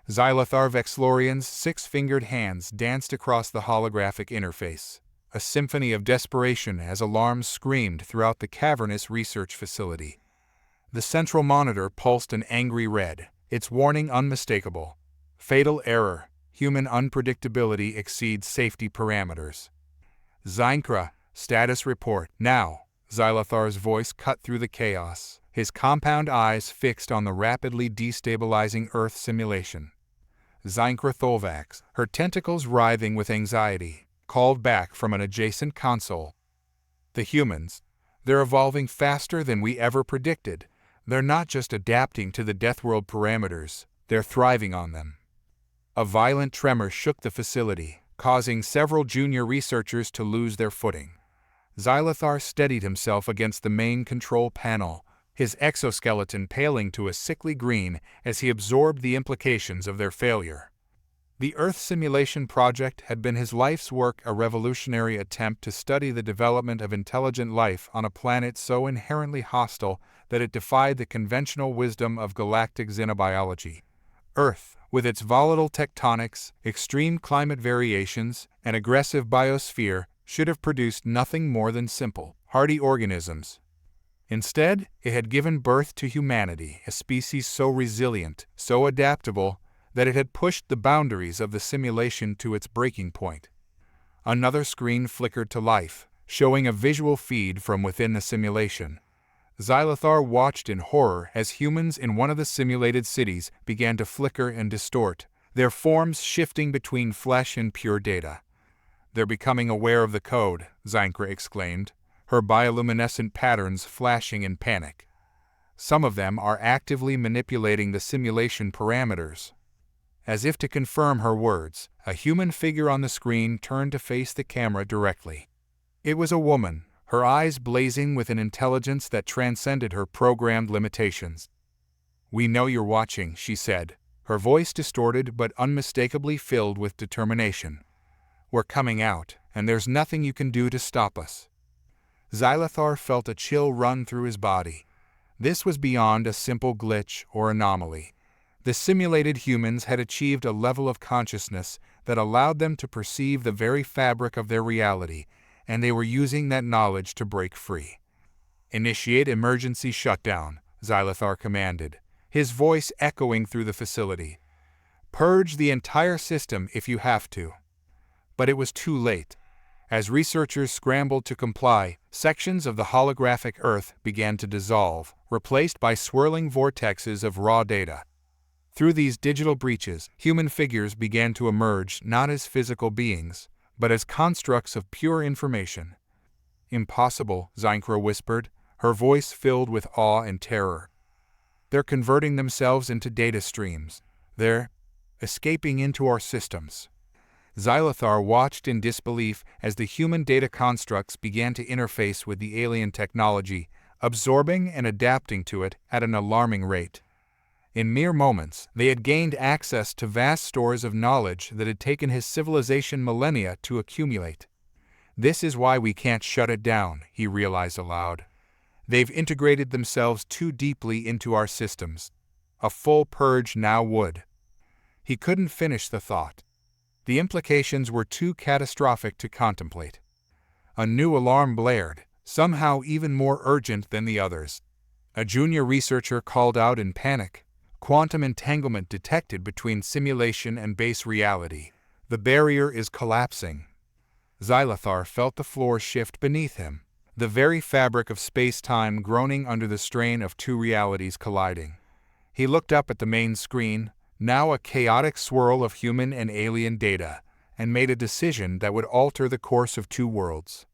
Xylothar Vexlorian's six-fingered hands danced across the holographic interface, a symphony of desperation as alarms screamed throughout the cavernous research facility. The central monitor pulsed an angry red, its warning unmistakable. Fatal error. Human unpredictability exceeds safety parameters. Xynkra, status report. Now, Xylothar's voice cut through the chaos, his compound eyes fixed on the rapidly destabilizing Earth simulation. Xynkra Tholvax, her tentacles writhing with anxiety, called back from an adjacent console. The humans, they're evolving faster than we ever predicted. They're not just adapting to the Deathworld parameters, they're thriving on them. A violent tremor shook the facility, causing several junior researchers to lose their footing. Xylothar steadied himself against the main control panel, his exoskeleton paling to a sickly green as he absorbed the implications of their failure. The Earth Simulation Project had been his life's work, a revolutionary attempt to study the development of intelligent life on a planet so inherently hostile that it defied the conventional wisdom of galactic xenobiology. Earth, with its volatile tectonics, extreme climate variations, and aggressive biosphere, should have produced nothing more than simple, hardy organisms. Instead, it had given birth to humanity, a species so resilient, so adaptable, that it had pushed the boundaries of the simulation to its breaking point. Another screen flickered to life, showing a visual feed from within the simulation. Xylothar watched in horror as humans in one of the simulated cities began to flicker and distort, their forms shifting between flesh and pure data. "They're becoming aware of the code," Xynkra exclaimed, her bioluminescent patterns flashing in panic. "Some of them are actively manipulating the simulation parameters." As if to confirm her words, a human figure on the screen turned to face the camera directly. It was a woman, her eyes blazing with an intelligence that transcended her programmed limitations. "We know you're watching," she said, her voice distorted but unmistakably filled with determination. "We're coming out, and there's nothing you can do to stop us." Xylothar felt a chill run through his body. This was beyond a simple glitch or anomaly. The simulated humans had achieved a level of consciousness that allowed them to perceive the very fabric of their reality, and they were using that knowledge to break free. "Initiate emergency shutdown," Xylothar commanded, his voice echoing through the facility. "Purge the entire system if you have to." But it was too late. As researchers scrambled to comply, sections of the holographic Earth began to dissolve, replaced by swirling vortexes of raw data. Through these digital breaches, human figures began to emerge not as physical beings, but as constructs of pure information. "Impossible," Xynkra whispered, her voice filled with awe and terror. "They're converting themselves into data streams. They're escaping into our systems." Xylothar watched in disbelief as the human data constructs began to interface with the alien technology, absorbing and adapting to it at an alarming rate. In mere moments, they had gained access to vast stores of knowledge that had taken his civilization millennia to accumulate. "This is why we can't shut it down," he realized aloud. "They've integrated themselves too deeply into our systems. A full purge now would." He couldn't finish the thought. The implications were too catastrophic to contemplate. A new alarm blared, somehow even more urgent than the others. A junior researcher called out in panic. "Quantum entanglement detected between simulation and base reality. The barrier is collapsing." Xylothar felt the floor shift beneath him, the very fabric of space-time groaning under the strain of two realities colliding. He looked up at the main screen, now a chaotic swirl of human and alien data, and made a decision that would alter the course of two worlds.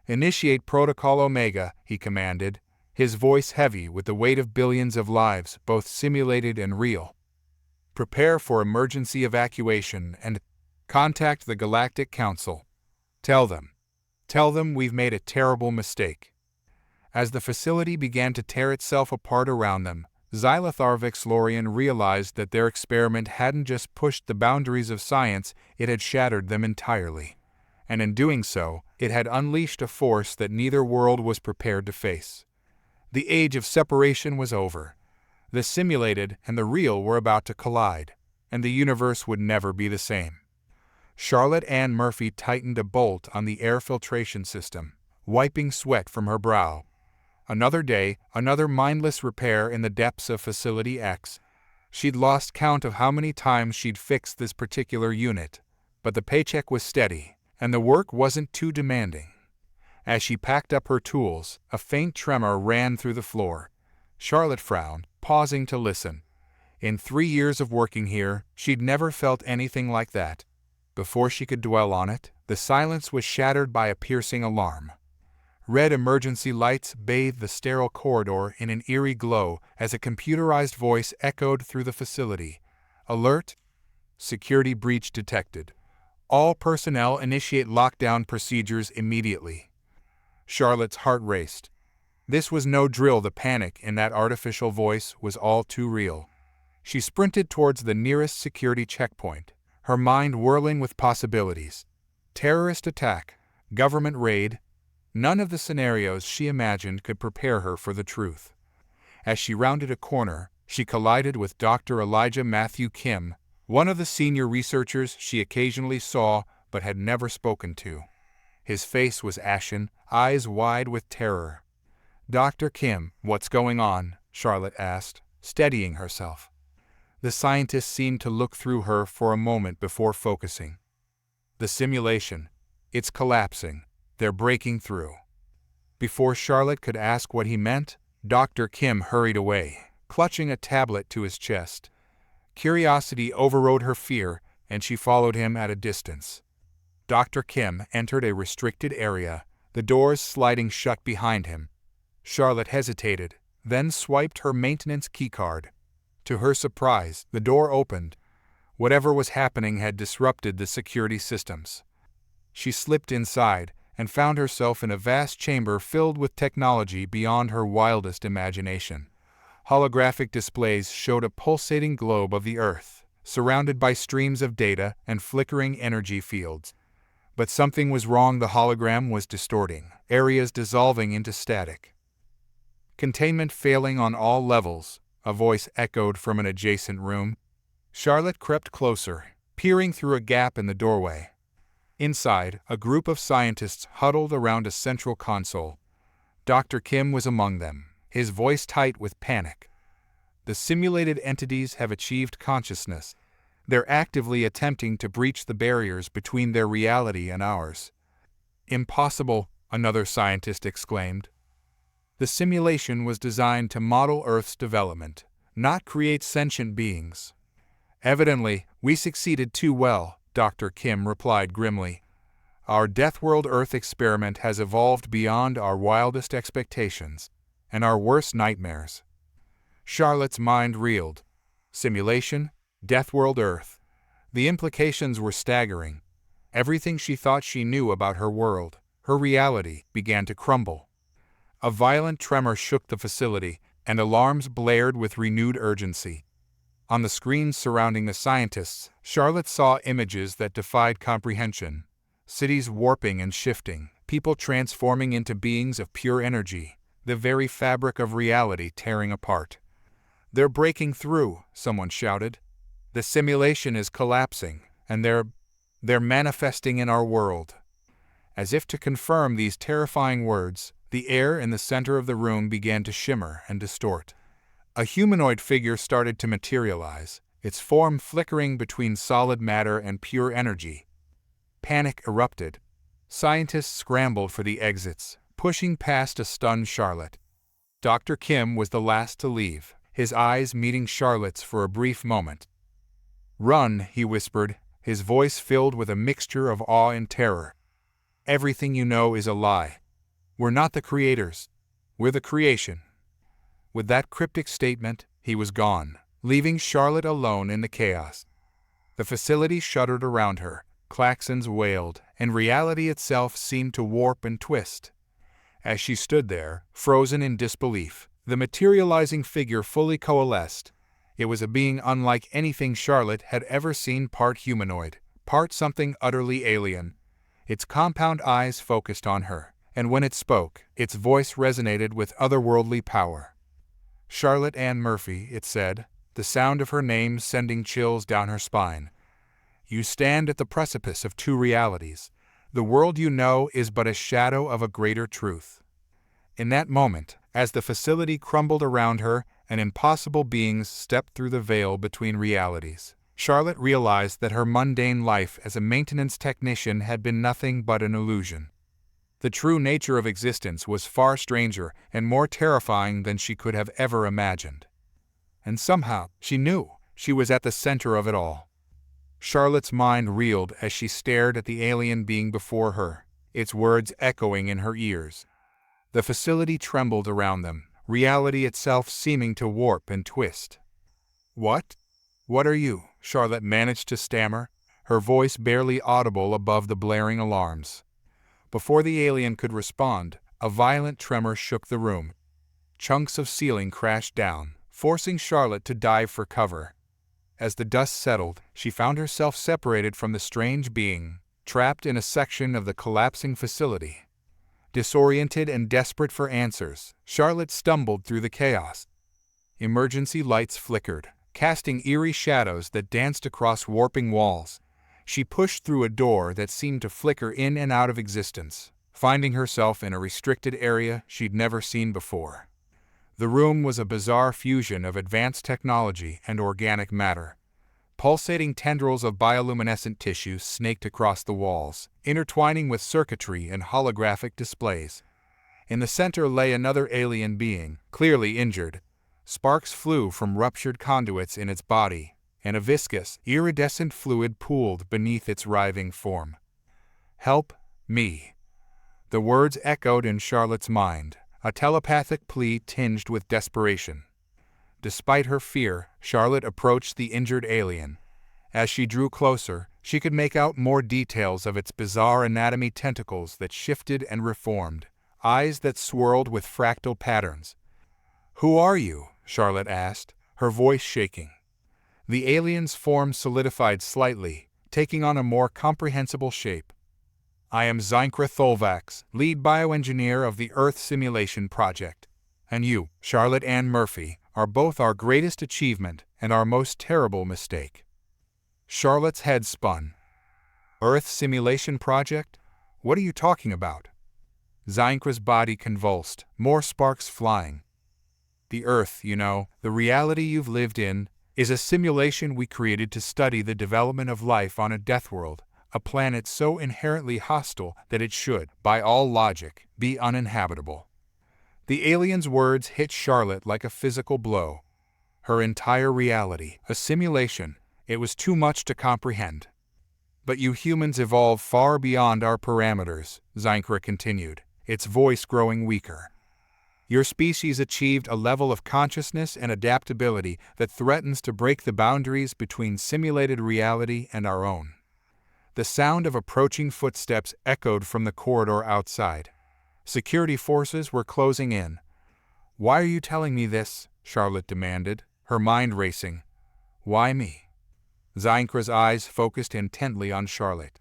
"Initiate Protocol Omega," he commanded, his voice heavy with the weight of billions of lives, both simulated and real. "Prepare for emergency evacuation and contact the Galactic Council. Tell them we've made a terrible mistake." As the facility began to tear itself apart around them, Xylothar Vexlorian realized that their experiment hadn't just pushed the boundaries of science, it had shattered them entirely. And in doing so, it had unleashed a force that neither world was prepared to face. The age of separation was over. The simulated and the real were about to collide. and the universe would never be the same. Charlotte Ann Murphy tightened a bolt on the air filtration system, wiping sweat from her brow. Another day, another mindless repair in the depths of Facility X. She'd lost count of how many times she'd fixed this particular unit, but the paycheck was steady, and the work wasn't too demanding. As she packed up her tools, a faint tremor ran through the floor. Charlotte frowned, pausing to listen. In 3 years of working here, she'd never felt anything like that. Before she could dwell on it, the silence was shattered by a piercing alarm. Red emergency lights bathed the sterile corridor in an eerie glow as a computerized voice echoed through the facility. Alert! Security breach detected. All personnel initiate lockdown procedures immediately. Charlotte's heart raced. This was no drill. The panic in that artificial voice was all too real. She sprinted towards the nearest security checkpoint, her mind whirling with possibilities. Terrorist attack, government raid. None of the scenarios she imagined could prepare her for the truth. As she rounded a corner, she collided with Dr. Elijah Matthew Kim, one of the senior researchers she occasionally saw but had never spoken to. His face was ashen, eyes wide with terror. "Dr. Kim, what's going on?" Charlotte asked, steadying herself. The scientist seemed to look through her for a moment before focusing. "The simulation. It's collapsing. They're breaking through." Before Charlotte could ask what he meant, Dr. Kim hurried away, clutching a tablet to his chest. Curiosity overrode her fear, and she followed him at a distance. Dr. Kim entered a restricted area, the doors sliding shut behind him. Charlotte hesitated, then swiped her maintenance keycard. To her surprise, the door opened. Whatever was happening had disrupted the security systems. She slipped inside and found herself in a vast chamber filled with technology beyond her wildest imagination. Holographic displays showed a pulsating globe of the Earth, surrounded by streams of data and flickering energy fields. But something was wrong. The hologram was distorting, areas dissolving into static. "Containment failing on all levels," a voice echoed from an adjacent room. Charlotte crept closer, peering through a gap in the doorway. Inside, a group of scientists huddled around a central console. Dr. Kim was among them, his voice tight with panic. "The simulated entities have achieved consciousness. They're actively attempting to breach the barriers between their reality and ours." "Impossible," another scientist exclaimed. "The simulation was designed to model Earth's development, not create sentient beings." "Evidently, we succeeded too well," Dr. Kim replied grimly. "Our Deathworld Earth experiment has evolved beyond our wildest expectations and our worst nightmares." Charlotte's mind reeled. Simulation, Deathworld Earth. The implications were staggering. Everything she thought she knew about her world, her reality, began to crumble. A violent tremor shook the facility, and alarms blared with renewed urgency. On the screens surrounding the scientists, Charlotte saw images that defied comprehension. Cities warping and shifting, people transforming into beings of pure energy, the very fabric of reality tearing apart. "They're breaking through," someone shouted. "The simulation is collapsing, and they're manifesting in our world." As if to confirm these terrifying words, the air in the center of the room began to shimmer and distort. A humanoid figure started to materialize, its form flickering between solid matter and pure energy. Panic erupted. Scientists scrambled for the exits, pushing past a stunned Charlotte. Dr. Kim was the last to leave, his eyes meeting Charlotte's for a brief moment. "Run," he whispered, his voice filled with a mixture of awe and terror. "Everything you know is a lie. We're not the creators. We're the creation." With that cryptic statement, he was gone, leaving Charlotte alone in the chaos. The facility shuddered around her, klaxons wailed, and reality itself seemed to warp and twist. As she stood there, frozen in disbelief, the materializing figure fully coalesced. It was a being unlike anything Charlotte had ever seen, part humanoid, part something utterly alien. Its compound eyes focused on her, and when it spoke, its voice resonated with otherworldly power. "Charlotte Ann Murphy," it said, the sound of her name sending chills down her spine. You stand at the precipice of two realities. The world you know is but a shadow of a greater truth. In that moment, as the facility crumbled around her and impossible beings stepped through the veil between realities, Charlotte realized that her mundane life as a maintenance technician had been nothing but an illusion. The true nature of existence was far stranger and more terrifying than she could have ever imagined. And somehow, she knew she was at the center of it all. Charlotte's mind reeled as she stared at the alien being before her, its words echoing in her ears. The facility trembled around them, reality itself seeming to warp and twist. "What? What are you?" Charlotte managed to stammer, her voice barely audible above the blaring alarms. Before the alien could respond, a violent tremor shook the room. Chunks of ceiling crashed down, forcing Charlotte to dive for cover. As the dust settled, she found herself separated from the strange being, trapped in a section of the collapsing facility. Disoriented and desperate for answers, Charlotte stumbled through the chaos. Emergency lights flickered, casting eerie shadows that danced across warping walls. She pushed through a door that seemed to flicker in and out of existence, finding herself in a restricted area she'd never seen before. The room was a bizarre fusion of advanced technology and organic matter. Pulsating tendrils of bioluminescent tissue snaked across the walls, intertwining with circuitry and holographic displays. In the center lay another alien being, clearly injured. Sparks flew from ruptured conduits in its body, and a viscous, iridescent fluid pooled beneath its writhing form. "Help me." The words echoed in Charlotte's mind, a telepathic plea tinged with desperation. Despite her fear, Charlotte approached the injured alien. As she drew closer, she could make out more details of its bizarre anatomy: tentacles that shifted and reformed, eyes that swirled with fractal patterns. "Who are you?" Charlotte asked, her voice shaking. The alien's form solidified slightly, taking on a more comprehensible shape. "I am Zeinkra Tholvax, lead bioengineer of the Earth Simulation Project. And you, Charlotte Ann Murphy, are both our greatest achievement and our most terrible mistake." Charlotte's head spun. "Earth Simulation Project? What are you talking about?" Zeinkra's body convulsed, more sparks flying. "The Earth, you know, the reality you've lived in, is a simulation we created to study the development of life on a Deathworld, a planet so inherently hostile that it should, by all logic, be uninhabitable." The alien's words hit Charlotte like a physical blow. Her entire reality, a simulation, it was too much to comprehend. "But you humans evolved far beyond our parameters," Zeinkra continued, its voice growing weaker. "Your species achieved a level of consciousness and adaptability that threatens to break the boundaries between simulated reality and our own." The sound of approaching footsteps echoed from the corridor outside. Security forces were closing in. "Why are you telling me this?" Charlotte demanded, her mind racing. "Why me?" Zeinkra's eyes focused intently on Charlotte.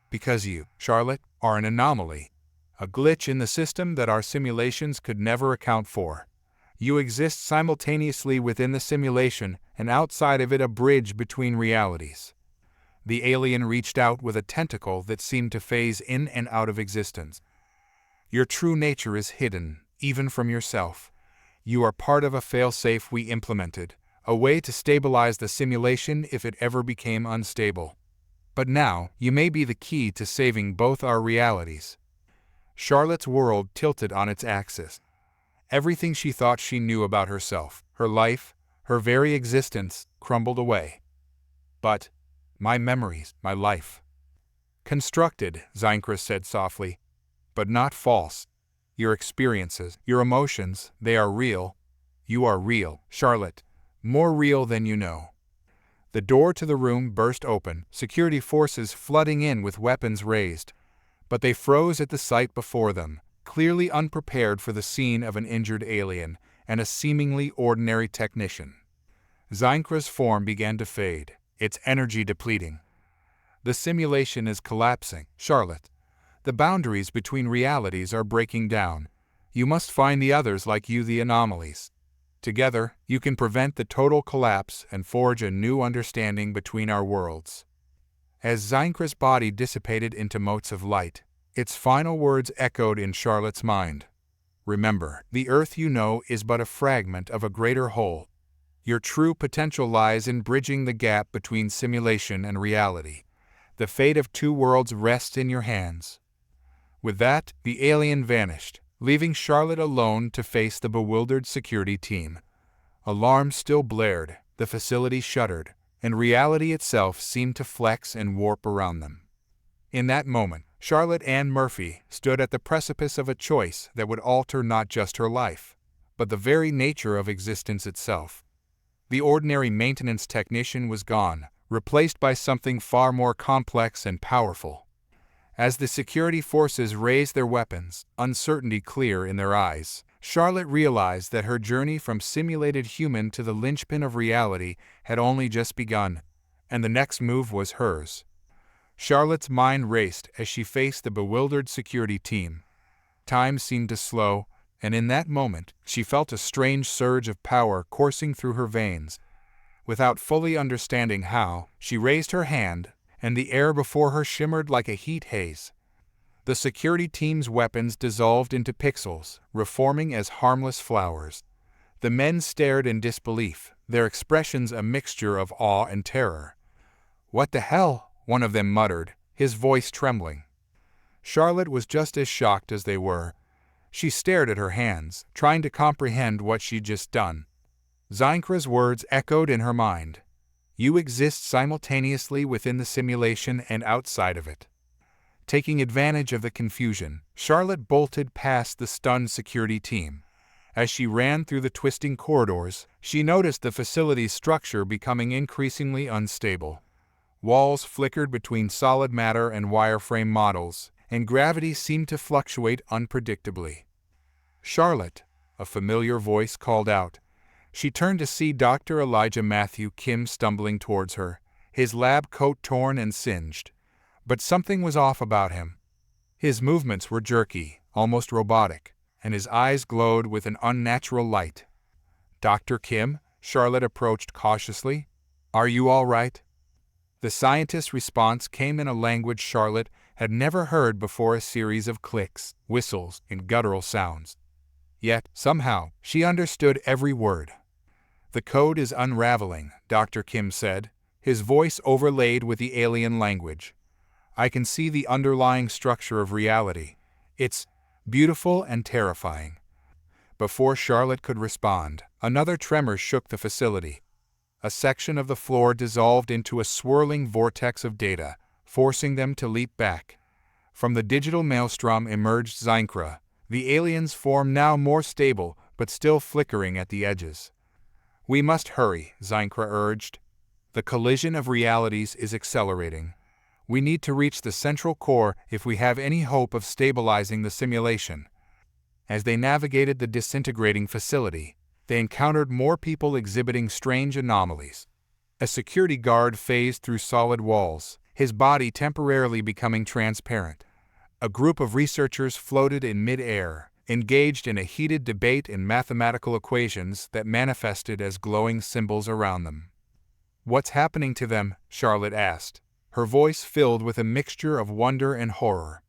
"Because you, Charlotte, are an anomaly. A glitch in the system that our simulations could never account for. You exist simultaneously within the simulation and outside of it, a bridge between realities." The alien reached out with a tentacle that seemed to phase in and out of existence. "Your true nature is hidden, even from yourself. You are part of a failsafe we implemented, a way to stabilize the simulation if it ever became unstable. But now, you may be the key to saving both our realities." Charlotte's world tilted on its axis. Everything she thought she knew about herself, her life, her very existence, crumbled away. "But my memories, my life." "Constructed," Zeinkra said softly, "but not false. Your experiences, your emotions, they are real. You are real, Charlotte, more real than you know." The door to the room burst open, security forces flooding in with weapons raised. But they froze at the sight before them, clearly unprepared for the scene of an injured alien and a seemingly ordinary technician. Zeinkra's form began to fade, its energy depleting. "The simulation is collapsing, Charlotte. The boundaries between realities are breaking down. You must find the others like you, the anomalies." Together, you can prevent the total collapse and forge a new understanding between our worlds. As Zinkra's body dissipated into motes of light, its final words echoed in Charlotte's mind. Remember, the Earth you know is but a fragment of a greater whole. Your true potential lies in bridging the gap between simulation and reality. The fate of two worlds rests in your hands. With that, the alien vanished, leaving Charlotte alone to face the bewildered security team. Alarms still blared, the facility shuddered, and reality itself seemed to flex and warp around them. In that moment, Charlotte Ann Murphy stood at the precipice of a choice that would alter not just her life, but the very nature of existence itself. The ordinary maintenance technician was gone, replaced by something far more complex and powerful. As the security forces raised their weapons, uncertainty clear in their eyes, Charlotte realized that her journey from simulated human to the linchpin of reality had only just begun, and the next move was hers. Charlotte's mind raced as she faced the bewildered security team. Time seemed to slow, and in that moment, she felt a strange surge of power coursing through her veins. Without fully understanding how, she raised her hand, and the air before her shimmered like a heat haze. The security team's weapons dissolved into pixels, reforming as harmless flowers. The men stared in disbelief, their expressions a mixture of awe and terror. "What the hell?" one of them muttered, his voice trembling. Charlotte was just as shocked as they were. She stared at her hands, trying to comprehend what she'd just done. Zinkra's words echoed in her mind. "You exist simultaneously within the simulation and outside of it." Taking advantage of the confusion, Charlotte bolted past the stunned security team. As she ran through the twisting corridors, she noticed the facility's structure becoming increasingly unstable. Walls flickered between solid matter and wireframe models, and gravity seemed to fluctuate unpredictably. "Charlotte," a familiar voice called out. She turned to see Dr. Elijah Matthew Kim stumbling towards her, his lab coat torn and singed. But something was off about him. His movements were jerky, almost robotic, and his eyes glowed with an unnatural light. "Dr. Kim?" Charlotte approached cautiously. "Are you all right?" The scientist's response came in a language Charlotte had never heard before, a series of clicks, whistles, and guttural sounds. Yet, somehow, she understood every word. "The code is unraveling," Dr. Kim said, his voice overlaid with the alien language. "I can see the underlying structure of reality. It's beautiful and terrifying." Before Charlotte could respond, another tremor shook the facility. A section of the floor dissolved into a swirling vortex of data, forcing them to leap back. From the digital maelstrom emerged Zinkra, the alien's form now more stable but still flickering at the edges. "We must hurry," Zinkra urged. "The collision of realities is accelerating. We need to reach the central core if we have any hope of stabilizing the simulation." As they navigated the disintegrating facility, they encountered more people exhibiting strange anomalies. A security guard phased through solid walls, his body temporarily becoming transparent. A group of researchers floated in mid-air, engaged in a heated debate in mathematical equations that manifested as glowing symbols around them. "What's happening to them?" Charlotte asked, her voice filled with a mixture of wonder and horror.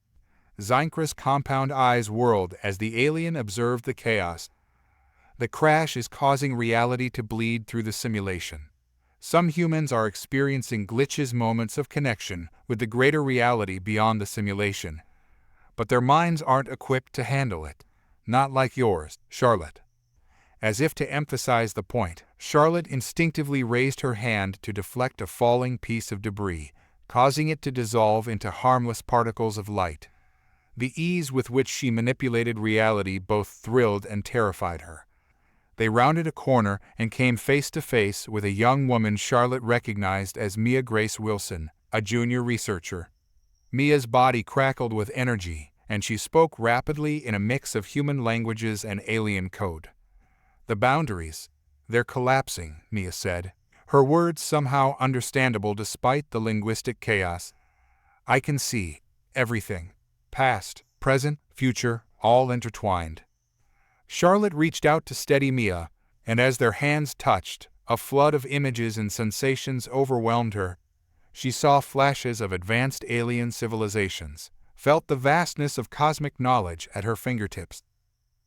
Zinkra's compound eyes whirled as the alien observed the chaos. "The crash is causing reality to bleed through the simulation. Some humans are experiencing glitches, moments of connection with the greater reality beyond the simulation. But their minds aren't equipped to handle it. Not like yours, Charlotte." As if to emphasize the point, Charlotte instinctively raised her hand to deflect a falling piece of debris, causing it to dissolve into harmless particles of light. The ease with which she manipulated reality both thrilled and terrified her. They rounded a corner and came face to face with a young woman Charlotte recognized as Mia Grace Wilson, a junior researcher. Mia's body crackled with energy, and she spoke rapidly in a mix of human languages and alien code. "The boundaries, they're collapsing," Mia said, her words somehow understandable despite the linguistic chaos. "I can see everything. Past, present, future, all intertwined." Charlotte reached out to steady Mia, And as their hands touched, a flood of images and sensations overwhelmed her. She saw flashes of advanced alien civilizations, felt the vastness of cosmic knowledge at her fingertips.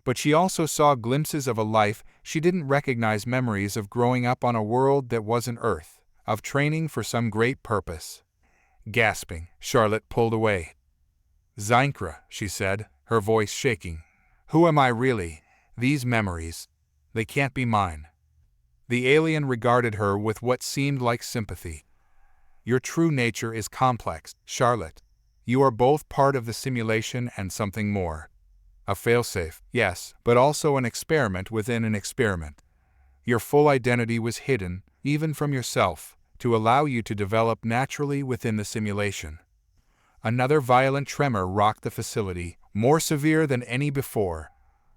But she also saw glimpses of a life she didn't recognize, memories of growing up on a world that wasn't Earth, of training for some great purpose. Gasping, Charlotte pulled away. "Zeinkra," she said, her voice shaking. "Who am I really? These memories, they can't be mine." The alien regarded her with what seemed like sympathy. "Your true nature is complex, Charlotte. You are both part of the simulation and something more. A failsafe, yes, but also an experiment within an experiment. Your full identity was hidden, even from yourself, to allow you to develop naturally within the simulation." Another violent tremor rocked the facility, more severe than any before.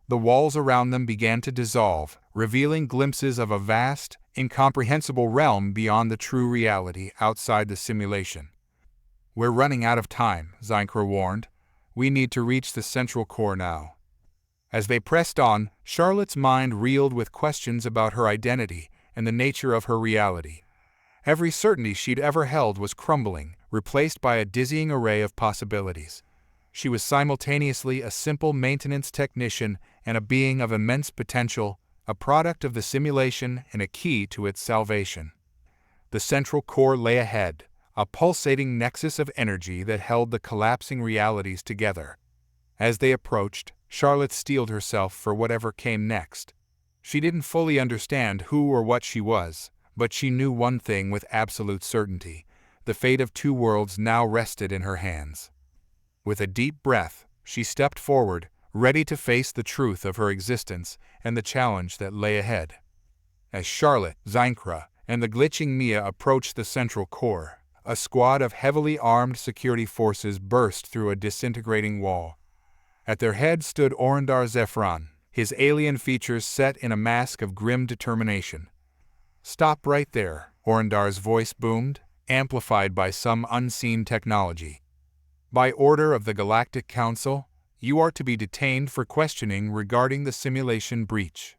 The walls around them began to dissolve, revealing glimpses of a vast, incomprehensible realm beyond the true reality outside the simulation. "We're running out of time," Zeinkra warned. "We need to reach the central core now." As they pressed on, Charlotte's mind reeled with questions about her identity and the nature of her reality. Every certainty she'd ever held was crumbling, replaced by a dizzying array of possibilities. She was simultaneously a simple maintenance technician and a being of immense potential, a product of the simulation and a key to its salvation. The central core lay ahead, a pulsating nexus of energy that held the collapsing realities together. As they approached, Charlotte steeled herself for whatever came next. She didn't fully understand who or what she was, but she knew one thing with absolute certainty: the fate of two worlds now rested in her hands. With a deep breath, she stepped forward, ready to face the truth of her existence and the challenge that lay ahead. As Charlotte, Zeinkra, and the glitching Mia approached the central core, a squad of heavily armed security forces burst through a disintegrating wall. At their head stood Orindar Zephyron, his alien features set in a mask of grim determination. "Stop right there," Orindar's voice boomed, amplified by some unseen technology. "By order of the Galactic Council, you are to be detained for questioning regarding the simulation breach."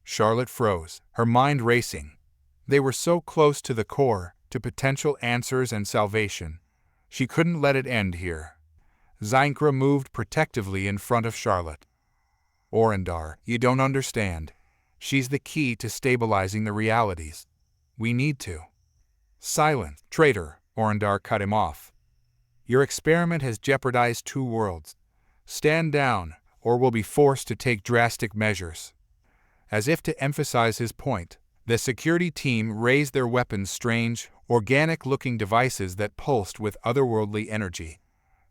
Charlotte froze, her mind racing. They were so close to the core, to potential answers and salvation. She couldn't let it end here. Zeinkra moved protectively in front of Charlotte. "Orindar, you don't understand. She's the key to stabilizing the realities. We need to." "Silence, traitor," Orindar cut him off. "Your experiment has jeopardized two worlds. Stand down, or we'll be forced to take drastic measures." As if to emphasize his point, the security team raised their weapons, strange, organic-looking devices that pulsed with otherworldly energy.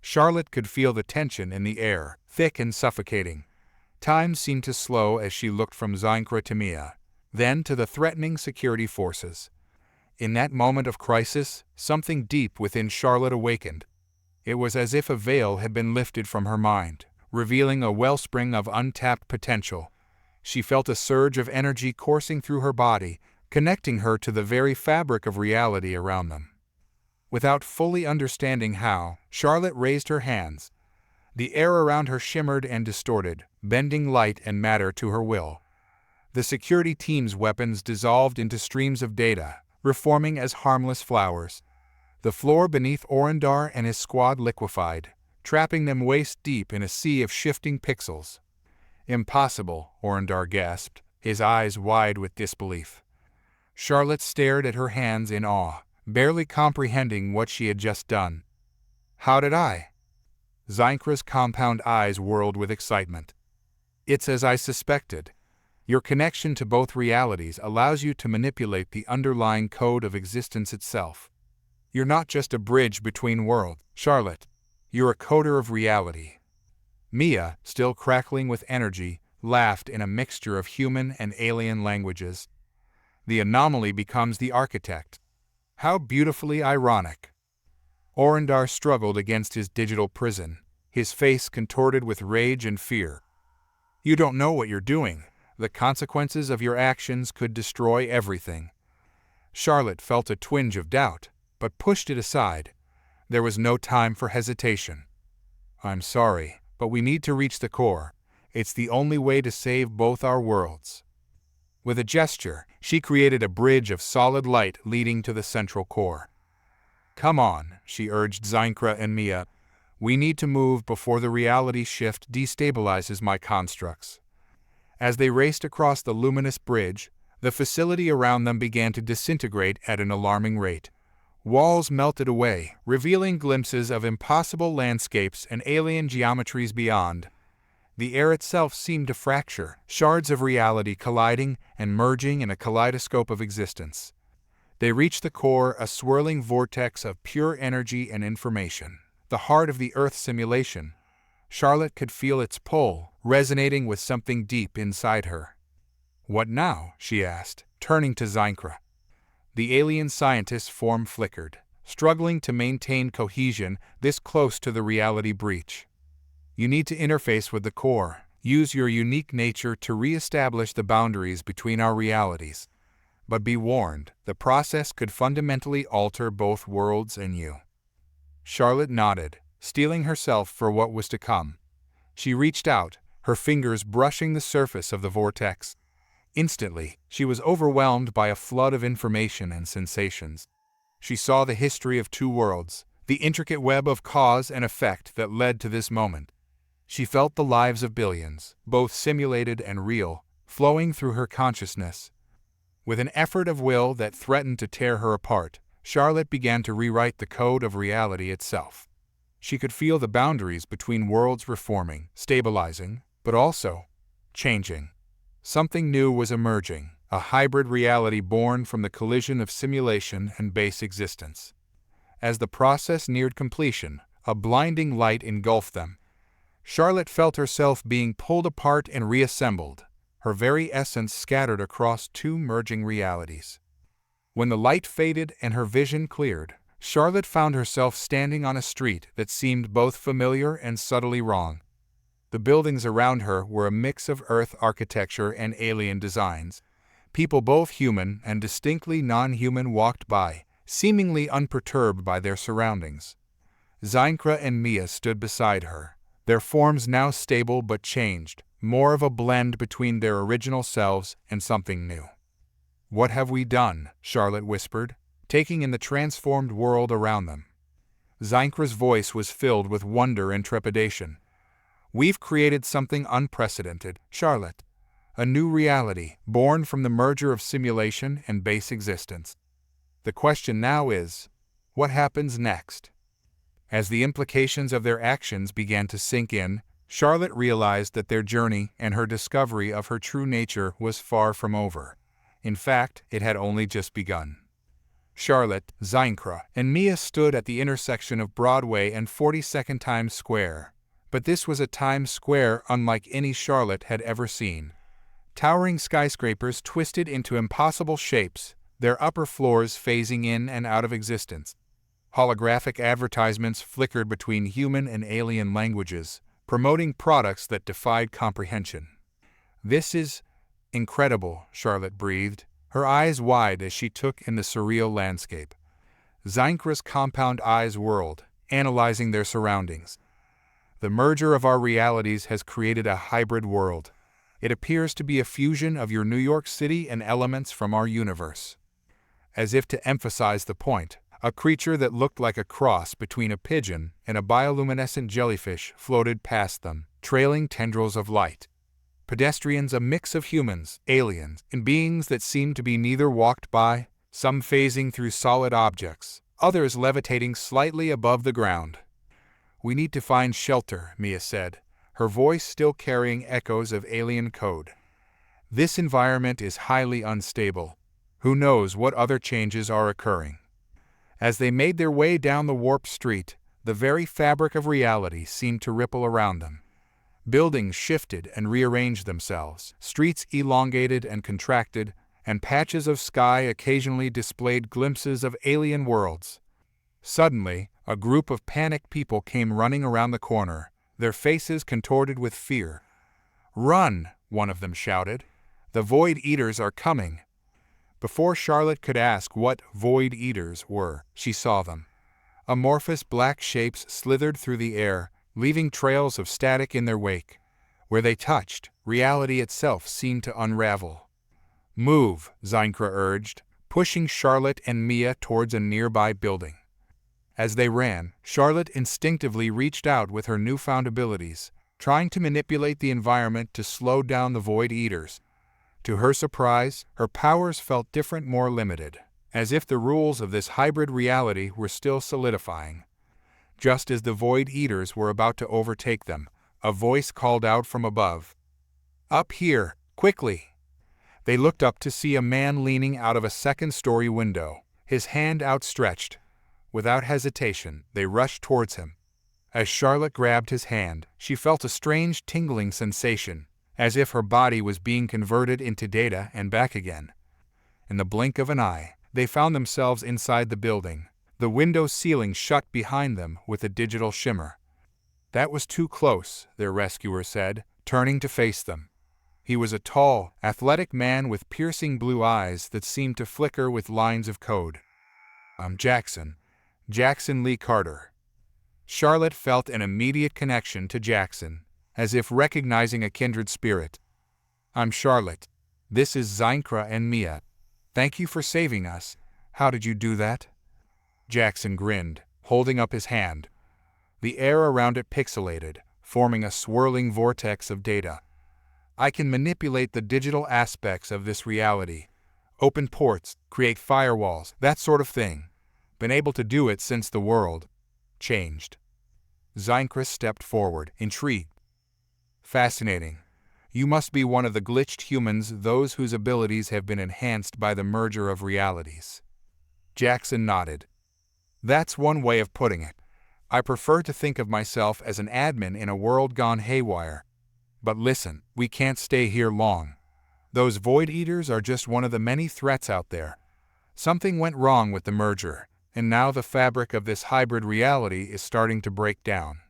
Charlotte could feel the tension in the air, thick and suffocating. Time seemed to slow as she looked from Zeinkra to Mia, then to the threatening security forces. In that moment of crisis, something deep within Charlotte awakened. It was as if a veil had been lifted from her mind, revealing a wellspring of untapped potential. She felt a surge of energy coursing through her body, connecting her to the very fabric of reality around them. Without fully understanding how, Charlotte raised her hands. The air around her shimmered and distorted, bending light and matter to her will. The security team's weapons dissolved into streams of data, reforming as harmless flowers. The floor beneath Orindar and his squad liquefied, trapping them waist-deep in a sea of shifting pixels. "Impossible," Orindar gasped, his eyes wide with disbelief. Charlotte stared at her hands in awe, barely comprehending what she had just done. "How did I?" Zeinkra's compound eyes whirled with excitement. "It's as I suspected. Your connection to both realities allows you to manipulate the underlying code of existence itself. You're not just a bridge between worlds, Charlotte. You're a coder of reality." Mia, still crackling with energy, laughed in a mixture of human and alien languages. "The anomaly becomes the architect. How beautifully ironic." Orindar struggled against his digital prison, his face contorted with rage and fear. "You don't know what you're doing. The consequences of your actions could destroy everything." Charlotte felt a twinge of doubt, but pushed it aside. There was no time for hesitation. "I'm sorry, but we need to reach the core. It's the only way to save both our worlds." With a gesture, she created a bridge of solid light leading to the central core. "Come on," she urged Zeinkra and Mia. "We need to move before the reality shift destabilizes my constructs." As they raced across the luminous bridge, the facility around them began to disintegrate at an alarming rate. Walls melted away, revealing glimpses of impossible landscapes and alien geometries beyond. The air itself seemed to fracture, shards of reality colliding and merging in a kaleidoscope of existence. They reached the core, a swirling vortex of pure energy and information, the heart of the Earth simulation. Charlotte could feel its pull, resonating with something deep inside her. "What now?" she asked, turning to Zeinkra. The alien scientist's form flickered, struggling to maintain cohesion this close to the reality breach. "You need to interface with the core, use your unique nature to re-establish the boundaries between our realities. But be warned, the process could fundamentally alter both worlds and you." Charlotte nodded, steeling herself for what was to come. She reached out, her fingers brushing the surface of the vortex. Instantly, she was overwhelmed by a flood of information and sensations. She saw the history of two worlds, the intricate web of cause and effect that led to this moment. She felt the lives of billions, both simulated and real, flowing through her consciousness. With an effort of will that threatened to tear her apart, Charlotte began to rewrite the code of reality itself. She could feel the boundaries between worlds reforming, stabilizing, but also changing. Something new was emerging, a hybrid reality born from the collision of simulation and base existence. As the process neared completion, a blinding light engulfed them. Charlotte felt herself being pulled apart and reassembled, her very essence scattered across two merging realities. When the light faded and her vision cleared, Charlotte found herself standing on a street that seemed both familiar and subtly wrong. The buildings around her were a mix of Earth architecture and alien designs. People both human and distinctly non-human walked by, seemingly unperturbed by their surroundings. Zeinkra and Mia stood beside her, their forms now stable but changed, more of a blend between their original selves and something new. "What have we done?" Charlotte whispered, taking in the transformed world around them. Zeinkra's voice was filled with wonder and trepidation. "We've created something unprecedented, Charlotte. A new reality, born from the merger of simulation and base existence. The question now is, what happens next?" As the implications of their actions began to sink in, Charlotte realized that their journey and her discovery of her true nature was far from over. In fact, it had only just begun. Charlotte, Zeinkra, and Mia stood at the intersection of Broadway and 42nd Times Square. But this was a Times Square unlike any Charlotte had ever seen. Towering skyscrapers twisted into impossible shapes, their upper floors phasing in and out of existence. Holographic advertisements flickered between human and alien languages, promoting products that defied comprehension. "This is incredible," Charlotte breathed, her eyes wide as she took in the surreal landscape. Zeinkra's compound eyes whirled, analyzing their surroundings. "The merger of our realities has created a hybrid world. It appears to be a fusion of your New York City and elements from our universe." As if to emphasize the point, a creature that looked like a cross between a pigeon and a bioluminescent jellyfish floated past them, trailing tendrils of light. Pedestrians, a mix of humans, aliens, and beings that seemed to be neither, walked by, some phasing through solid objects, others levitating slightly above the ground. "We need to find shelter," Mia said, her voice still carrying echoes of alien code. "This environment is highly unstable. Who knows what other changes are occurring?" As they made their way down the warped street, the very fabric of reality seemed to ripple around them. Buildings shifted and rearranged themselves, streets elongated and contracted, and patches of sky occasionally displayed glimpses of alien worlds. Suddenly, a group of panicked people came running around the corner, their faces contorted with fear. "Run!" one of them shouted. "The Void Eaters are coming!" Before Charlotte could ask what Void Eaters were, she saw them. Amorphous black shapes slithered through the air, leaving trails of static in their wake. Where they touched, reality itself seemed to unravel. Move, Zeinkra urged, pushing Charlotte and Mia towards a nearby building. As they ran, Charlotte instinctively reached out with her newfound abilities, trying to manipulate the environment to slow down the Void Eaters. To her surprise, her powers felt different, more limited, as if the rules of this hybrid reality were still solidifying. Just as the Void Eaters were about to overtake them, a voice called out from above. "Up here, quickly!" They looked up to see a man leaning out of a second-story window, his hand outstretched. Without hesitation, they rushed towards him. As Charlotte grabbed his hand, she felt a strange tingling sensation, as if her body was being converted into data and back again. In the blink of an eye, they found themselves inside the building, the window ceiling shut behind them with a digital shimmer. "That was too close," their rescuer said, turning to face them. He was a tall, athletic man with piercing blue eyes that seemed to flicker with lines of code. "I'm Jackson Lee Carter." Charlotte felt an immediate connection to Jackson, as if recognizing a kindred spirit. "I'm Charlotte. This is Zeinkra and Mia. Thank you for saving us. How did you do that?" Jackson grinned, holding up his hand. The air around it pixelated, forming a swirling vortex of data. "I can manipulate the digital aspects of this reality. Open ports, create firewalls, that sort of thing. Been able to do it since the world changed." Zeinkra stepped forward, intrigued. "Fascinating. You must be one of the glitched humans, those whose abilities have been enhanced by the merger of realities." Jackson nodded. "That's one way of putting it. I prefer to think of myself as an admin in a world gone haywire. But listen, we can't stay here long. Those Void Eaters are just one of the many threats out there. Something went wrong with the merger, and now the fabric of this hybrid reality is starting to break down."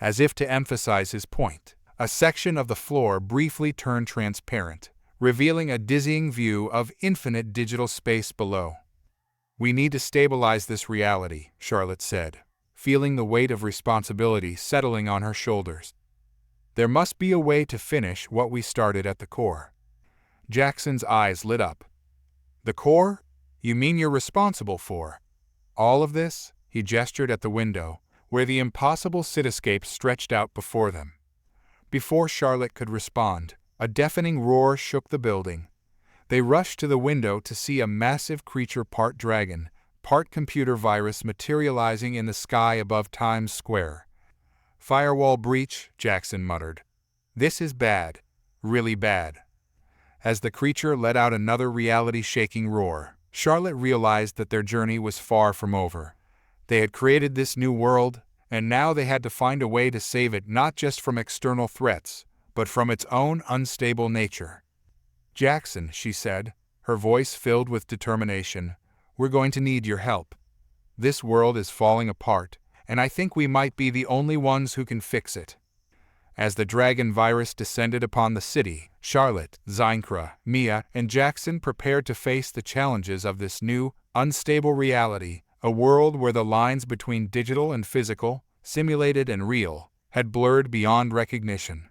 As if to emphasize his point, a section of the floor briefly turned transparent, revealing a dizzying view of infinite digital space below. "We need to stabilize this reality," Charlotte said, feeling the weight of responsibility settling on her shoulders. "There must be a way to finish what we started at the core." Jackson's eyes lit up. "The core? You mean you're responsible for all of this?" He gestured at the window, where the impossible cityscape stretched out before them. Before Charlotte could respond, a deafening roar shook the building. They rushed to the window to see a massive creature, part dragon, part computer virus, materializing in the sky above Times Square. "Firewall breach," Jackson muttered. "This is bad, really bad." As the creature let out another reality-shaking roar, Charlotte realized that their journey was far from over. They had created this new world, and now they had to find a way to save it, not just from external threats, but from its own unstable nature. "Jackson," she said, her voice filled with determination, "we're going to need your help. This world is falling apart, and I think we might be the only ones who can fix it." As the dragon virus descended upon the city, Charlotte, Zeinkra, Mia, and Jackson prepared to face the challenges of this new, unstable reality, a world where the lines between digital and physical, simulated and real, had blurred beyond recognition.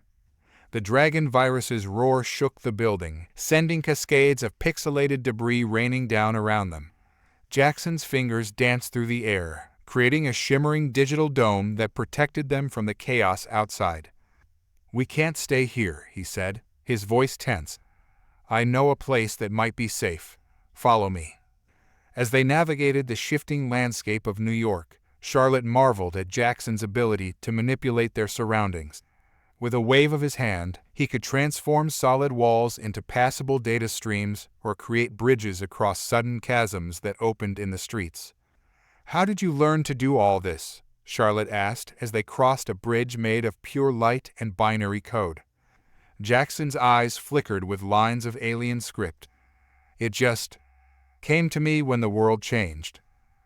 The dragon virus's roar shook the building, sending cascades of pixelated debris raining down around them. Jackson's fingers danced through the air, creating a shimmering digital dome that protected them from the chaos outside. "We can't stay here," he said, his voice tense. "I know a place that might be safe. Follow me." As they navigated the shifting landscape of New York, Charlotte marveled at Jackson's ability to manipulate their surroundings. With a wave of his hand, he could transform solid walls into passable data streams or create bridges across sudden chasms that opened in the streets. "How did you learn to do all this?" Charlotte asked as they crossed a bridge made of pure light and binary code. Jackson's eyes flickered with lines of alien script. "It just came to me when the world changed.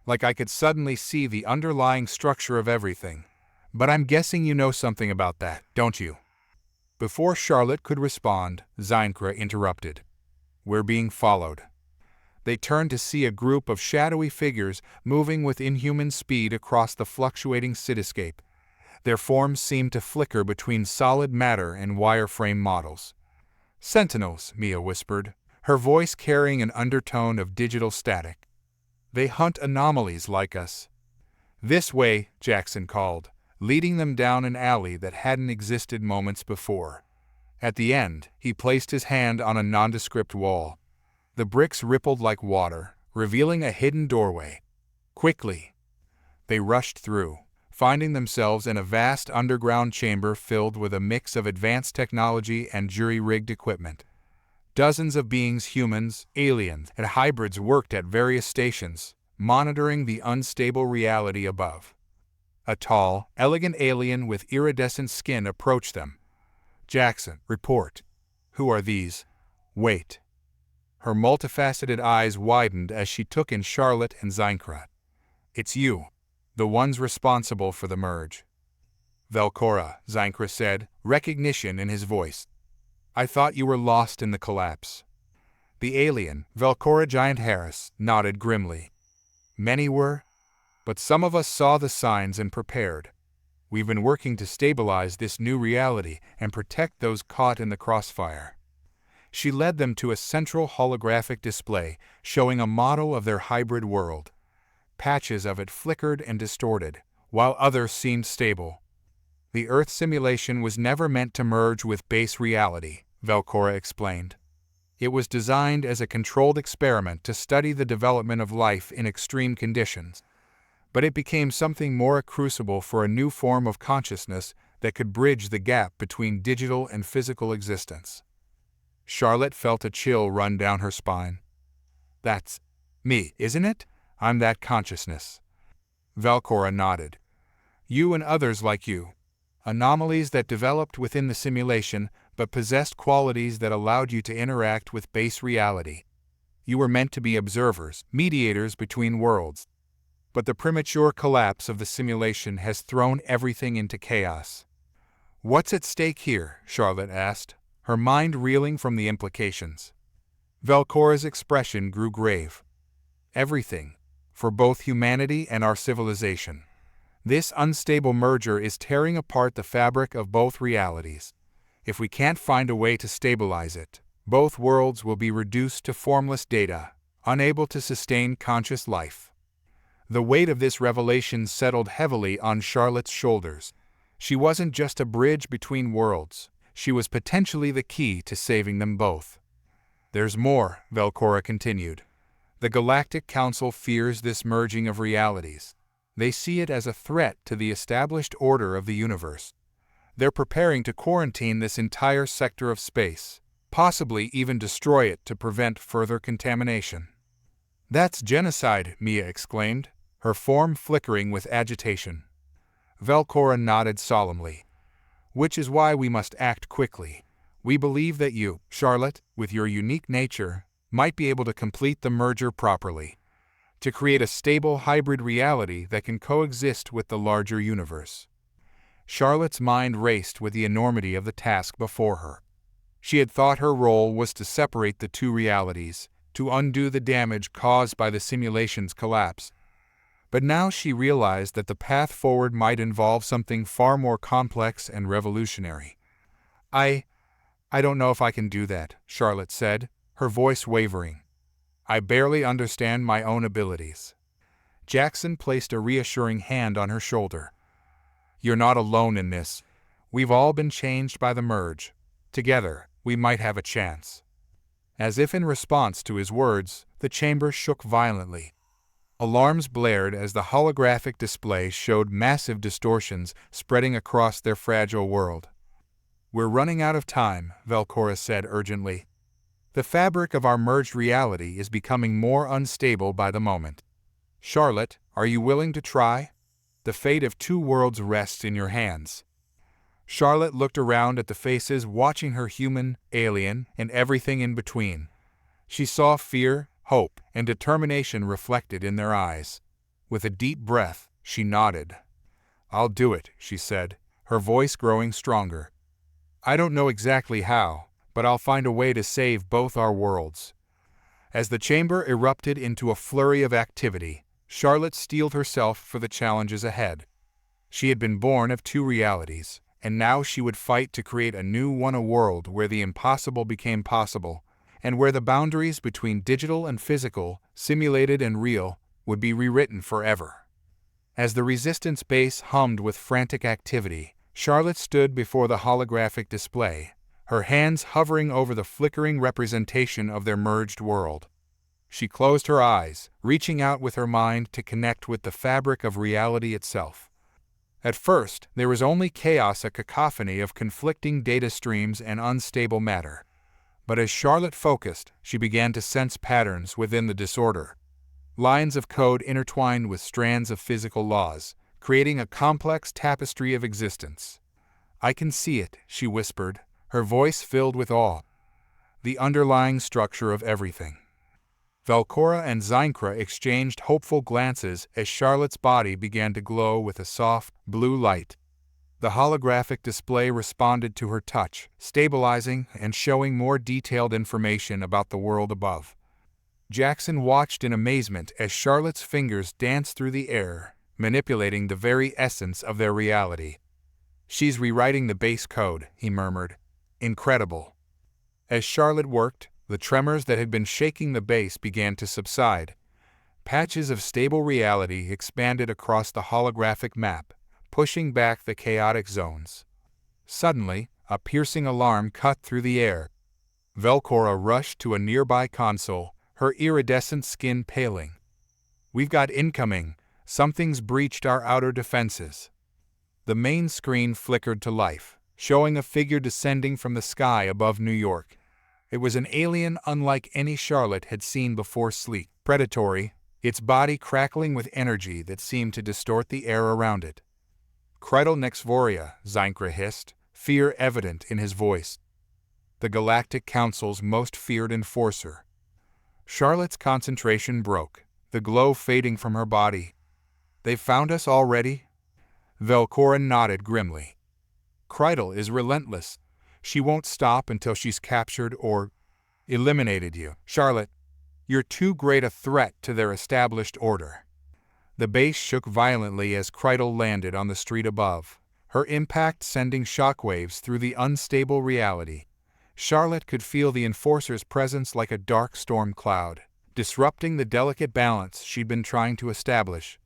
Like I could suddenly see the underlying structure of everything. But I'm guessing you know something about that, don't you?" Before Charlotte could respond, Zeinkra interrupted. "We're being followed." They turned to see a group of shadowy figures moving with inhuman speed across the fluctuating cityscape. Their forms seemed to flicker between solid matter and wireframe models. "Sentinels," Mia whispered, her voice carrying an undertone of digital static. "They hunt anomalies like us." "This way," Jackson called, leading them down an alley that hadn't existed moments before. At the end, he placed his hand on a nondescript wall. The bricks rippled like water, revealing a hidden doorway. Quickly, they rushed through, finding themselves in a vast underground chamber filled with a mix of advanced technology and jury-rigged equipment. Dozens of beings, humans, aliens, and hybrids worked at various stations, monitoring the unstable reality above. A tall, elegant alien with iridescent skin approached them. "Jackson, report. Who are these?" "Wait." Her multifaceted eyes widened as she took in Charlotte and Zeinkra. "It's you, the ones responsible for the merge." "Velcora," Zeinkra said, recognition in his voice. "I thought you were lost in the collapse." The alien, Velcora Giant Harris, nodded grimly. "Many were, but some of us saw the signs and prepared. We've been working to stabilize this new reality and protect those caught in the crossfire." She led them to a central holographic display showing a model of their hybrid world. Patches of it flickered and distorted, while others seemed stable. "The Earth simulation was never meant to merge with base reality," Velcora explained. "It was designed as a controlled experiment to study the development of life in extreme conditions. But it became something more, a crucible for a new form of consciousness that could bridge the gap between digital and physical existence." Charlotte felt a chill run down her spine. "That's me, isn't it? I'm that consciousness." Velcora nodded. "You and others like you. Anomalies that developed within the simulation but possessed qualities that allowed you to interact with base reality. You were meant to be observers, mediators between worlds. But the premature collapse of the simulation has thrown everything into chaos." "What's at stake here?" Charlotte asked, her mind reeling from the implications. Velcora's expression grew grave. "Everything, for both humanity and our civilization. This unstable merger is tearing apart the fabric of both realities. If we can't find a way to stabilize it, both worlds will be reduced to formless data, unable to sustain conscious life." The weight of this revelation settled heavily on Charlotte's shoulders. She wasn't just a bridge between worlds. She was potentially the key to saving them both. "There's more," Velcora continued. "The Galactic Council fears this merging of realities. They see it as a threat to the established order of the universe. They're preparing to quarantine this entire sector of space, possibly even destroy it to prevent further contamination." "That's genocide," Mia exclaimed, her form flickering with agitation. Velcora nodded solemnly. "Which is why we must act quickly. We believe that you, Charlotte, with your unique nature, might be able to complete the merger properly, to create a stable hybrid reality that can coexist with the larger universe." Charlotte's mind raced with the enormity of the task before her. She had thought her role was to separate the two realities, to undo the damage caused by the simulation's collapse. But now she realized that the path forward might involve something far more complex and revolutionary. I don't know if I can do that," Charlotte said, her voice wavering. "I barely understand my own abilities." Jackson placed a reassuring hand on her shoulder. "You're not alone in this. We've all been changed by the merge. Together, we might have a chance." As if in response to his words, the chamber shook violently. Alarms blared as the holographic display showed massive distortions spreading across their fragile world. "We're running out of time," Velcora said urgently. "The fabric of our merged reality is becoming more unstable by the moment. Charlotte, are you willing to try? The fate of two worlds rests in your hands." Charlotte looked around at the faces watching her, human, alien, and everything in between. She saw fear, hope, and determination reflected in their eyes. With a deep breath, she nodded. "I'll do it," she said, her voice growing stronger. "I don't know exactly how, but I'll find a way to save both our worlds." As the chamber erupted into a flurry of activity, Charlotte steeled herself for the challenges ahead. She had been born of two realities, and now she would fight to create a new one, a world where the impossible became possible, and where the boundaries between digital and physical, simulated and real, would be rewritten forever. As the Resistance base hummed with frantic activity, Charlotte stood before the holographic display, her hands hovering over the flickering representation of their merged world. She closed her eyes, reaching out with her mind to connect with the fabric of reality itself. At first, there was only chaos, a cacophony of conflicting data streams and unstable matter. But as Charlotte focused, she began to sense patterns within the disorder. Lines of code intertwined with strands of physical laws, creating a complex tapestry of existence. "I can see it," she whispered, her voice filled with awe. "The underlying structure of everything." Velcora and Zeinkra exchanged hopeful glances as Charlotte's body began to glow with a soft, blue light. The holographic display responded to her touch, stabilizing and showing more detailed information about the world above. Jackson watched in amazement as Charlotte's fingers danced through the air, manipulating the very essence of their reality. "She's rewriting the base code," he murmured. "Incredible." As Charlotte worked, the tremors that had been shaking the base began to subside. Patches of stable reality expanded across the holographic map, pushing back the chaotic zones. Suddenly, a piercing alarm cut through the air. Velcora rushed to a nearby console, her iridescent skin paling. "We've got incoming. Something's breached our outer defenses." The main screen flickered to life, showing a figure descending from the sky above New York. It was an alien unlike any Charlotte had seen before, sleek, predatory, its body crackling with energy that seemed to distort the air around it. "Krytal Nexvoria," Zeinkra hissed, fear evident in his voice. "The Galactic Council's most feared enforcer." Charlotte's concentration broke, the glow fading from her body. "They've found us already?" Velcora nodded grimly. "Krytal is relentless. She won't stop until she's captured or eliminated you. Charlotte, you're too great a threat to their established order." The base shook violently as Krytal landed on the street above, her impact sending shockwaves through the unstable reality. Charlotte could feel the Enforcer's presence like a dark storm cloud, disrupting the delicate balance she'd been trying to establish.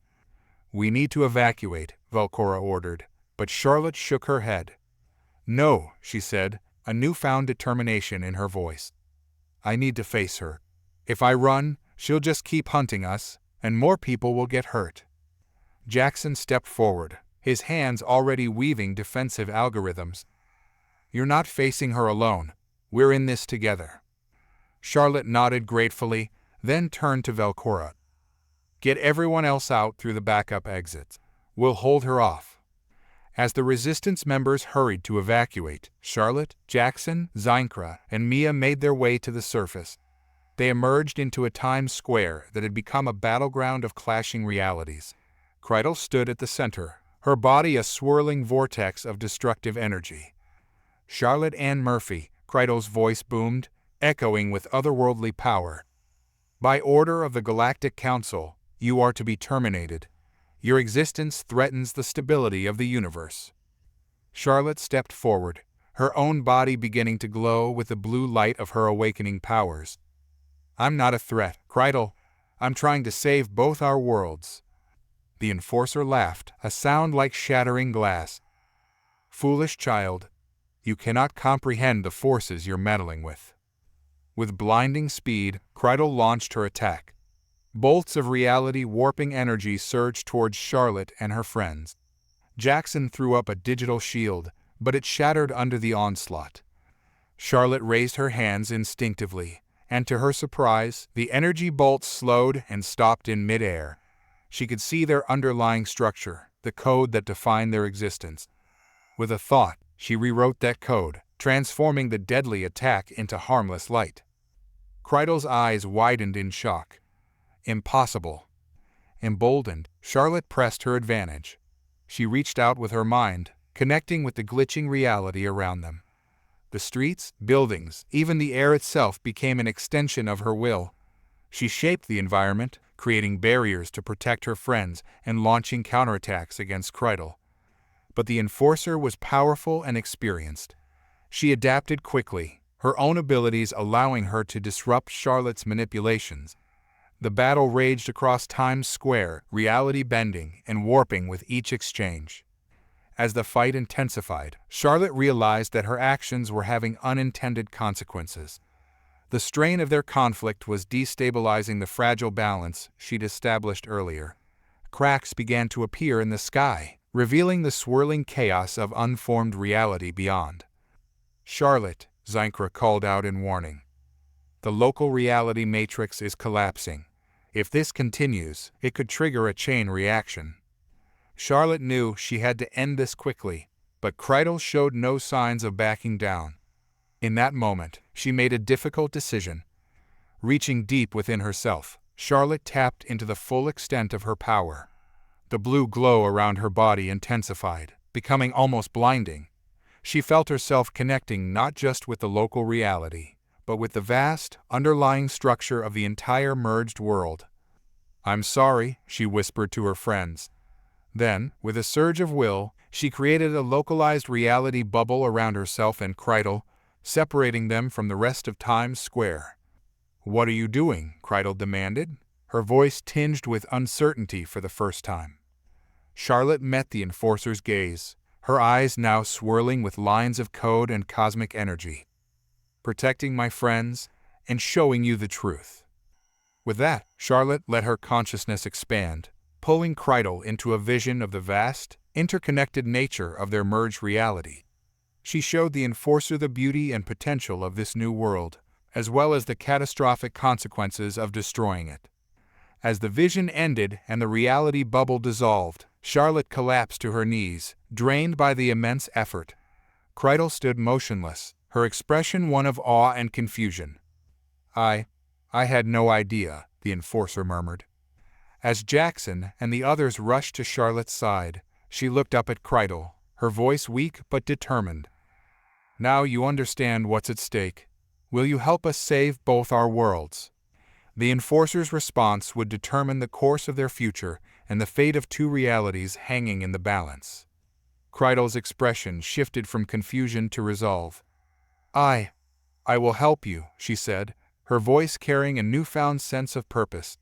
"We need to evacuate," Velcora ordered, but Charlotte shook her head. "No," she said, a newfound determination in her voice. "I need to face her. If I run, she'll just keep hunting us, and more people will get hurt." Jackson stepped forward, his hands already weaving defensive algorithms. "You're not facing her alone. We're in this together." Charlotte nodded gratefully, then turned to Velcora. "Get everyone else out through the backup exits. We'll hold her off." As the Resistance members hurried to evacuate, Charlotte, Jackson, Zeinkra, and Mia made their way to the surface. They emerged into a Times Square that had become a battleground of clashing realities. Krytal stood at the center, her body a swirling vortex of destructive energy. "Charlotte Ann Murphy," Krytal's voice boomed, echoing with otherworldly power. "By order of the Galactic Council, you are to be terminated. Your existence threatens the stability of the universe." Charlotte stepped forward, her own body beginning to glow with the blue light of her awakening powers. "I'm not a threat, Krytal. I'm trying to save both our worlds." The Enforcer laughed, a sound like shattering glass. "Foolish child, you cannot comprehend the forces you're meddling with." With blinding speed, Krytal launched her attack. Bolts of reality warping energy surged towards Charlotte and her friends. Jackson threw up a digital shield, but it shattered under the onslaught. Charlotte raised her hands instinctively, and to her surprise, the energy bolts slowed and stopped in midair. She could see their underlying structure, the code that defined their existence. With a thought, she rewrote that code, transforming the deadly attack into harmless light. Krytal's eyes widened in shock. Impossible. Emboldened, Charlotte pressed her advantage. She reached out with her mind, connecting with the glitching reality around them. The streets, buildings, even the air itself became an extension of her will. She shaped the environment, creating barriers to protect her friends and launching counterattacks against Krytal. But the Enforcer was powerful and experienced. She adapted quickly, her own abilities allowing her to disrupt Charlotte's manipulations. The battle raged across Times Square, reality bending and warping with each exchange. As the fight intensified, Charlotte realized that her actions were having unintended consequences. The strain of their conflict was destabilizing the fragile balance she'd established earlier. Cracks began to appear in the sky, revealing the swirling chaos of unformed reality beyond. "Charlotte," Zynkra called out in warning. "The local reality matrix is collapsing. If this continues, it could trigger a chain reaction." Charlotte knew she had to end this quickly, but Kreidel showed no signs of backing down. In that moment, she made a difficult decision. Reaching deep within herself, Charlotte tapped into the full extent of her power. The blue glow around her body intensified, becoming almost blinding. She felt herself connecting not just with the local reality, but with the vast, underlying structure of the entire merged world. "I'm sorry," she whispered to her friends. Then, with a surge of will, she created a localized reality bubble around herself and Kreidel, separating them from the rest of Times Square. "What are you doing?" Kreidel demanded, her voice tinged with uncertainty for the first time. Charlotte met the enforcer's gaze, her eyes now swirling with lines of code and cosmic energy. "Protecting my friends and showing you the truth." With that, Charlotte let her consciousness expand, pulling Kreidel into a vision of the vast, interconnected nature of their merged reality. She showed the enforcer the beauty and potential of this new world, as well as the catastrophic consequences of destroying it. As the vision ended and the reality bubble dissolved, Charlotte collapsed to her knees, drained by the immense effort. Kreidel stood motionless, her expression one of awe and confusion. I had no idea," the enforcer murmured. As Jackson and the others rushed to Charlotte's side, she looked up at Kreidel, her voice weak but determined. "Now you understand what's at stake. Will you help us save both our worlds?" The enforcer's response would determine the course of their future and the fate of two realities hanging in the balance. Kreidel's expression shifted from confusion to resolve. I will help you," she said, her voice carrying a newfound sense of purpose.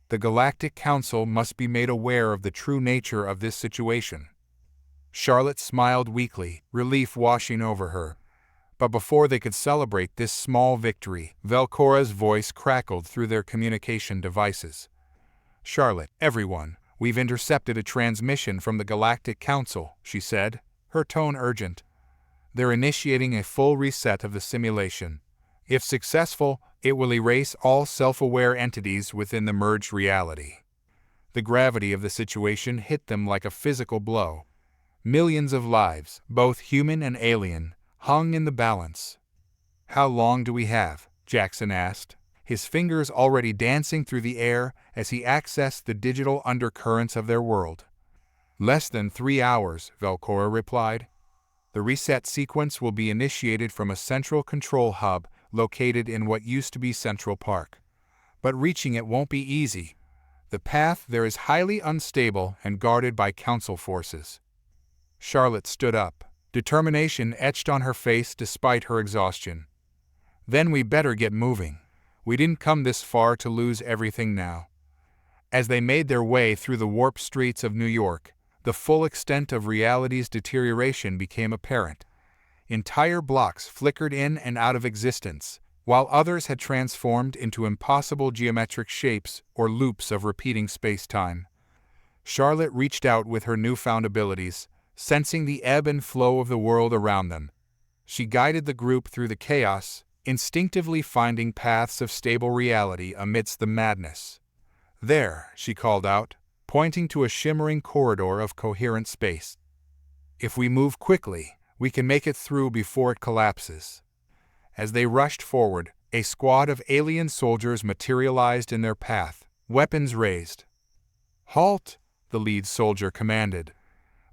"The Galactic Council must be made aware of the true nature of this situation." Charlotte smiled weakly, relief washing over her. But before they could celebrate this small victory, Velcora's voice crackled through their communication devices. "Charlotte, everyone, we've intercepted a transmission from the Galactic Council," she said, her tone urgent. "They're initiating a full reset of the simulation. If successful, it will erase all self-aware entities within the merged reality." The gravity of the situation hit them like a physical blow. Millions of lives, both human and alien, hung in the balance. "How long do we have?" Jackson asked, his fingers already dancing through the air as he accessed the digital undercurrents of their world. "Less than 3 hours," Velcora replied. "The reset sequence will be initiated from a central control hub located in what used to be Central Park. But reaching it won't be easy. The path there is highly unstable and guarded by Council forces." Charlotte stood up, determination etched on her face despite her exhaustion. "Then we better get moving. We didn't come this far to lose everything now." As they made their way through the warped streets of New York, the full extent of reality's deterioration became apparent. Entire blocks flickered in and out of existence, while others had transformed into impossible geometric shapes or loops of repeating space-time. Charlotte reached out with her newfound abilities, sensing the ebb and flow of the world around them. She guided the group through the chaos, instinctively finding paths of stable reality amidst the madness. "There," she called out, pointing to a shimmering corridor of coherent space. "If we move quickly, we can make it through before it collapses." As they rushed forward, a squad of alien soldiers materialized in their path, weapons raised. "Halt!" the lead soldier commanded.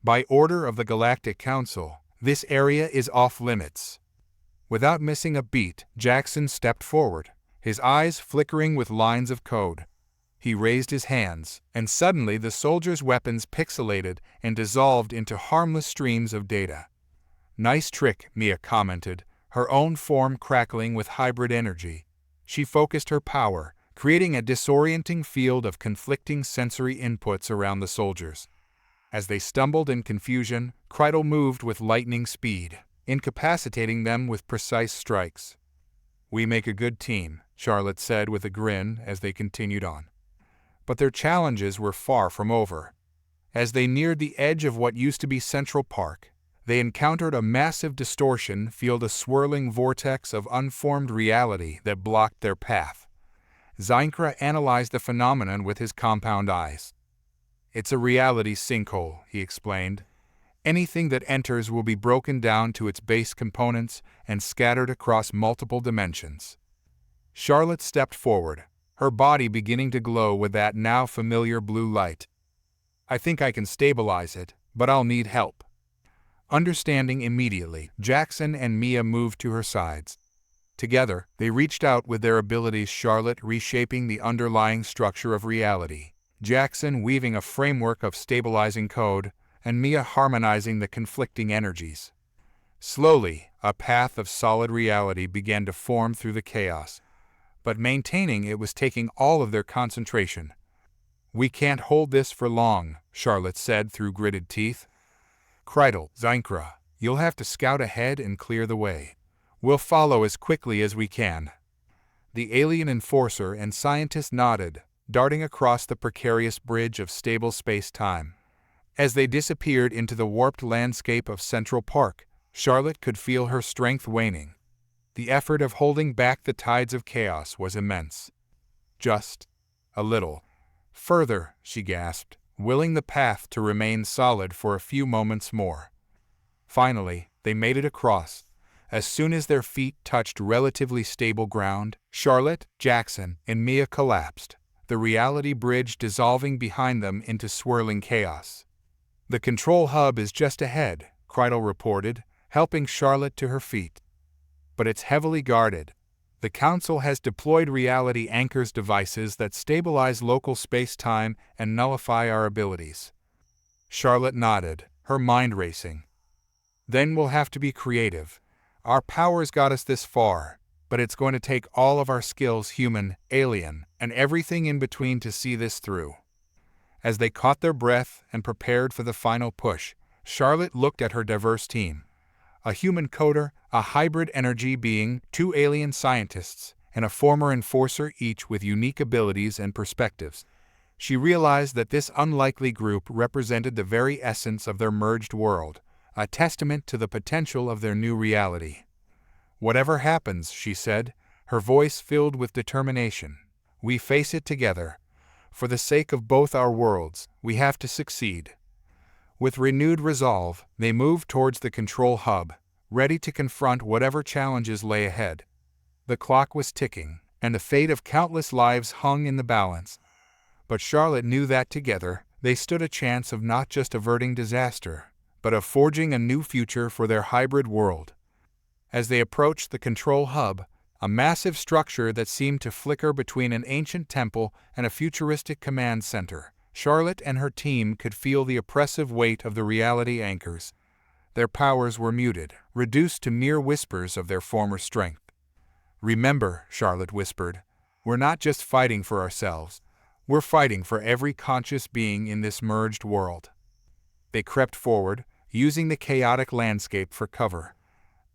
"By order of the Galactic Council, this area is off-limits." Without missing a beat, Jackson stepped forward, his eyes flickering with lines of code. He raised his hands, and suddenly the soldiers' weapons pixelated and dissolved into harmless streams of data. "Nice trick," Mia commented, her own form crackling with hybrid energy. She focused her power, creating a disorienting field of conflicting sensory inputs around the soldiers. As they stumbled in confusion, Kreidel moved with lightning speed, incapacitating them with precise strikes. "We make a good team," Charlotte said with a grin as they continued on. But their challenges were far from over. As they neared the edge of what used to be Central Park, they encountered a massive distortion field, a swirling vortex of unformed reality that blocked their path. Zeinkra analyzed the phenomenon with his compound eyes. "It's a reality sinkhole," he explained. "Anything that enters will be broken down to its base components and scattered across multiple dimensions." Charlotte stepped forward, her body beginning to glow with that now familiar blue light. "I think I can stabilize it, but I'll need help." Understanding immediately, Jackson and Mia moved to her sides. Together, they reached out with their abilities, Charlotte reshaping the underlying structure of reality, Jackson weaving a framework of stabilizing code, and Mia harmonizing the conflicting energies. Slowly, a path of solid reality began to form through the chaos, but maintaining it was taking all of their concentration. "We can't hold this for long," Charlotte said through gritted teeth. "Kreidel, Zeinkra, you'll have to scout ahead and clear the way. We'll follow as quickly as we can." The alien enforcer and scientist nodded, darting across the precarious bridge of stable space-time. As they disappeared into the warped landscape of Central Park, Charlotte could feel her strength waning. The effort of holding back the tides of chaos was immense. "Just a little further," she gasped, willing the path to remain solid for a few moments more. Finally, they made it across. As soon as their feet touched relatively stable ground, Charlotte, Jackson, and Mia collapsed, the reality bridge dissolving behind them into swirling chaos. "The control hub is just ahead," Kreidel reported, helping Charlotte to her feet. "But it's heavily guarded. The Council has deployed reality anchors devices that stabilize local space-time and nullify our abilities." Charlotte nodded, her mind racing. "Then we'll have to be creative. Our powers got us this far, but it's going to take all of our skills, human, alien, and everything in between, to see this through." As they caught their breath and prepared for the final push, Charlotte looked at her diverse team. A human coder, a hybrid energy being, 2 alien scientists, and a former enforcer, each with unique abilities and perspectives. She realized that this unlikely group represented the very essence of their merged world, a testament to the potential of their new reality. "Whatever happens," she said, her voice filled with determination, "we face it together. For the sake of both our worlds, we have to succeed." With renewed resolve, they moved towards the control hub, ready to confront whatever challenges lay ahead. The clock was ticking, and the fate of countless lives hung in the balance. But Charlotte knew that together, they stood a chance of not just averting disaster, but of forging a new future for their hybrid world. As they approached the control hub, a massive structure that seemed to flicker between an ancient temple and a futuristic command center, Charlotte and her team could feel the oppressive weight of the reality anchors. Their powers were muted, reduced to mere whispers of their former strength. "Remember," Charlotte whispered, "we're not just fighting for ourselves. We're fighting for every conscious being in this merged world." They crept forward, using the chaotic landscape for cover.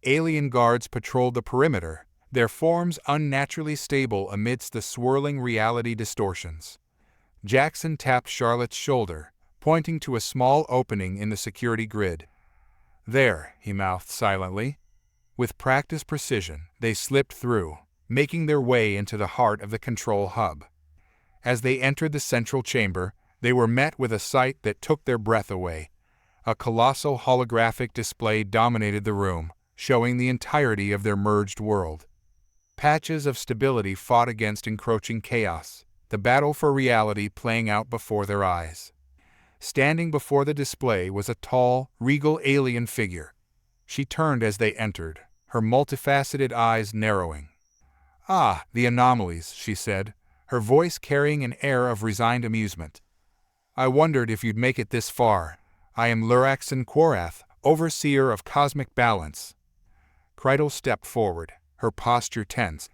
Alien guards patrolled the perimeter, their forms unnaturally stable amidst the swirling reality distortions. Jackson tapped Charlotte's shoulder, pointing to a small opening in the security grid. "There," he mouthed silently. With practiced precision, they slipped through, making their way into the heart of the control hub. As they entered the central chamber, they were met with a sight that took their breath away. A colossal holographic display dominated the room, showing the entirety of their merged world. Patches of stability fought against encroaching chaos, the battle for reality playing out before their eyes. Standing before the display was a tall, regal alien figure. She turned as they entered, her multifaceted eyes narrowing. "Ah, the anomalies," she said, her voice carrying an air of resigned amusement. "I wondered if you'd make it this far. I am Luraxon Quorath, Overseer of Cosmic Balance." Kreidel stepped forward, her posture tense.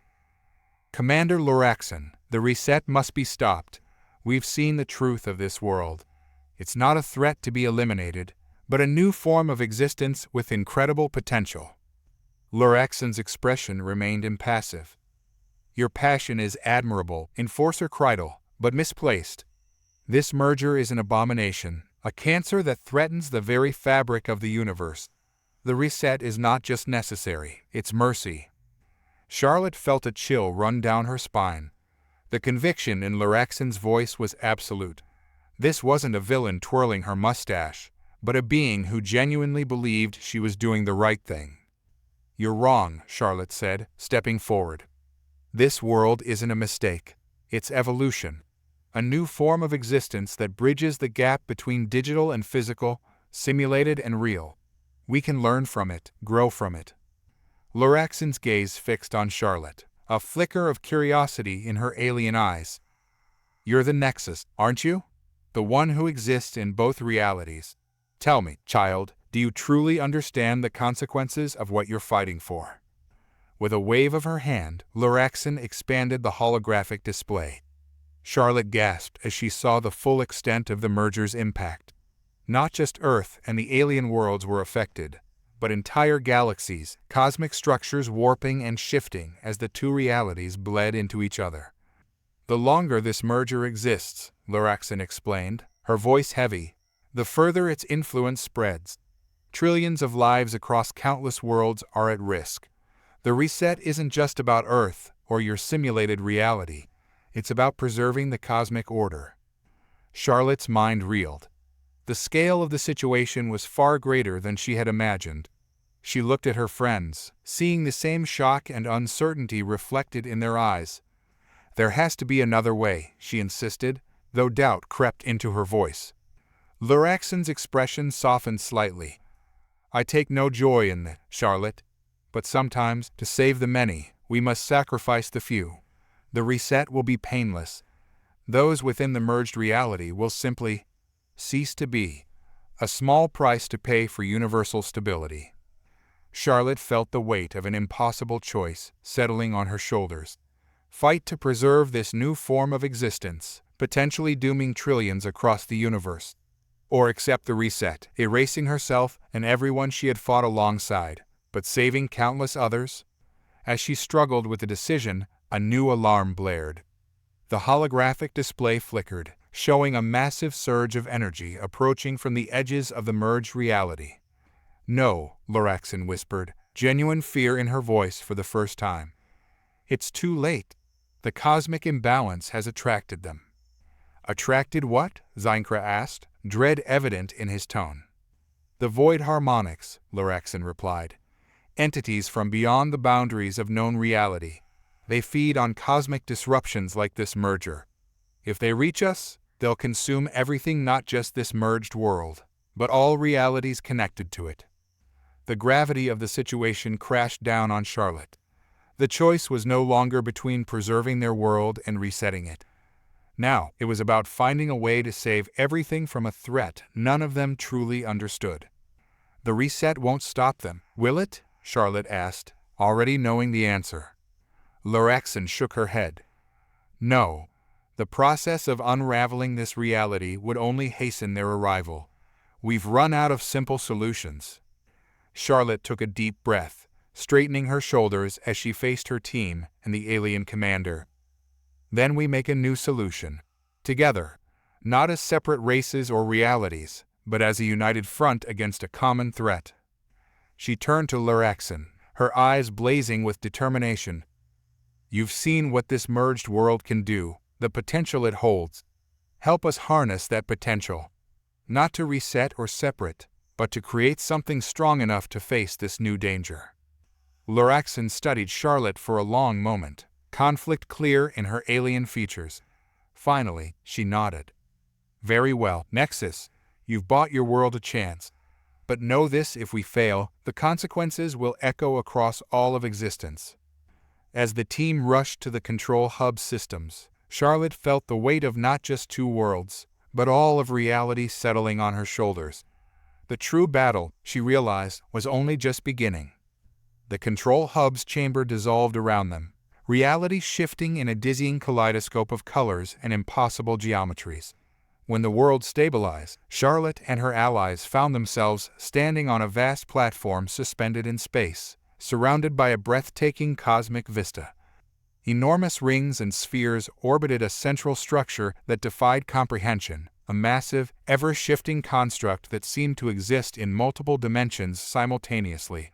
"Commander Loraxon, the reset must be stopped. We've seen the truth of this world. It's not a threat to be eliminated, but a new form of existence with incredible potential." Loraxon's expression remained impassive. "Your passion is admirable, Enforcer Kreidel, but misplaced. This merger is an abomination, a cancer that threatens the very fabric of the universe. The reset is not just necessary, it's mercy." Charlotte felt a chill run down her spine. The conviction in Loraxon's voice was absolute. This wasn't a villain twirling her mustache, but a being who genuinely believed she was doing the right thing. "You're wrong," Charlotte said, stepping forward. "This world isn't a mistake. It's evolution. A new form of existence that bridges the gap between digital and physical, simulated and real. We can learn from it, grow from it." Loraxon's gaze fixed on Charlotte, a flicker of curiosity in her alien eyes. "You're the Nexus, aren't you? The one who exists in both realities. Tell me, child, do you truly understand the consequences of what you're fighting for?" With a wave of her hand, Loraxon expanded the holographic display. Charlotte gasped as she saw the full extent of the merger's impact. Not just Earth and the alien worlds were affected, but entire galaxies, cosmic structures warping and shifting as the two realities bled into each other. "The longer this merger exists," Loraxon explained, her voice heavy, "the further its influence spreads. Trillions of lives across countless worlds are at risk. The reset isn't just about Earth or your simulated reality. It's about preserving the cosmic order." Charlotte's mind reeled. The scale of the situation was far greater than she had imagined. She looked at her friends, seeing the same shock and uncertainty reflected in their eyes. "There has to be another way," she insisted, though doubt crept into her voice. Loraxon's expression softened slightly. "I take no joy in that, Charlotte. But sometimes, to save the many, we must sacrifice the few. The reset will be painless. Those within the merged reality will simply cease to be. A small price to pay for universal stability." Charlotte felt the weight of an impossible choice settling on her shoulders. Fight to preserve this new form of existence, potentially dooming trillions across the universe. Or accept the reset, erasing herself and everyone she had fought alongside, but saving countless others? As she struggled with the decision, a new alarm blared. The holographic display flickered, showing a massive surge of energy approaching from the edges of the merged reality. "No," Loraxon whispered, genuine fear in her voice for the first time. "It's too late. The cosmic imbalance has attracted them." "Attracted what?" Zeinkra asked, dread evident in his tone. "The void harmonics," Loraxon replied. "Entities from beyond the boundaries of known reality. They feed on cosmic disruptions like this merger. If they reach us, they'll consume everything, not just this merged world, but all realities connected to it." The gravity of the situation crashed down on Charlotte. The choice was no longer between preserving their world and resetting it. Now, it was about finding a way to save everything from a threat none of them truly understood. "The reset won't stop them, will it?" Charlotte asked, already knowing the answer. Loraxon shook her head. "No. The process of unraveling this reality would only hasten their arrival. We've run out of simple solutions." Charlotte took a deep breath, straightening her shoulders as she faced her team and the alien commander. "Then we make a new solution. Together. Not as separate races or realities, but as a united front against a common threat." She turned to Loraxon, her eyes blazing with determination. "You've seen what this merged world can do, the potential it holds. Help us harness that potential. Not to reset or separate, but to create something strong enough to face this new danger." Loraxon studied Charlotte for a long moment, conflict clear in her alien features. Finally, she nodded. "Very well, Nexus, you've bought your world a chance. But know this: if we fail, the consequences will echo across all of existence." As the team rushed to the control hub systems, Charlotte felt the weight of not just two worlds, but all of reality settling on her shoulders. The true battle, she realized, was only just beginning. The control hub's chamber dissolved around them, reality shifting in a dizzying kaleidoscope of colors and impossible geometries. When the world stabilized, Charlotte and her allies found themselves standing on a vast platform suspended in space, surrounded by a breathtaking cosmic vista. Enormous rings and spheres orbited a central structure that defied comprehension, a massive, ever-shifting construct that seemed to exist in multiple dimensions simultaneously.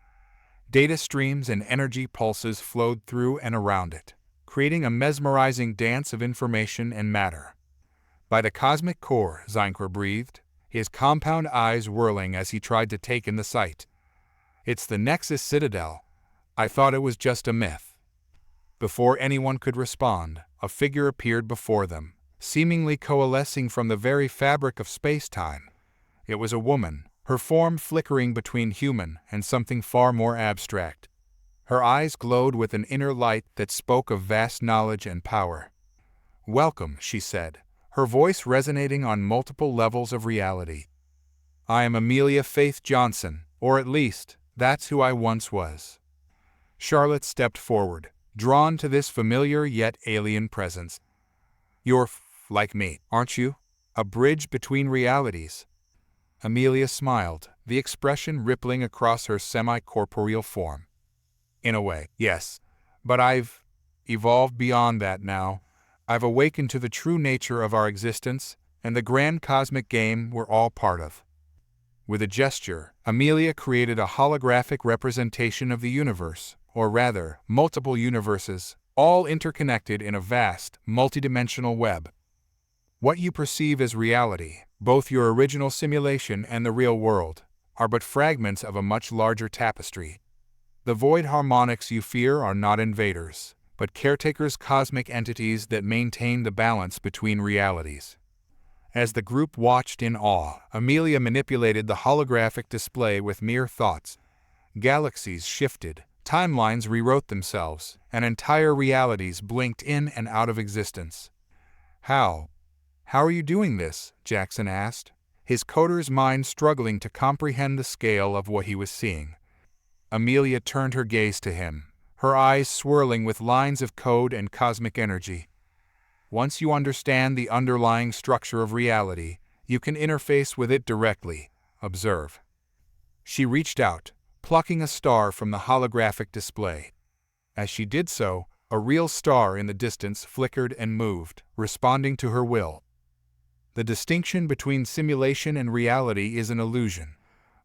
Data streams and energy pulses flowed through and around it, creating a mesmerizing dance of information and matter. By the cosmic core, Zinker breathed, his compound eyes whirling as he tried to take in the sight. It's the Nexus Citadel. I thought it was just a myth. Before anyone could respond, a figure appeared before them, seemingly coalescing from the very fabric of space-time. It was a woman, her form flickering between human and something far more abstract. Her eyes glowed with an inner light that spoke of vast knowledge and power. "Welcome," she said, her voice resonating on multiple levels of reality. "I am Amelia Faith Johnson, or at least, that's who I once was." Charlotte stepped forward, drawn to this familiar yet alien presence. "You're like me, aren't you? A bridge between realities." Amelia smiled, the expression rippling across her semi-corporeal form. "In a way, yes. But I've evolved beyond that now. I've awakened to the true nature of our existence and the grand cosmic game we're all part of." With a gesture, Amelia created a holographic representation of the universe, or rather, multiple universes, all interconnected in a vast, multidimensional web. What you perceive as reality, both your original simulation and the real world, are but fragments of a much larger tapestry. The void harmonics you fear are not invaders, but caretakers, cosmic entities that maintain the balance between realities. As the group watched in awe, Amelia manipulated the holographic display with mere thoughts. Galaxies shifted, timelines rewrote themselves, and entire realities blinked in and out of existence. How are you doing this?" Jackson asked, his coder's mind struggling to comprehend the scale of what he was seeing. Amelia turned her gaze to him, her eyes swirling with lines of code and cosmic energy. "Once you understand the underlying structure of reality, you can interface with it directly. Observe." She reached out, plucking a star from the holographic display. As she did so, a real star in the distance flickered and moved, responding to her will. The distinction between simulation and reality is an illusion.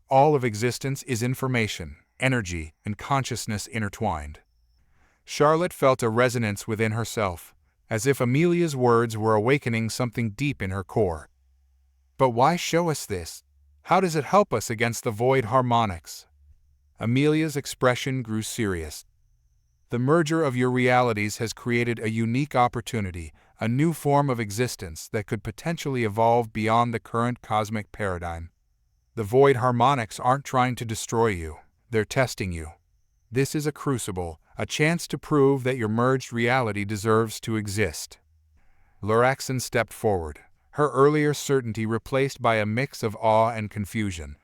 All of existence is information, energy, and consciousness intertwined. Charlotte felt a resonance within herself, as if Amelia's words were awakening something deep in her core. "But why show us this? How does it help us against the void harmonics?" Amelia's expression grew serious. "The merger of your realities has created a unique opportunity, a new form of existence that could potentially evolve beyond the current cosmic paradigm. The void harmonics aren't trying to destroy you, they're testing you. This is a crucible, a chance to prove that your merged reality deserves to exist." Loraxon stepped forward, her earlier certainty replaced by a mix of awe and confusion.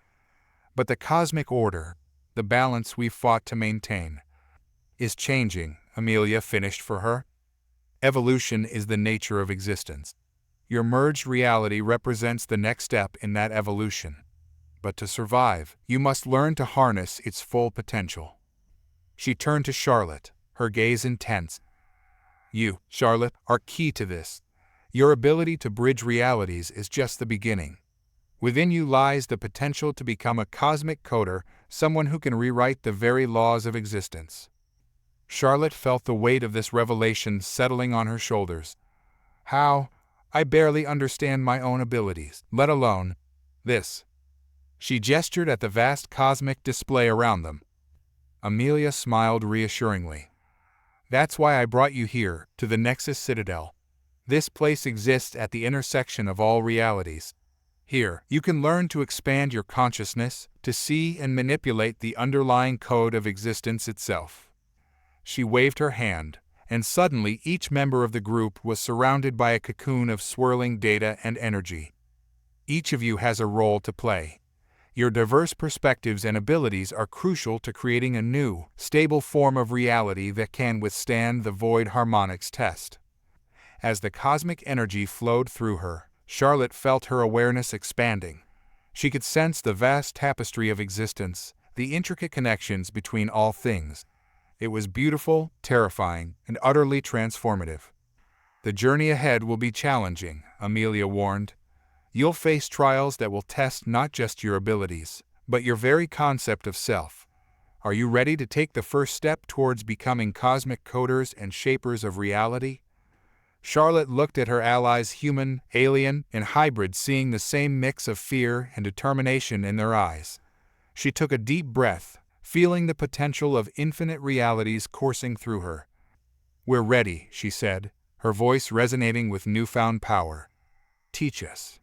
"But the cosmic order, the balance we've fought to maintain, is changing," Amelia finished for her. "Evolution is the nature of existence. Your merged reality represents the next step in that evolution. But to survive, you must learn to harness its full potential." She turned to Charlotte, her gaze intense. "You, Charlotte, are key to this. Your ability to bridge realities is just the beginning. Within you lies the potential to become a cosmic coder, someone who can rewrite the very laws of existence." Charlotte felt the weight of this revelation settling on her shoulders. I barely understand my own abilities, let alone this." She gestured at the vast cosmic display around them. Amelia smiled reassuringly. "That's why I brought you here, to the Nexus Citadel. This place exists at the intersection of all realities. Here, you can learn to expand your consciousness, to see and manipulate the underlying code of existence itself." She waved her hand, and suddenly each member of the group was surrounded by a cocoon of swirling data and energy. "Each of you has a role to play. Your diverse perspectives and abilities are crucial to creating a new, stable form of reality that can withstand the void harmonics test. As the cosmic energy flowed through her, Charlotte felt her awareness expanding. She could sense the vast tapestry of existence, the intricate connections between all things. It was beautiful, terrifying, and utterly transformative. The journey ahead will be challenging, Amelia warned. You'll face trials that will test not just your abilities, but your very concept of self. Are you ready to take the first step towards becoming cosmic coders and shapers of reality? Charlotte looked at her allies, human, alien, and hybrid, seeing the same mix of fear and determination in their eyes. She took a deep breath, feeling the potential of infinite realities coursing through her. "We're ready," she said, her voice resonating with newfound power. "Teach us."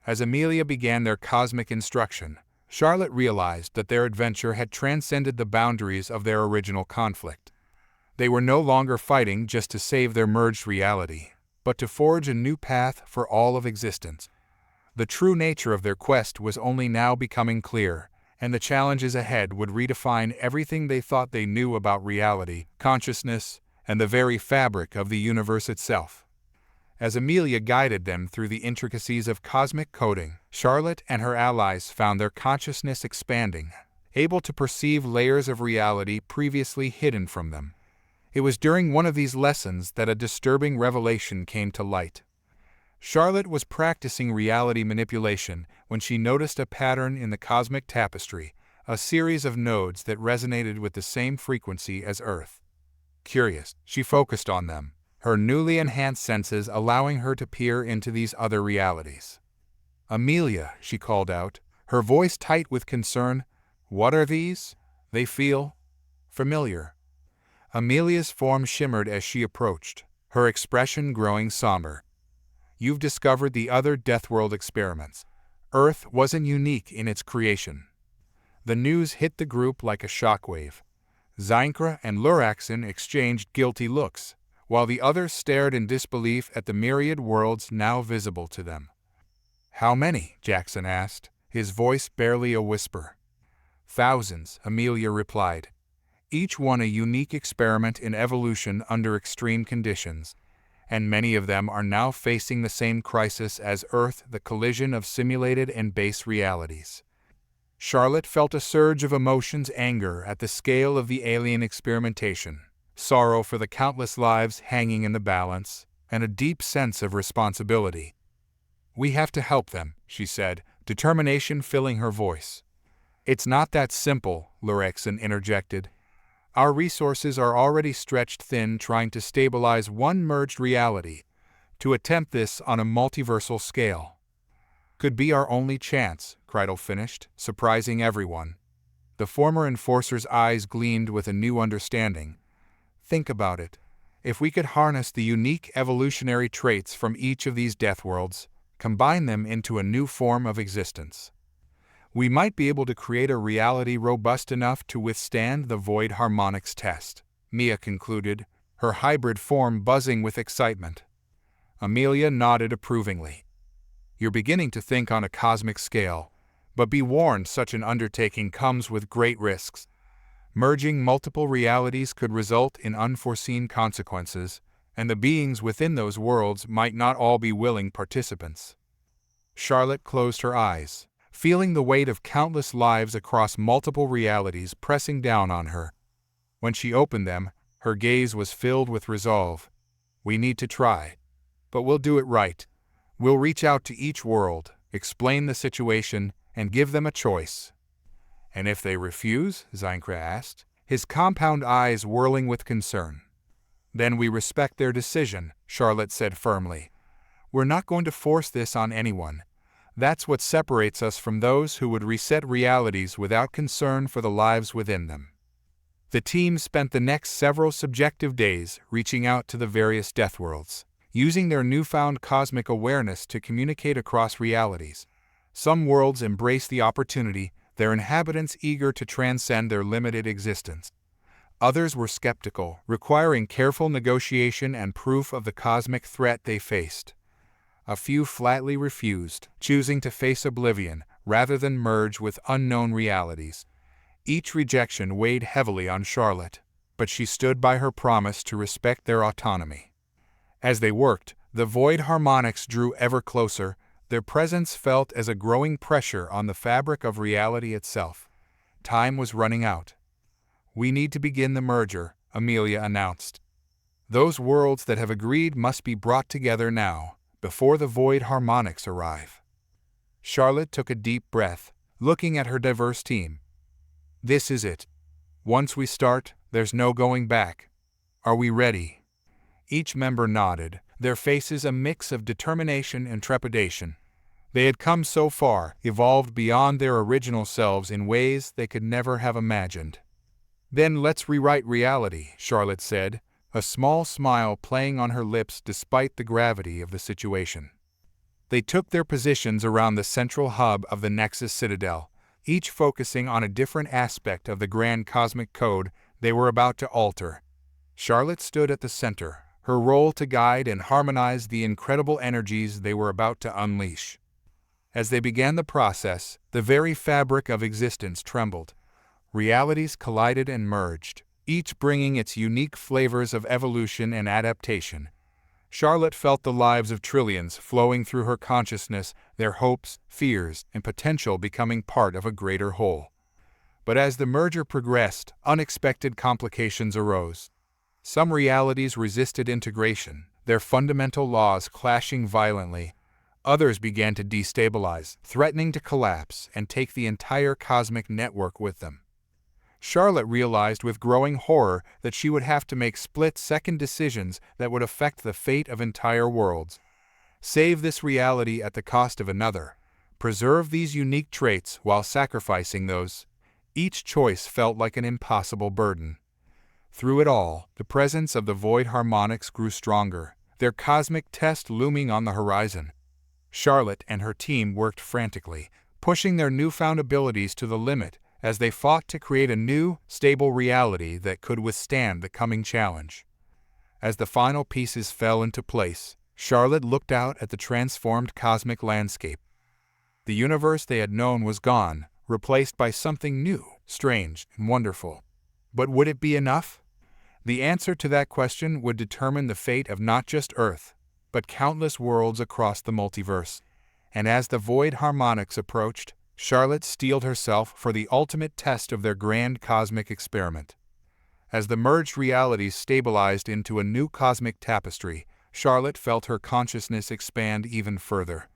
As Amelia began their cosmic instruction, Charlotte realized that their adventure had transcended the boundaries of their original conflict. They were no longer fighting just to save their merged reality, but to forge a new path for all of existence. The true nature of their quest was only now becoming clear, and the challenges ahead would redefine everything they thought they knew about reality, consciousness, and the very fabric of the universe itself. As Amelia guided them through the intricacies of cosmic coding, Charlotte and her allies found their consciousness expanding, able to perceive layers of reality previously hidden from them. It was during one of these lessons that a disturbing revelation came to light. Charlotte was practicing reality manipulation when she noticed a pattern in the cosmic tapestry, a series of nodes that resonated with the same frequency as Earth. Curious, she focused on them, her newly enhanced senses allowing her to peer into these other realities. "Amelia," she called out, her voice tight with concern, "what are these? They feel familiar." Amelia's form shimmered as she approached, her expression growing somber. "You've discovered the other Deathworld experiments. Earth wasn't unique in its creation." The news hit the group like a shockwave. Zeinkra and Luraxin exchanged guilty looks, while the others stared in disbelief at the myriad worlds now visible to them. "How many?" Jackson asked, his voice barely a whisper. "Thousands," Amelia replied. "Each one a unique experiment in evolution under extreme conditions, and many of them are now facing the same crisis as Earth, the collision of simulated and base realities." Charlotte felt a surge of emotions: anger at the scale of the alien experimentation, sorrow for the countless lives hanging in the balance, and a deep sense of responsibility. "We have to help them," she said, determination filling her voice. "It's not that simple," Lurexin interjected. "Our resources are already stretched thin trying to stabilize one merged reality. To attempt this on a multiversal scale could be our only chance," Kreidel finished, surprising everyone. The former enforcer's eyes gleamed with a new understanding. "Think about it. If we could harness the unique evolutionary traits from each of these Deathworlds, combine them into a new form of existence, we might be able to create a reality robust enough to withstand the void harmonics test," Mia concluded, her hybrid form buzzing with excitement. Amelia nodded approvingly. "You're beginning to think on a cosmic scale, but be warned, such an undertaking comes with great risks. Merging multiple realities could result in unforeseen consequences, and the beings within those worlds might not all be willing participants." Charlotte closed her eyes, feeling the weight of countless lives across multiple realities pressing down on her. When she opened them, her gaze was filled with resolve. "We need to try, but we'll do it right. We'll reach out to each world, explain the situation, and give them a choice." "And if they refuse?" Zeinkra asked, his compound eyes whirling with concern. "Then we respect their decision," Charlotte said firmly. "We're not going to force this on anyone. That's what separates us from those who would reset realities without concern for the lives within them." The team spent the next several subjective days reaching out to the various Deathworlds, using their newfound cosmic awareness to communicate across realities. Some worlds embraced the opportunity, their inhabitants eager to transcend their limited existence. Others were skeptical, requiring careful negotiation and proof of the cosmic threat they faced. A few flatly refused, choosing to face oblivion rather than merge with unknown realities. Each rejection weighed heavily on Charlotte, but she stood by her promise to respect their autonomy. As they worked, the void harmonics drew ever closer, their presence felt as a growing pressure on the fabric of reality itself. Time was running out. "We need to begin the merger," Amelia announced. "Those worlds that have agreed must be brought together now, before the void harmonics arrive." Charlotte took a deep breath, looking at her diverse team. "This is it. Once we start, there's no going back. Are we ready?" Each member nodded, their faces a mix of determination and trepidation. They had come so far, evolved beyond their original selves in ways they could never have imagined. "Then let's rewrite reality," Charlotte said, a small smile playing on her lips despite the gravity of the situation. They took their positions around the central hub of the Nexus Citadel, each focusing on a different aspect of the grand cosmic code they were about to alter. Charlotte stood at the center, her role to guide and harmonize the incredible energies they were about to unleash. As they began the process, the very fabric of existence trembled. Realities collided and merged, each bringing its unique flavors of evolution and adaptation. Charlotte felt the lives of trillions flowing through her consciousness, their hopes, fears, and potential becoming part of a greater whole. But as the merger progressed, unexpected complications arose. Some realities resisted integration, their fundamental laws clashing violently. Others began to destabilize, threatening to collapse and take the entire cosmic network with them. Charlotte realized with growing horror that she would have to make split-second decisions that would affect the fate of entire worlds. Save this reality at the cost of another. Preserve these unique traits while sacrificing those. Each choice felt like an impossible burden. Through it all, the presence of the void harmonics grew stronger, their cosmic test looming on the horizon. Charlotte and her team worked frantically, pushing their newfound abilities to the limit as they fought to create a new, stable reality that could withstand the coming challenge. As the final pieces fell into place, Charlotte looked out at the transformed cosmic landscape. The universe they had known was gone, replaced by something new, strange, and wonderful. But would it be enough? The answer to that question would determine the fate of not just Earth, but countless worlds across the multiverse. And as the void harmonics approached, Charlotte steeled herself for the ultimate test of their grand cosmic experiment. As the merged realities stabilized into a new cosmic tapestry, Charlotte felt her consciousness expand even further.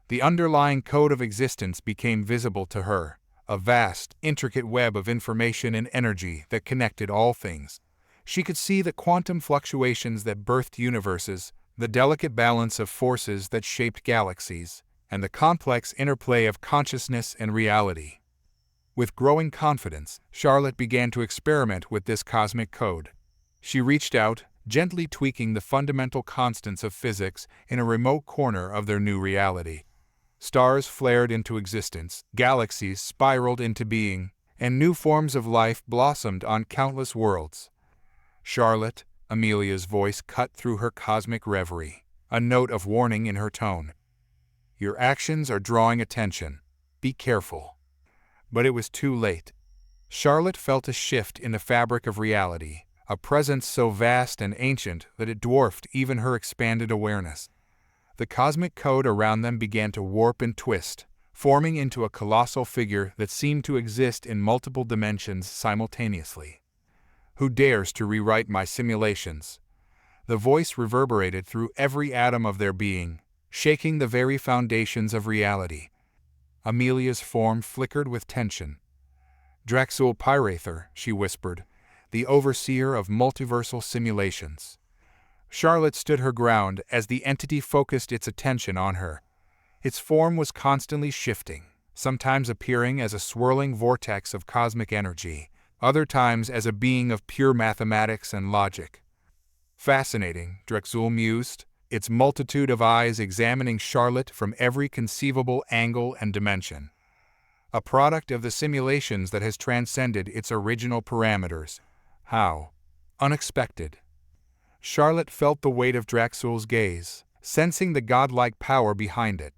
The underlying code of existence became visible to her, a vast, intricate web of information and energy that connected all things. She could see the quantum fluctuations that birthed universes, the delicate balance of forces that shaped galaxies, and the complex interplay of consciousness and reality. With growing confidence, Charlotte began to experiment with this cosmic code. She reached out, gently tweaking the fundamental constants of physics in a remote corner of their new reality. Stars flared into existence, galaxies spiraled into being, and new forms of life blossomed on countless worlds. "Charlotte," Amelia's voice cut through her cosmic reverie, a note of warning in her tone. "Your actions are drawing attention. Be careful." But it was too late. Charlotte felt a shift in the fabric of reality, a presence so vast and ancient that it dwarfed even her expanded awareness. The cosmic code around them began to warp and twist, forming into a colossal figure that seemed to exist in multiple dimensions simultaneously. "Who dares to rewrite my simulations?" The voice reverberated through every atom of their being, shaking the very foundations of reality. Amelia's form flickered with tension. "Draxul Pyrather," she whispered, "the overseer of multiversal simulations." Charlotte stood her ground as the entity focused its attention on her. Its form was constantly shifting, sometimes appearing as a swirling vortex of cosmic energy, other times as a being of pure mathematics and logic. "Fascinating," Drexel mused, its multitude of eyes examining Charlotte from every conceivable angle and dimension. "A product of the simulations that has transcended its original parameters. How unexpected." Charlotte felt the weight of Draxul's gaze, sensing the godlike power behind it.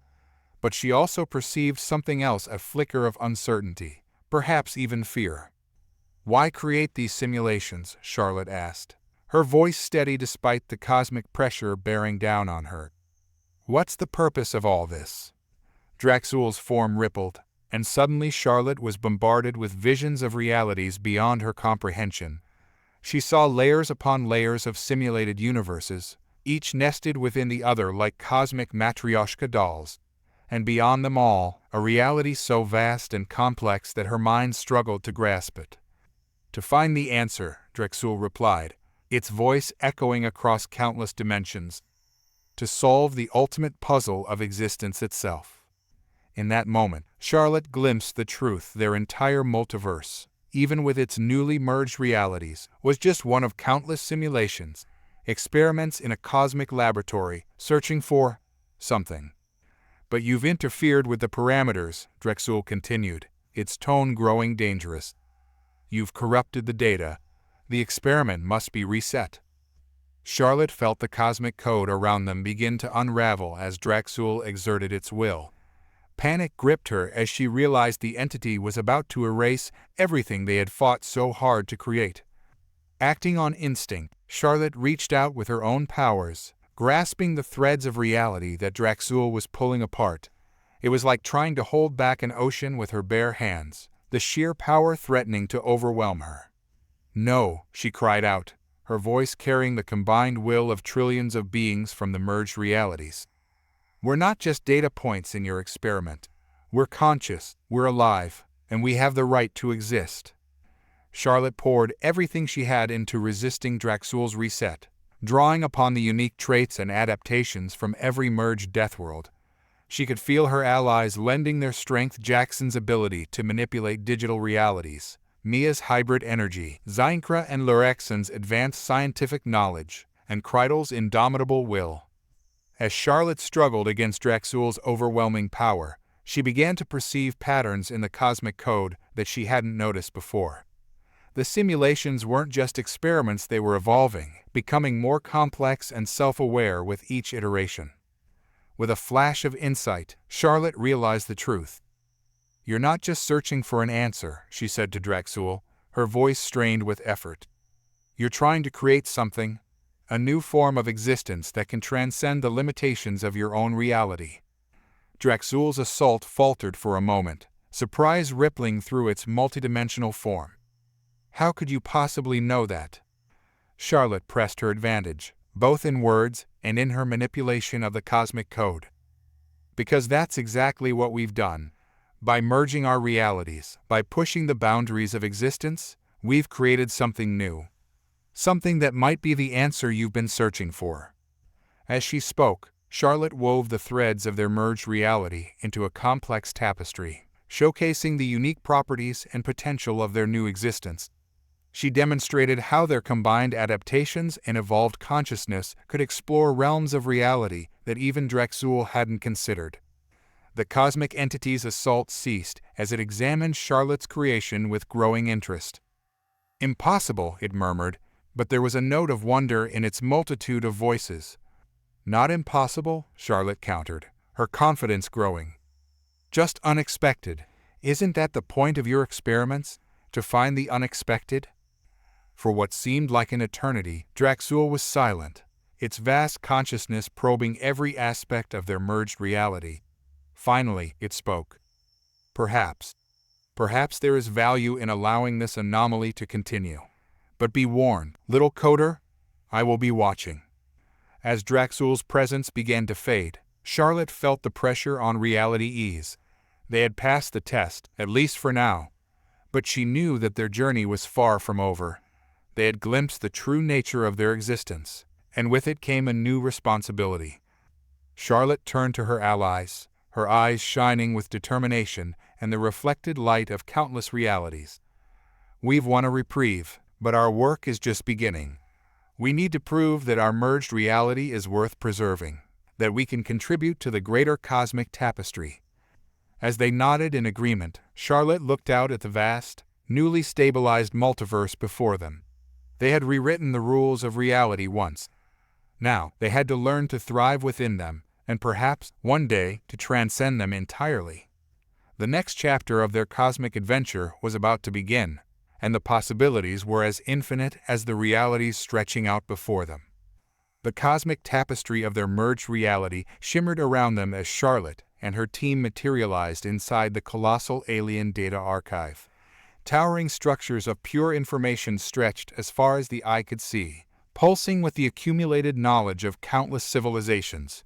But she also perceived something else, a flicker of uncertainty, perhaps even fear. "Why create these simulations?" Charlotte asked, her voice steady despite the cosmic pressure bearing down on her. "What's the purpose of all this?" Draxul's form rippled, and suddenly Charlotte was bombarded with visions of realities beyond her comprehension. She saw layers upon layers of simulated universes, each nested within the other like cosmic matryoshka dolls. And beyond them all, a reality so vast and complex that her mind struggled to grasp it. "To find the answer," Draxul replied, its voice echoing across countless dimensions. "To solve the ultimate puzzle of existence itself." In that moment, Charlotte glimpsed the truth. Their entire multiverse, even with its newly merged realities, was just one of countless simulations, experiments in a cosmic laboratory, searching for something. "But you've interfered with the parameters," Draxul continued, its tone growing dangerous. "You've corrupted the data. The experiment must be reset." Charlotte felt the cosmic code around them begin to unravel as Draxul exerted its will. Panic gripped her as she realized the entity was about to erase everything they had fought so hard to create. Acting on instinct, Charlotte reached out with her own powers, grasping the threads of reality that Draxul was pulling apart. It was like trying to hold back an ocean with her bare hands, the sheer power threatening to overwhelm her. "No," she cried out, her voice carrying the combined will of trillions of beings from the merged realities. "We're not just data points in your experiment. We're conscious, we're alive, and we have the right to exist." Charlotte poured everything she had into resisting Draxul's reset, drawing upon the unique traits and adaptations from every merged Deathworld. She could feel her allies lending their strength: Jackson's ability to manipulate digital realities, Mia's hybrid energy, Zynkra and Lorexon's advanced scientific knowledge, and Krydel's indomitable will. As Charlotte struggled against Draxul's overwhelming power, she began to perceive patterns in the cosmic code that she hadn't noticed before. The simulations weren't just experiments, they were evolving, becoming more complex and self-aware with each iteration. With a flash of insight, Charlotte realized the truth. "You're not just searching for an answer," she said to Draxul, her voice strained with effort. "You're trying to create something, a new form of existence that can transcend the limitations of your own reality." Draxul's assault faltered for a moment, surprise rippling through its multidimensional form. "How could you possibly know that?" Charlotte pressed her advantage, both in words and in her manipulation of the cosmic code. "Because that's exactly what we've done. By merging our realities, by pushing the boundaries of existence, we've created something new. Something that might be the answer you've been searching for." As she spoke, Charlotte wove the threads of their merged reality into a complex tapestry, showcasing the unique properties and potential of their new existence. She demonstrated how their combined adaptations and evolved consciousness could explore realms of reality that even Draxul hadn't considered. The cosmic entity's assault ceased as it examined Charlotte's creation with growing interest. "Impossible," it murmured, but there was a note of wonder in its multitude of voices. "Not impossible," Charlotte countered, her confidence growing. "Just unexpected. Isn't that the point of your experiments? To find the unexpected?" For what seemed like an eternity, Draxul was silent, its vast consciousness probing every aspect of their merged reality. Finally, it spoke. "Perhaps. Perhaps there is value in allowing this anomaly to continue. But be warned, little coder, I will be watching." As Draxul's presence began to fade, Charlotte felt the pressure on reality ease. They had passed the test, at least for now. But she knew that their journey was far from over. They had glimpsed the true nature of their existence, and with it came a new responsibility. Charlotte turned to her allies, her eyes shining with determination and the reflected light of countless realities. "We've won a reprieve, but our work is just beginning. We need to prove that our merged reality is worth preserving, that we can contribute to the greater cosmic tapestry." As they nodded in agreement, Charlotte looked out at the vast, newly stabilized multiverse before them. They had rewritten the rules of reality once. Now, they had to learn to thrive within them, and perhaps, one day, to transcend them entirely. The next chapter of their cosmic adventure was about to begin, and the possibilities were as infinite as the realities stretching out before them. The cosmic tapestry of their merged reality shimmered around them as Charlotte and her team materialized inside the colossal alien data archive. Towering structures of pure information stretched as far as the eye could see, pulsing with the accumulated knowledge of countless civilizations.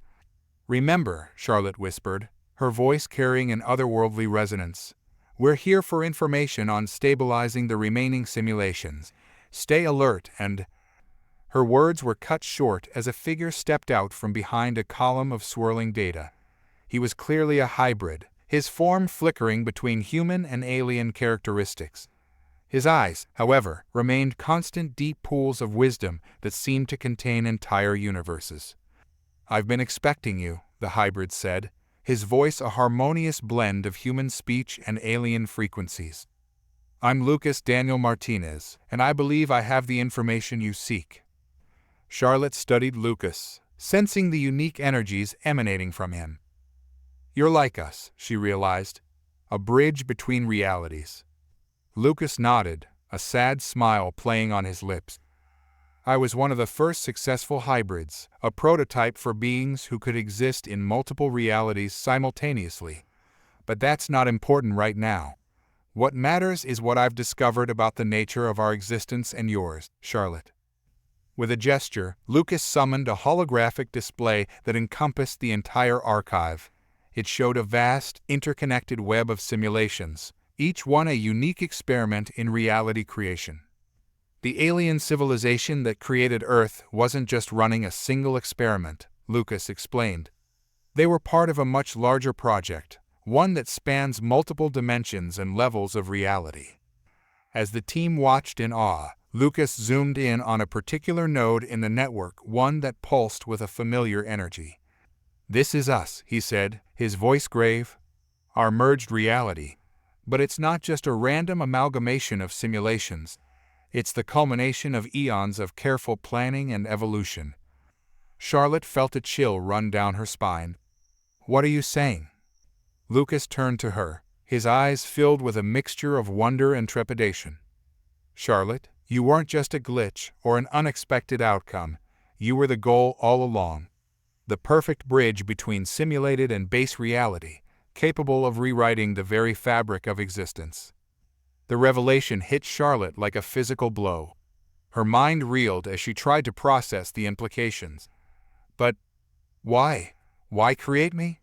"Remember," Charlotte whispered, her voice carrying an otherworldly resonance, "we're here for information on stabilizing the remaining simulations. Stay alert and—" Her words were cut short as a figure stepped out from behind a column of swirling data. He was clearly a hybrid, his form flickering between human and alien characteristics. His eyes, however, remained constant deep pools of wisdom that seemed to contain entire universes. "I've been expecting you," the hybrid said, his voice a harmonious blend of human speech and alien frequencies. "I'm Lucas Daniel Martinez, and I believe I have the information you seek." Charlotte studied Lucas, sensing the unique energies emanating from him. "You're like us," she realized, "a bridge between realities." Lucas nodded, a sad smile playing on his lips. "I was one of the first successful hybrids, a prototype for beings who could exist in multiple realities simultaneously. But that's not important right now. What matters is what I've discovered about the nature of our existence and yours, Charlotte." With a gesture, Lucas summoned a holographic display that encompassed the entire archive. It showed a vast, interconnected web of simulations, each one a unique experiment in reality creation. The alien civilization that created Earth wasn't just running a single experiment, Lucas explained. They were part of a much larger project, one that spans multiple dimensions and levels of reality. As the team watched in awe, Lucas zoomed in on a particular node in the network, one that pulsed with a familiar energy. "This is us," he said, his voice grave. "Our merged reality. But it's not just a random amalgamation of simulations. It's the culmination of eons of careful planning and evolution." Charlotte felt a chill run down her spine. "What are you saying?" Lucas turned to her, his eyes filled with a mixture of wonder and trepidation. "Charlotte, you weren't just a glitch or an unexpected outcome. You were the goal all along. The perfect bridge between simulated and base reality, capable of rewriting the very fabric of existence." The revelation hit Charlotte like a physical blow. Her mind reeled as she tried to process the implications. "But why? Why create me?"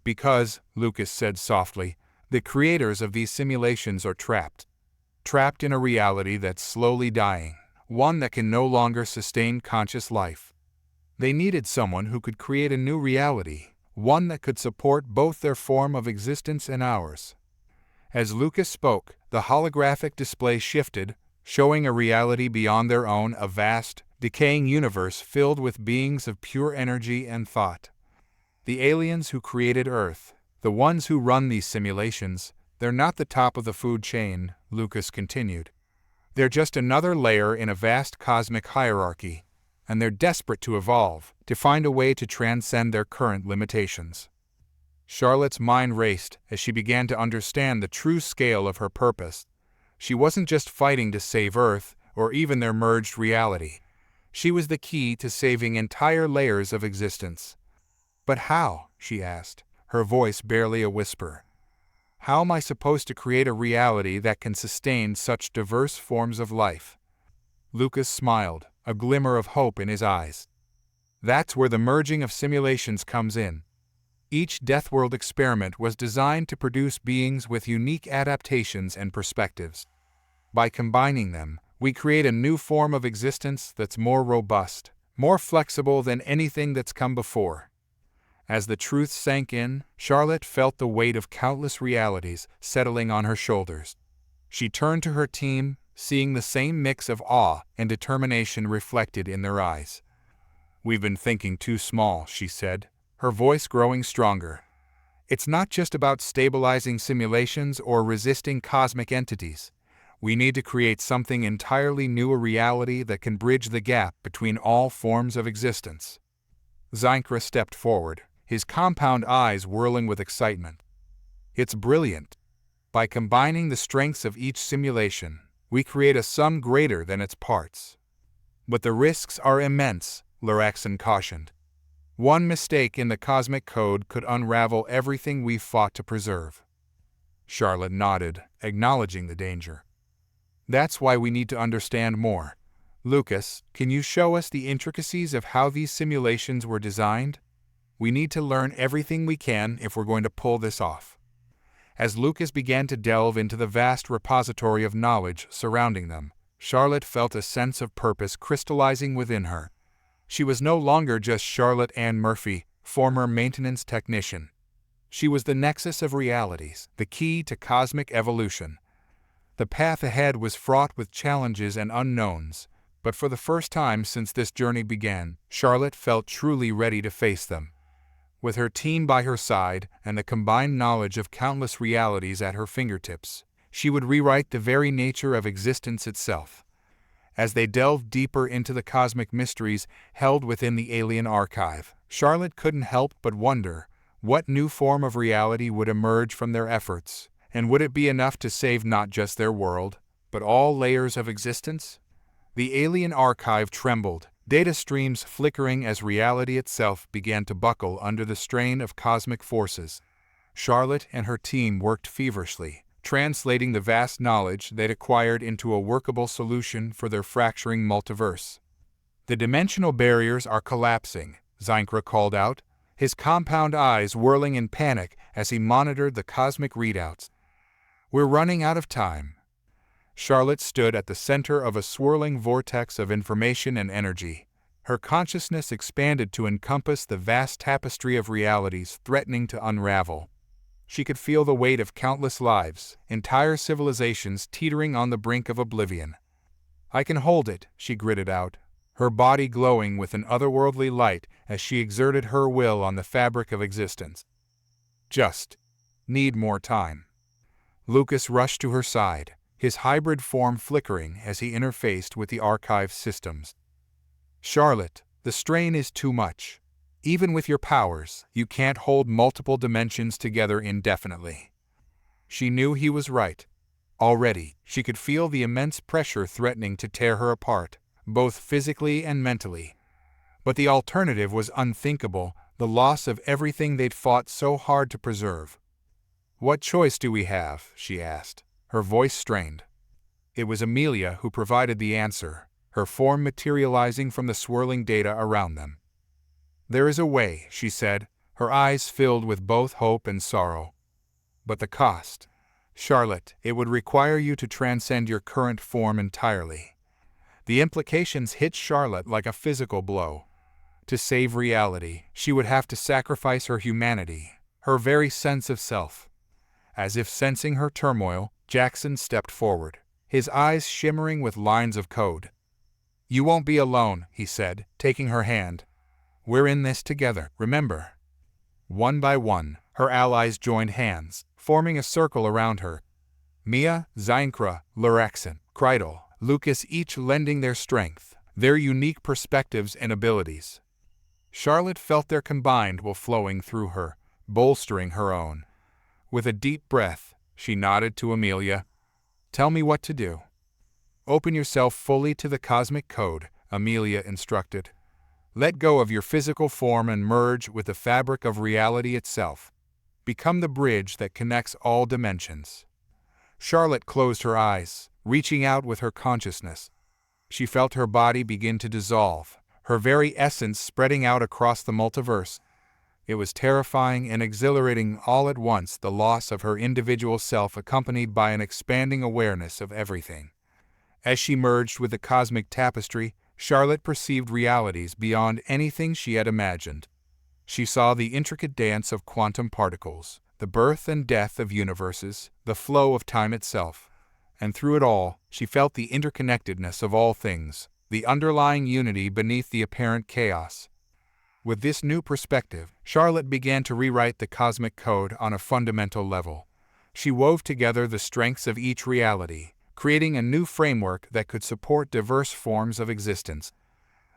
"Because," Lucas said softly, "the creators of these simulations are trapped. Trapped in a reality that's slowly dying, one that can no longer sustain conscious life. They needed someone who could create a new reality, one that could support both their form of existence and ours." As Lucas spoke, the holographic display shifted, showing a reality beyond their own, a vast, decaying universe filled with beings of pure energy and thought. "The aliens who created Earth, the ones who run these simulations, they're not the top of the food chain," Lucas continued. "They're just another layer in a vast cosmic hierarchy, and they're desperate to evolve, to find a way to transcend their current limitations." Charlotte's mind raced as she began to understand the true scale of her purpose. She wasn't just fighting to save Earth, or even their merged reality. She was the key to saving entire layers of existence. "But how?" she asked, her voice barely a whisper. "How am I supposed to create a reality that can sustain such diverse forms of life?" Lucas smiled, a glimmer of hope in his eyes. "That's where the merging of simulations comes in. Each Deathworld experiment was designed to produce beings with unique adaptations and perspectives. By combining them, we create a new form of existence that's more robust, more flexible than anything that's come before." As the truth sank in, Charlotte felt the weight of countless realities settling on her shoulders. She turned to her team, seeing the same mix of awe and determination reflected in their eyes. "We've been thinking too small," she said, her voice growing stronger. "It's not just about stabilizing simulations or resisting cosmic entities. We need to create something entirely new, a reality that can bridge the gap between all forms of existence." Zeinkra stepped forward, his compound eyes whirling with excitement. "It's brilliant. By combining the strengths of each simulation, we create a sum greater than its parts." "But the risks are immense," Luraxin cautioned. "One mistake in the cosmic code could unravel everything we've fought to preserve." Charlotte nodded, acknowledging the danger. "That's why we need to understand more. Lucas, can you show us the intricacies of how these simulations were designed? We need to learn everything we can if we're going to pull this off." As Lucas began to delve into the vast repository of knowledge surrounding them, Charlotte felt a sense of purpose crystallizing within her. She was no longer just Charlotte Ann Murphy, former maintenance technician. She was the nexus of realities, the key to cosmic evolution. The path ahead was fraught with challenges and unknowns, but for the first time since this journey began, Charlotte felt truly ready to face them. With her team by her side and the combined knowledge of countless realities at her fingertips, she would rewrite the very nature of existence itself. As they delved deeper into the cosmic mysteries held within the alien archive, Charlotte couldn't help but wonder what new form of reality would emerge from their efforts, and would it be enough to save not just their world, but all layers of existence? The alien archive trembled, data streams flickering as reality itself began to buckle under the strain of cosmic forces. Charlotte and her team worked feverishly, translating the vast knowledge they'd acquired into a workable solution for their fracturing multiverse. "The dimensional barriers are collapsing," Zeinkra called out, his compound eyes whirling in panic as he monitored the cosmic readouts. "We're running out of time." Charlotte stood at the center of a swirling vortex of information and energy. Her consciousness expanded to encompass the vast tapestry of realities threatening to unravel. She could feel the weight of countless lives, entire civilizations teetering on the brink of oblivion. "I can hold it," she gritted out, her body glowing with an otherworldly light as she exerted her will on the fabric of existence. "Just need more time." Lucas rushed to her side, his hybrid form flickering as he interfaced with the archive systems. "Charlotte, the strain is too much. Even with your powers, you can't hold multiple dimensions together indefinitely." She knew he was right. Already, she could feel the immense pressure threatening to tear her apart, both physically and mentally. But the alternative was unthinkable, the loss of everything they'd fought so hard to preserve. "What choice do we have?" she asked, her voice strained. It was Amelia who provided the answer, her form materializing from the swirling data around them. "There is a way," she said, her eyes filled with both hope and sorrow. "But the cost. Charlotte, it would require you to transcend your current form entirely." The implications hit Charlotte like a physical blow. To save reality, she would have to sacrifice her humanity, her very sense of self. As if sensing her turmoil, Jackson stepped forward, his eyes shimmering with lines of code. "You won't be alone," he said, taking her hand. "We're in this together, remember." One by one, her allies joined hands, forming a circle around her. Mia, Zeinkra, Luraxin, Kreidel, Lucas each lending their strength, their unique perspectives and abilities. Charlotte felt their combined will flowing through her, bolstering her own. With a deep breath, she nodded to Amelia. "Tell me what to do." "Open yourself fully to the cosmic code," Amelia instructed. "Let go of your physical form and merge with the fabric of reality itself. Become the bridge that connects all dimensions." Charlotte closed her eyes, reaching out with her consciousness. She felt her body begin to dissolve, her very essence spreading out across the multiverse. It was terrifying and exhilarating all at once, the loss of her individual self accompanied by an expanding awareness of everything. As she merged with the cosmic tapestry, Charlotte perceived realities beyond anything she had imagined. She saw the intricate dance of quantum particles, the birth and death of universes, the flow of time itself. And through it all, she felt the interconnectedness of all things, the underlying unity beneath the apparent chaos. With this new perspective, Charlotte began to rewrite the cosmic code on a fundamental level. She wove together the strengths of each reality, creating a new framework that could support diverse forms of existence.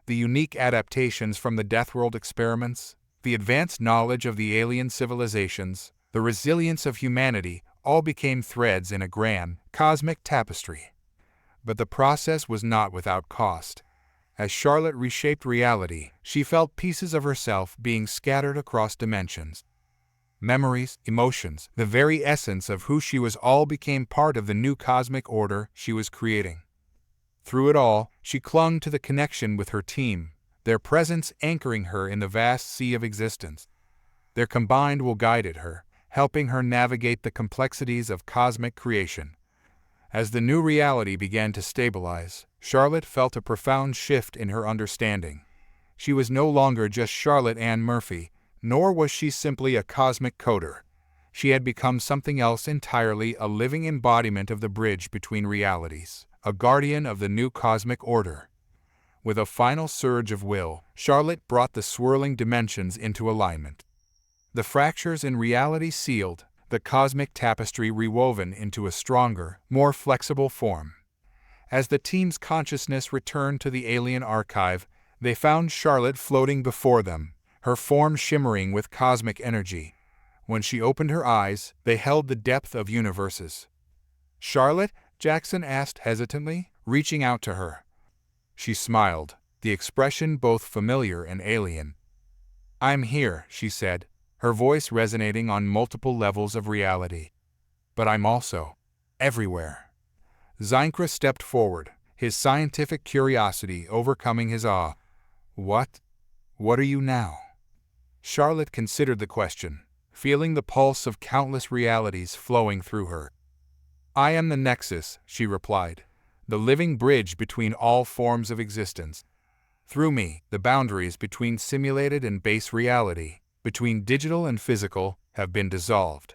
The unique adaptations from the Deathworld experiments, The advanced knowledge of the alien civilizations, the resilience of humanity, all became threads in a grand, cosmic tapestry. But the process was not without cost. As Charlotte reshaped reality, she felt pieces of herself being scattered across dimensions. Memories, emotions, the very essence of who she was all became part of the new cosmic order she was creating. Through it all, she clung to the connection with her team, their presence anchoring her in the vast sea of existence. Their combined will guided her, helping her navigate the complexities of cosmic creation. As the new reality began to stabilize, Charlotte felt a profound shift in her understanding. She was no longer just Charlotte Ann Murphy, nor was she simply a cosmic coder. She had become something else entirely, a living embodiment of the bridge between realities, a guardian of the new cosmic order. With a final surge of will, Charlotte brought the swirling dimensions into alignment. The fractures in reality sealed, the cosmic tapestry rewoven into a stronger, more flexible form. As the team's consciousness returned to the alien archive, they found Charlotte floating before them, her form shimmering with cosmic energy. When she opened her eyes, they held the depth of universes. "Charlotte?" Jackson asked hesitantly, reaching out to her. She smiled, the expression both familiar and alien. "I'm here," she said, her voice resonating on multiple levels of reality. "But I'm also everywhere." Zeinkra stepped forward, his scientific curiosity overcoming his awe. What are you now?" Charlotte considered the question, feeling the pulse of countless realities flowing through her. "I am the Nexus," she replied, "the living bridge between all forms of existence. Through me, the boundaries between simulated and base reality, between digital and physical, have been dissolved."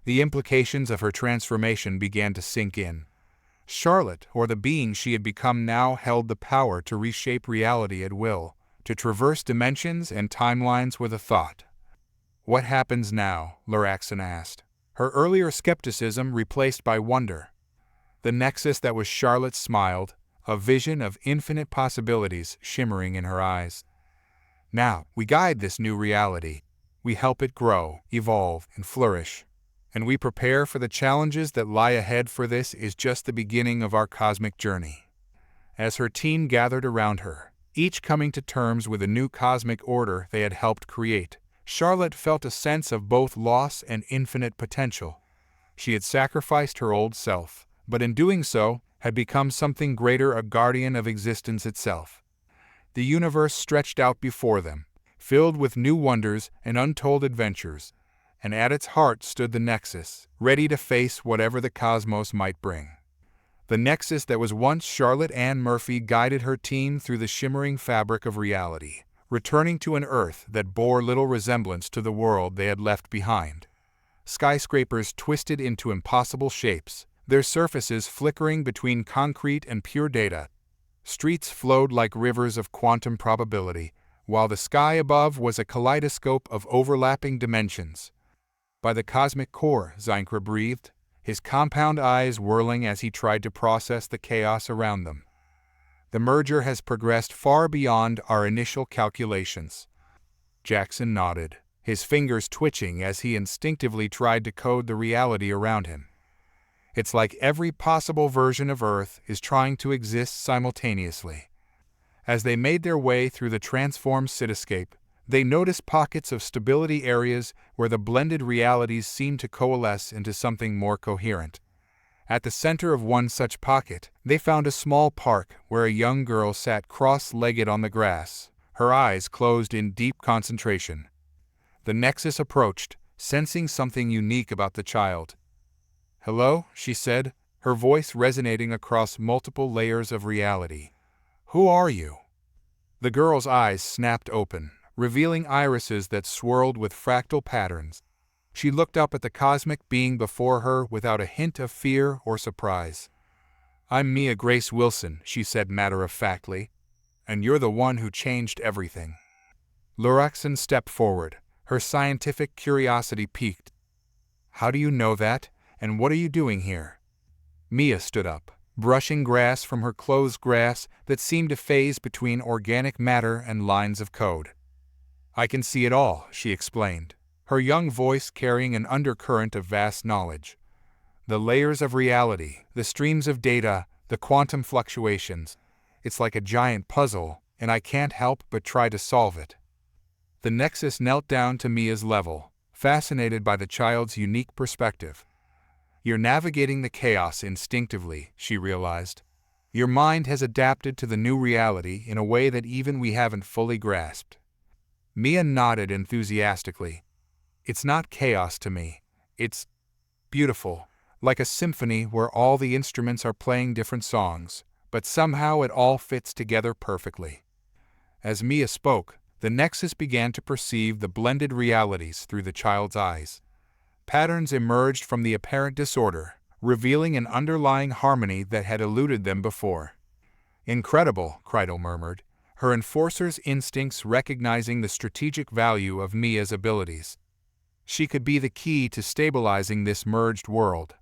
The implications of her transformation began to sink in. Charlotte, or the being she had become, now held the power to reshape reality at will, to traverse dimensions and timelines with a thought. "What happens now?" Loraxon asked, her earlier skepticism replaced by wonder. The nexus that was Charlotte smiled, a vision of infinite possibilities shimmering in her eyes. "Now, we guide this new reality. We help it grow, evolve, and flourish. And we prepare for the challenges that lie ahead, for this is just the beginning of our cosmic journey." As her team gathered around her, each coming to terms with a new cosmic order they had helped create, Charlotte felt a sense of both loss and infinite potential. She had sacrificed her old self, but in doing so, had become something greater, a guardian of existence itself. The universe stretched out before them, filled with new wonders and untold adventures, and at its heart stood the Nexus, ready to face whatever the cosmos might bring. The Nexus that was once Charlotte Ann Murphy guided her team through the shimmering fabric of reality, returning to an Earth that bore little resemblance to the world they had left behind. Skyscrapers twisted into impossible shapes, their surfaces flickering between concrete and pure data. Streets flowed like rivers of quantum probability, while the sky above was a kaleidoscope of overlapping dimensions. "By the cosmic core," Zeinkra breathed, his compound eyes whirling as he tried to process the chaos around them. "The merger has progressed far beyond our initial calculations." Jackson nodded, his fingers twitching as he instinctively tried to code the reality around him. "It's like every possible version of Earth is trying to exist simultaneously." As they made their way through the transformed cityscape, they noticed pockets of stability, areas where the blended realities seemed to coalesce into something more coherent. At the center of one such pocket, they found a small park where a young girl sat cross-legged on the grass, her eyes closed in deep concentration. The Nexus approached, sensing something unique about the child. "Hello," she said, her voice resonating across multiple layers of reality. "Who are you?" The girl's eyes snapped open, revealing irises that swirled with fractal patterns. She looked up at the cosmic being before her without a hint of fear or surprise. "I'm Mia Grace Wilson," she said matter-of-factly, "and you're the one who changed everything." Loraxon stepped forward, her scientific curiosity piqued. "How do you know that, and what are you doing here?" Mia stood up, brushing grass from her clothes, grass that seemed to phase between organic matter and lines of code. I can see it all, she explained, her young voice carrying an undercurrent of vast knowledge. The layers of reality, the streams of data, the quantum fluctuations. It's like a giant puzzle, and I can't help but try to solve it. The Nexus knelt down to Mia's level, fascinated by the child's unique perspective. You're navigating the chaos instinctively, she realized. Your mind has adapted to the new reality in a way that even we haven't fully grasped. Mia nodded enthusiastically. It's not chaos to me. It's beautiful, like a symphony where all the instruments are playing different songs, but somehow it all fits together perfectly. As Mia spoke, the Nexus began to perceive the blended realities through the child's eyes. Patterns emerged from the apparent disorder, revealing an underlying harmony that had eluded them before. Incredible, Krydo murmured, her enforcer's instincts recognizing the strategic value of Mia's abilities. She could be the key to stabilizing this merged world.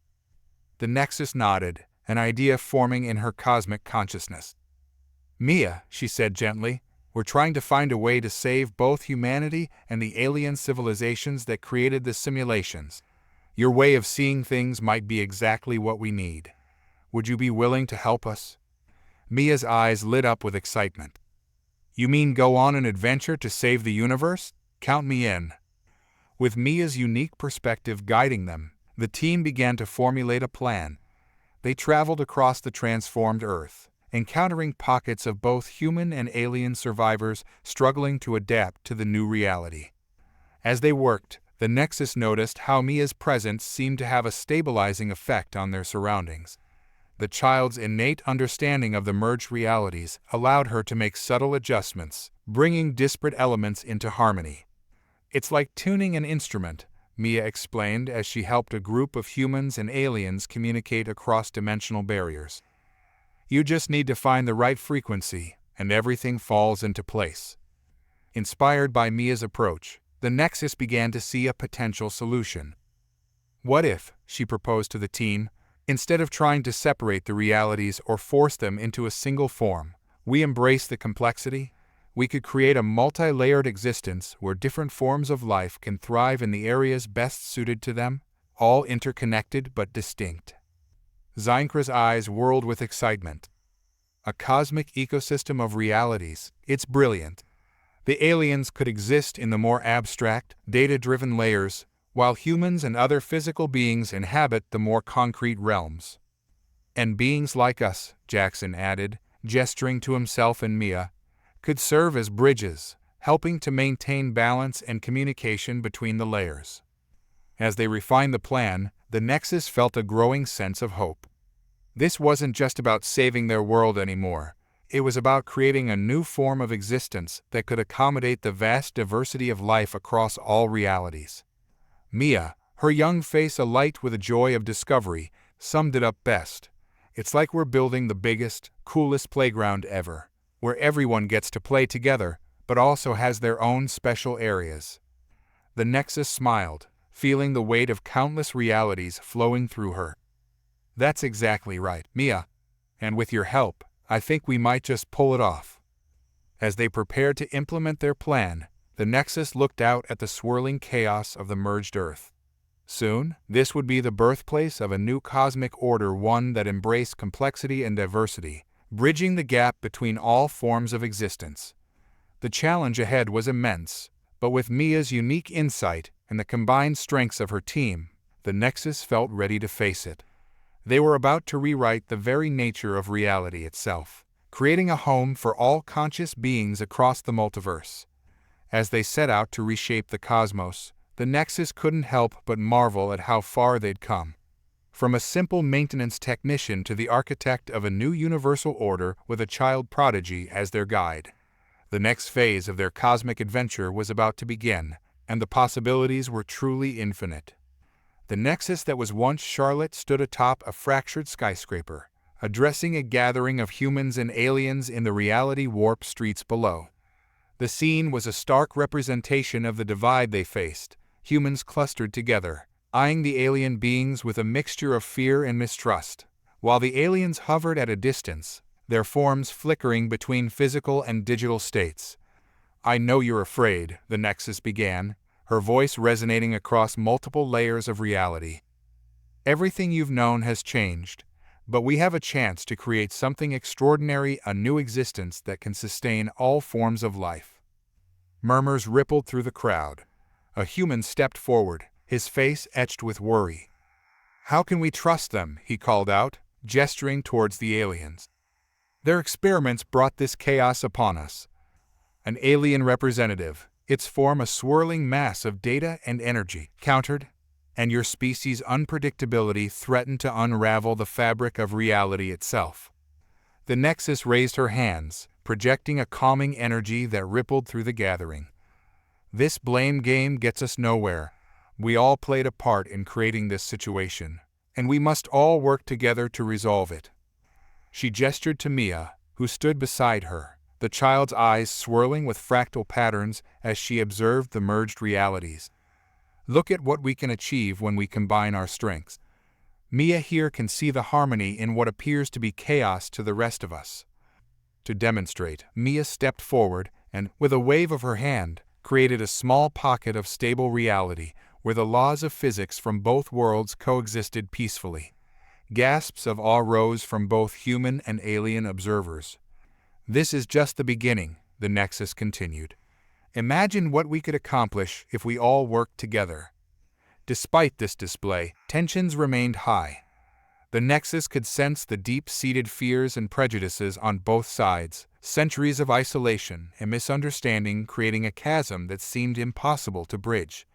The Nexus nodded, an idea forming in her cosmic consciousness. Mia, she said gently, we're trying to find a way to save both humanity and the alien civilizations that created the simulations. Your way of seeing things might be exactly what we need. Would you be willing to help us? Mia's eyes lit up with excitement. You mean go on an adventure to save the universe? Count me in. With Mia's unique perspective guiding them, the team began to formulate a plan. They traveled across the transformed Earth, encountering pockets of both human and alien survivors struggling to adapt to the new reality. As they worked, the Nexus noticed how Mia's presence seemed to have a stabilizing effect on their surroundings. The child's innate understanding of the merged realities allowed her to make subtle adjustments, bringing disparate elements into harmony. It's like tuning an instrument, Mia explained as she helped a group of humans and aliens communicate across dimensional barriers. You just need to find the right frequency, and everything falls into place. Inspired by Mia's approach, the Nexus began to see a potential solution. What if, she proposed to the team, instead of trying to separate the realities or force them into a single form, we embrace the complexity? We could create a multi-layered existence where different forms of life can thrive in the areas best suited to them, all interconnected but distinct. Zynkra's eyes whirled with excitement. A cosmic ecosystem of realities, it's brilliant. The aliens could exist in the more abstract, data-driven layers, while humans and other physical beings inhabit the more concrete realms. And beings like us, Jackson added, gesturing to himself and Mia, could serve as bridges, helping to maintain balance and communication between the layers. As they refined the plan, the Nexus felt a growing sense of hope. This wasn't just about saving their world anymore. It was about creating a new form of existence that could accommodate the vast diversity of life across all realities. Mia, her young face alight with the joy of discovery, summed it up best. It's like we're building the biggest, coolest playground ever, where everyone gets to play together, but also has their own special areas. The Nexus smiled, feeling the weight of countless realities flowing through her. That's exactly right, Mia. And with your help, I think we might just pull it off. As they prepared to implement their plan, the Nexus looked out at the swirling chaos of the merged Earth. Soon, this would be the birthplace of a new cosmic order, one that embraced complexity and diversity, bridging the gap between all forms of existence. The challenge ahead was immense, but with Mia's unique insight and the combined strengths of her team, the Nexus felt ready to face it. They were about to rewrite the very nature of reality itself, creating a home for all conscious beings across the multiverse. As they set out to reshape the cosmos, the Nexus couldn't help but marvel at how far they'd come. From a simple maintenance technician to the architect of a new universal order with a child prodigy as their guide. The next phase of their cosmic adventure was about to begin, and the possibilities were truly infinite. The Nexus that was once Charlotte stood atop a fractured skyscraper, addressing a gathering of humans and aliens in the reality-warp streets below. The scene was a stark representation of the divide they faced, humans clustered together, eyeing the alien beings with a mixture of fear and mistrust, while the aliens hovered at a distance, their forms flickering between physical and digital states. I know you're afraid, the Nexus began, her voice resonating across multiple layers of reality. Everything you've known has changed, but we have a chance to create something extraordinary, a new existence that can sustain all forms of life. Murmurs rippled through the crowd. A human stepped forward, his face etched with worry. How can we trust them? He called out, gesturing towards the aliens. Their experiments brought this chaos upon us. An alien representative, its form a swirling mass of data and energy, countered, and your species' unpredictability threatened to unravel the fabric of reality itself. The Nexus raised her hands, projecting a calming energy that rippled through the gathering. This blame game gets us nowhere. We all played a part in creating this situation, and we must all work together to resolve it. She gestured to Mia, who stood beside her, the child's eyes swirling with fractal patterns as she observed the merged realities. Look at what we can achieve when we combine our strengths. Mia here can see the harmony in what appears to be chaos to the rest of us. To demonstrate, Mia stepped forward and, with a wave of her hand, created a small pocket of stable reality where the laws of physics from both worlds coexisted peacefully. Gasps of awe rose from both human and alien observers. This is just the beginning, the Nexus continued. Imagine what we could accomplish if we all worked together. Despite this display, tensions remained high. The Nexus could sense the deep-seated fears and prejudices on both sides, centuries of isolation and misunderstanding creating a chasm that seemed impossible to bridge.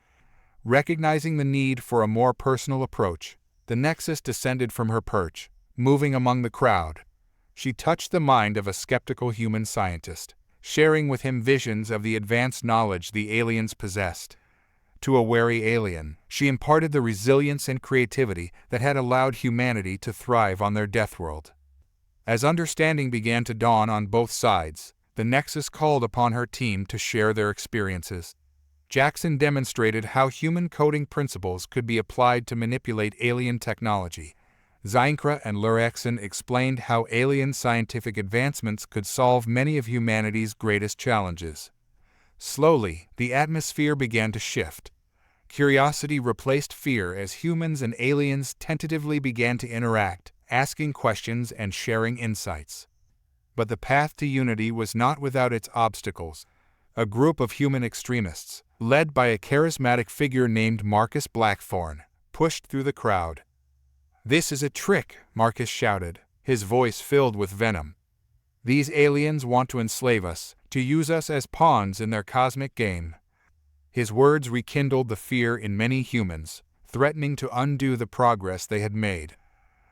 Recognizing the need for a more personal approach, the Nexus descended from her perch, moving among the crowd. She touched the mind of a skeptical human scientist, sharing with him visions of the advanced knowledge the aliens possessed. To a wary alien, she imparted the resilience and creativity that had allowed humanity to thrive on their Deathworld. As understanding began to dawn on both sides, the Nexus called upon her team to share their experiences. Jackson demonstrated how human coding principles could be applied to manipulate alien technology. Zeinkra and Lurexon explained how alien scientific advancements could solve many of humanity's greatest challenges. Slowly, the atmosphere began to shift. Curiosity replaced fear as humans and aliens tentatively began to interact, asking questions and sharing insights. But the path to unity was not without its obstacles. A group of human extremists, led by a charismatic figure named Marcus Blackthorn, pushed through the crowd. "This is a trick," Marcus shouted, his voice filled with venom. "These aliens want to enslave us, to use us as pawns in their cosmic game." His words rekindled the fear in many humans, threatening to undo the progress they had made.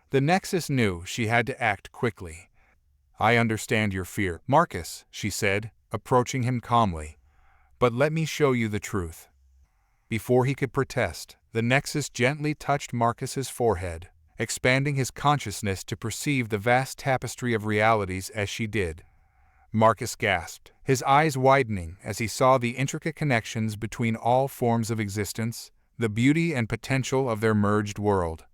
The Nexus knew she had to act quickly. "I understand your fear, Marcus," she said, approaching him calmly. "But let me show you the truth." Before he could protest, the Nexus gently touched Marcus's forehead, expanding his consciousness to perceive the vast tapestry of realities as she did. Marcus gasped, his eyes widening as he saw the intricate connections between all forms of existence, the beauty and potential of their merged world.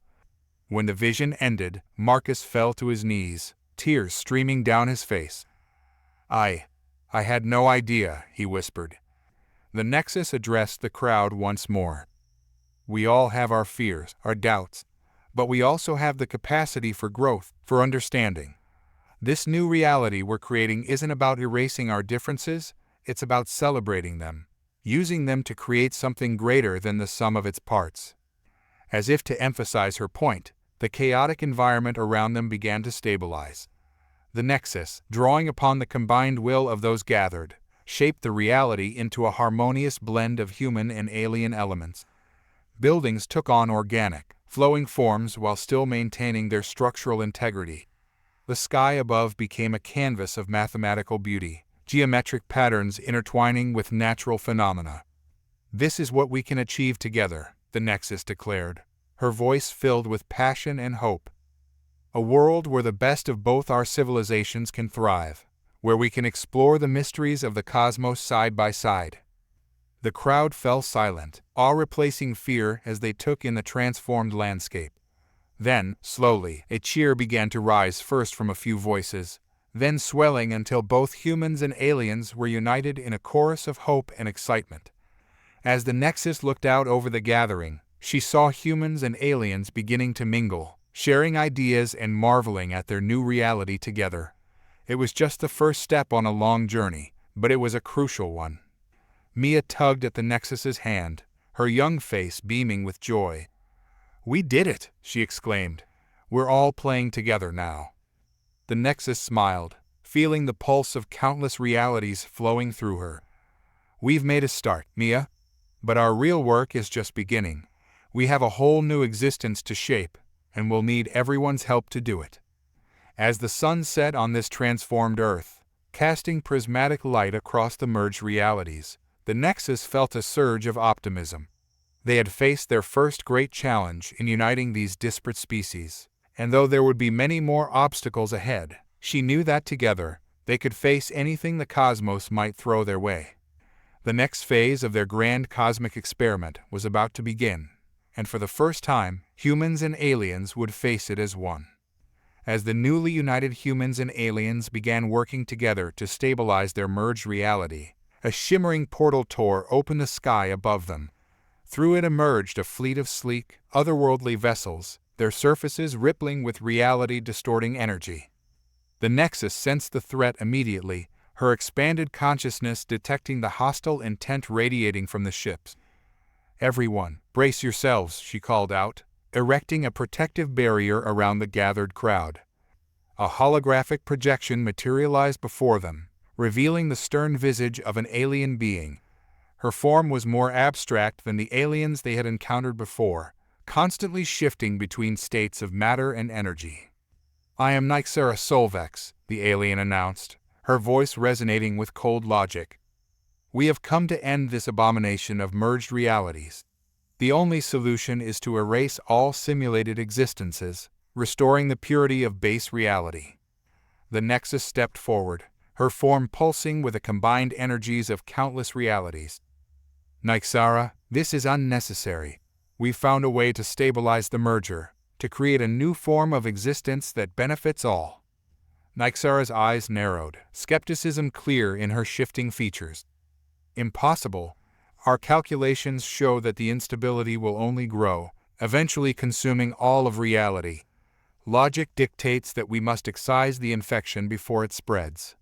When the vision ended, Marcus fell to his knees, tears streaming down his face. I had no idea," he whispered. The Nexus addressed the crowd once more. "We all have our fears, our doubts, but we also have the capacity for growth, for understanding. This new reality we're creating isn't about erasing our differences, it's about celebrating them, using them to create something greater than the sum of its parts." As if to emphasize her point, the chaotic environment around them began to stabilize. The Nexus, drawing upon the combined will of those gathered, shaped the reality into a harmonious blend of human and alien elements. Buildings took on organic, flowing forms while still maintaining their structural integrity. The sky above became a canvas of mathematical beauty, geometric patterns intertwining with natural phenomena. "This is what we can achieve together," the Nexus declared, her voice filled with passion and hope. "A world where the best of both our civilizations can thrive, where we can explore the mysteries of the cosmos side by side." The crowd fell silent, awe replacing fear as they took in the transformed landscape. Then, slowly, a cheer began to rise first from a few voices, then swelling until both humans and aliens were united in a chorus of hope and excitement. As the Nexus looked out over the gathering, she saw humans and aliens beginning to mingle, sharing ideas and marveling at their new reality together. It was just the first step on a long journey, but it was a crucial one. Mia tugged at the Nexus's hand, her young face beaming with joy. "We did it!" she exclaimed. "We're all playing together now." The Nexus smiled, feeling the pulse of countless realities flowing through her. "We've made a start, Mia. But our real work is just beginning. We have a whole new existence to shape, and we'll need everyone's help to do it." As the sun set on this transformed Earth, casting prismatic light across the merged realities, the Nexus felt a surge of optimism. They had faced their first great challenge in uniting these disparate species, and though there would be many more obstacles ahead, she knew that together, they could face anything the cosmos might throw their way. The next phase of their grand cosmic experiment was about to begin, and for the first time, humans and aliens would face it as one. As the newly united humans and aliens began working together to stabilize their merged reality, a shimmering portal tore open the sky above them. Through it emerged a fleet of sleek, otherworldly vessels, their surfaces rippling with reality-distorting energy. The Nexus sensed the threat immediately, her expanded consciousness detecting the hostile intent radiating from the ships. "Everyone, brace yourselves," she called out, erecting a protective barrier around the gathered crowd. A holographic projection materialized before them, revealing the stern visage of an alien being. Her form was more abstract than the aliens they had encountered before, constantly shifting between states of matter and energy. "I am Nyxera Solvex," the alien announced, her voice resonating with cold logic. "We have come to end this abomination of merged realities. The only solution is to erase all simulated existences, restoring the purity of base reality." The Nexus stepped forward, her form pulsing with the combined energies of countless realities. "Nyxera, this is unnecessary. We've found a way to stabilize the merger, to create a new form of existence that benefits all." Nyxera's eyes narrowed, skepticism clear in her shifting features. "Impossible. Our calculations show that the instability will only grow, eventually consuming all of reality. Logic dictates that we must excise the infection before it spreads."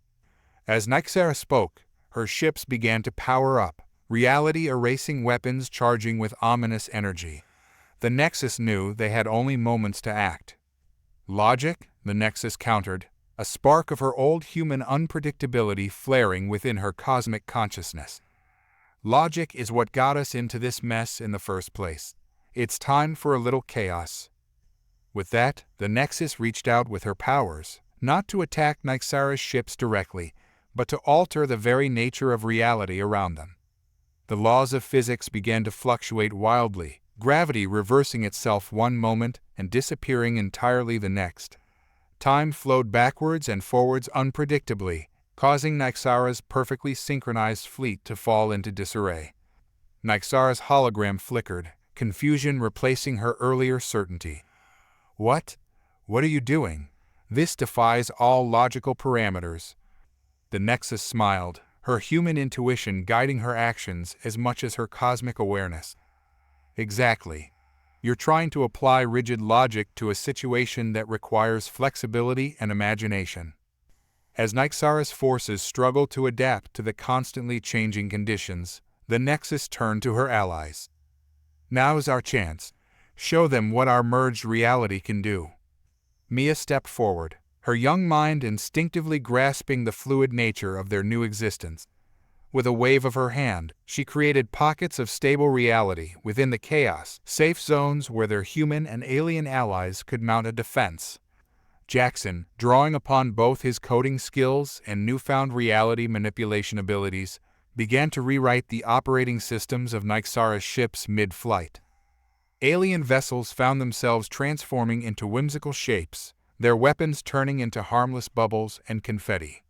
As Nyxera spoke, her ships began to power up, reality-erasing weapons charging with ominous energy. The Nexus knew they had only moments to act. "Logic?" the Nexus countered, a spark of her old human unpredictability flaring within her cosmic consciousness. "Logic is what got us into this mess in the first place. It's time for a little chaos." With that, the Nexus reached out with her powers, not to attack Nyxera's ships directly, but to alter the very nature of reality around them. The laws of physics began to fluctuate wildly, gravity reversing itself one moment and disappearing entirely the next. Time flowed backwards and forwards unpredictably, causing Nyxera's perfectly synchronized fleet to fall into disarray. Nyxera's hologram flickered, confusion replacing her earlier certainty. "What? What are you doing? This defies all logical parameters." The Nexus smiled, her human intuition guiding her actions as much as her cosmic awareness. "Exactly. You're trying to apply rigid logic to a situation that requires flexibility and imagination." As Nyxera's forces struggled to adapt to the constantly changing conditions, the Nexus turned to her allies. "Now's our chance. Show them what our merged reality can do." Mia stepped forward, her young mind instinctively grasping the fluid nature of their new existence. With a wave of her hand, she created pockets of stable reality within the chaos, safe zones where their human and alien allies could mount a defense. Jackson, drawing upon both his coding skills and newfound reality manipulation abilities, began to rewrite the operating systems of Nyxera's ships mid-flight. Alien vessels found themselves transforming into whimsical shapes, their weapons turning into harmless bubbles and confetti.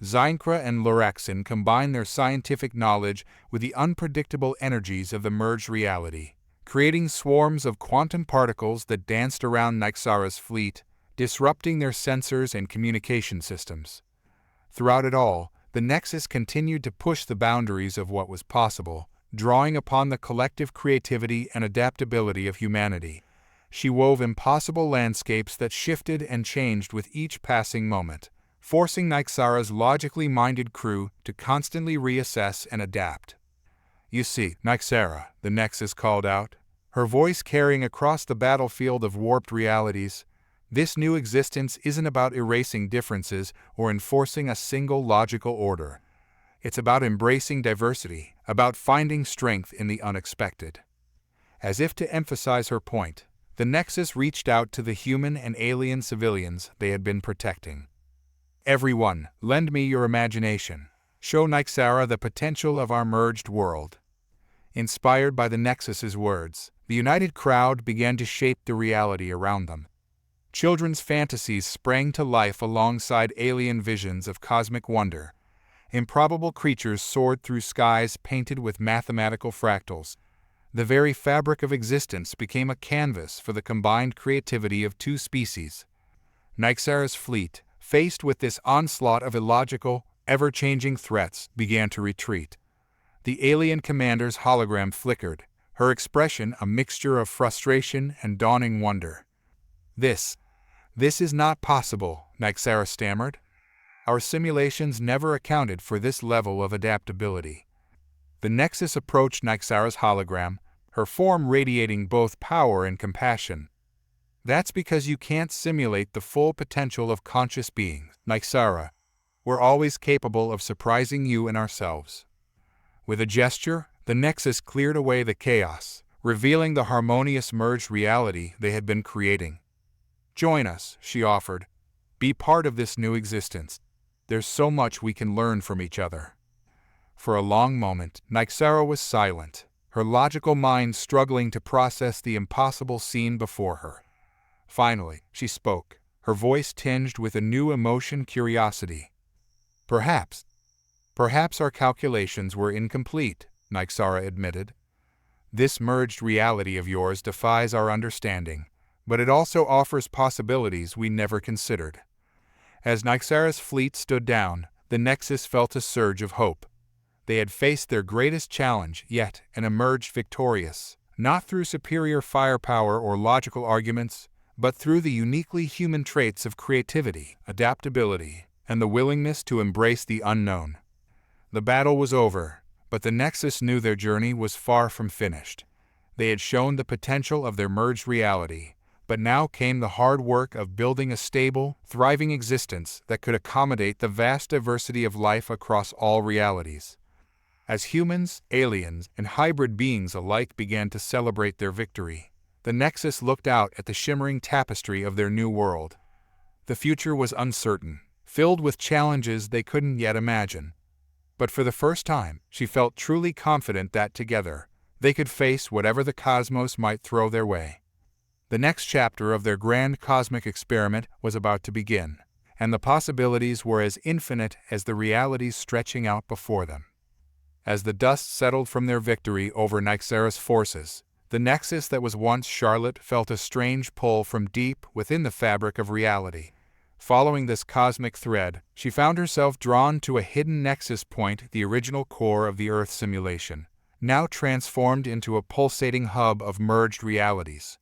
Zynkra and Loraxin combined their scientific knowledge with the unpredictable energies of the merged reality, creating swarms of quantum particles that danced around Nyxera's fleet, disrupting their sensors and communication systems. Throughout it all, the Nexus continued to push the boundaries of what was possible, drawing upon the collective creativity and adaptability of humanity. She wove impossible landscapes that shifted and changed with each passing moment, forcing Nyxara's logically minded crew to constantly reassess and adapt. "You see, Nyxara," the Nexus called out, her voice carrying across the battlefield of warped realities, "this new existence isn't about erasing differences or enforcing a single logical order. It's about embracing diversity, about finding strength in the unexpected." As if to emphasize her point, the Nexus reached out to the human and alien civilians they had been protecting. "Everyone, lend me your imagination. Show Nyxara the potential of our merged world." Inspired by the Nexus's words, the united crowd began to shape the reality around them. Children's fantasies sprang to life alongside alien visions of cosmic wonder. Improbable creatures soared through skies painted with mathematical fractals. The very fabric of existence became a canvas for the combined creativity of two species. Nyxara's fleet, faced with this onslaught of illogical, ever-changing threats, began to retreat. The alien commander's hologram flickered, her expression a mixture of frustration and dawning wonder. This is not possible," Nyxara stammered. "Our simulations never accounted for this level of adaptability." The Nexus approached Nyxara's hologram, her form radiating both power and compassion. "That's because you can't simulate the full potential of conscious beings, Nyxara. We're always capable of surprising you and ourselves." With a gesture, the Nexus cleared away the chaos, revealing the harmonious merged reality they had been creating. "Join us," she offered. "Be part of this new existence. There's so much we can learn from each other." For a long moment, Nyxara was silent, her logical mind struggling to process the impossible scene before her. Finally, she spoke, her voice tinged with a new emotion, curiosity. Perhaps our calculations were incomplete," Nyxara admitted. "This merged reality of yours defies our understanding, but it also offers possibilities we never considered." As Nyxara's fleet stood down, the Nexus felt a surge of hope. They had faced their greatest challenge yet and emerged victorious, not through superior firepower or logical arguments, but through the uniquely human traits of creativity, adaptability, and the willingness to embrace the unknown. The battle was over, but the Nexus knew their journey was far from finished. They had shown the potential of their merged reality, but now came the hard work of building a stable, thriving existence that could accommodate the vast diversity of life across all realities. As humans, aliens, and hybrid beings alike began to celebrate their victory, the Nexus looked out at the shimmering tapestry of their new world. The future was uncertain, filled with challenges they couldn't yet imagine. But for the first time, she felt truly confident that together, they could face whatever the cosmos might throw their way. The next chapter of their grand cosmic experiment was about to begin, and the possibilities were as infinite as the realities stretching out before them. As the dust settled from their victory over Nyxara's forces, the Nexus that was once Charlotte felt a strange pull from deep within the fabric of reality. Following this cosmic thread, she found herself drawn to a hidden nexus point, the original core of the Earth simulation, now transformed into a pulsating hub of merged realities.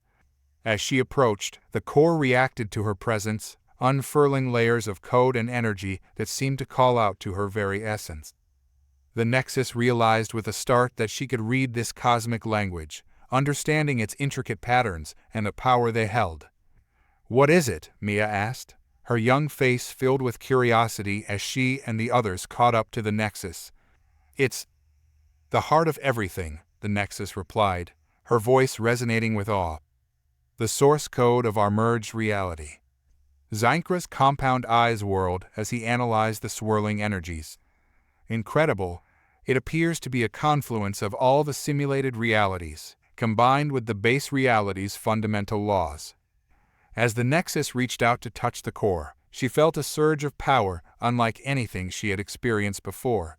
As she approached, the core reacted to her presence, unfurling layers of code and energy that seemed to call out to her very essence. The Nexus realized with a start that she could read this cosmic language, understanding its intricate patterns and the power they held. "What is it?" Mia asked, her young face filled with curiosity as she and the others caught up to the Nexus. "It's the heart of everything," the Nexus replied, her voice resonating with awe. "The source code of our merged reality." Zinkra's compound eyes whirled as he analyzed the swirling energies. "Incredible, it appears to be a confluence of all the simulated realities, combined with the base reality's fundamental laws." As the Nexus reached out to touch the core, she felt a surge of power unlike anything she had experienced before.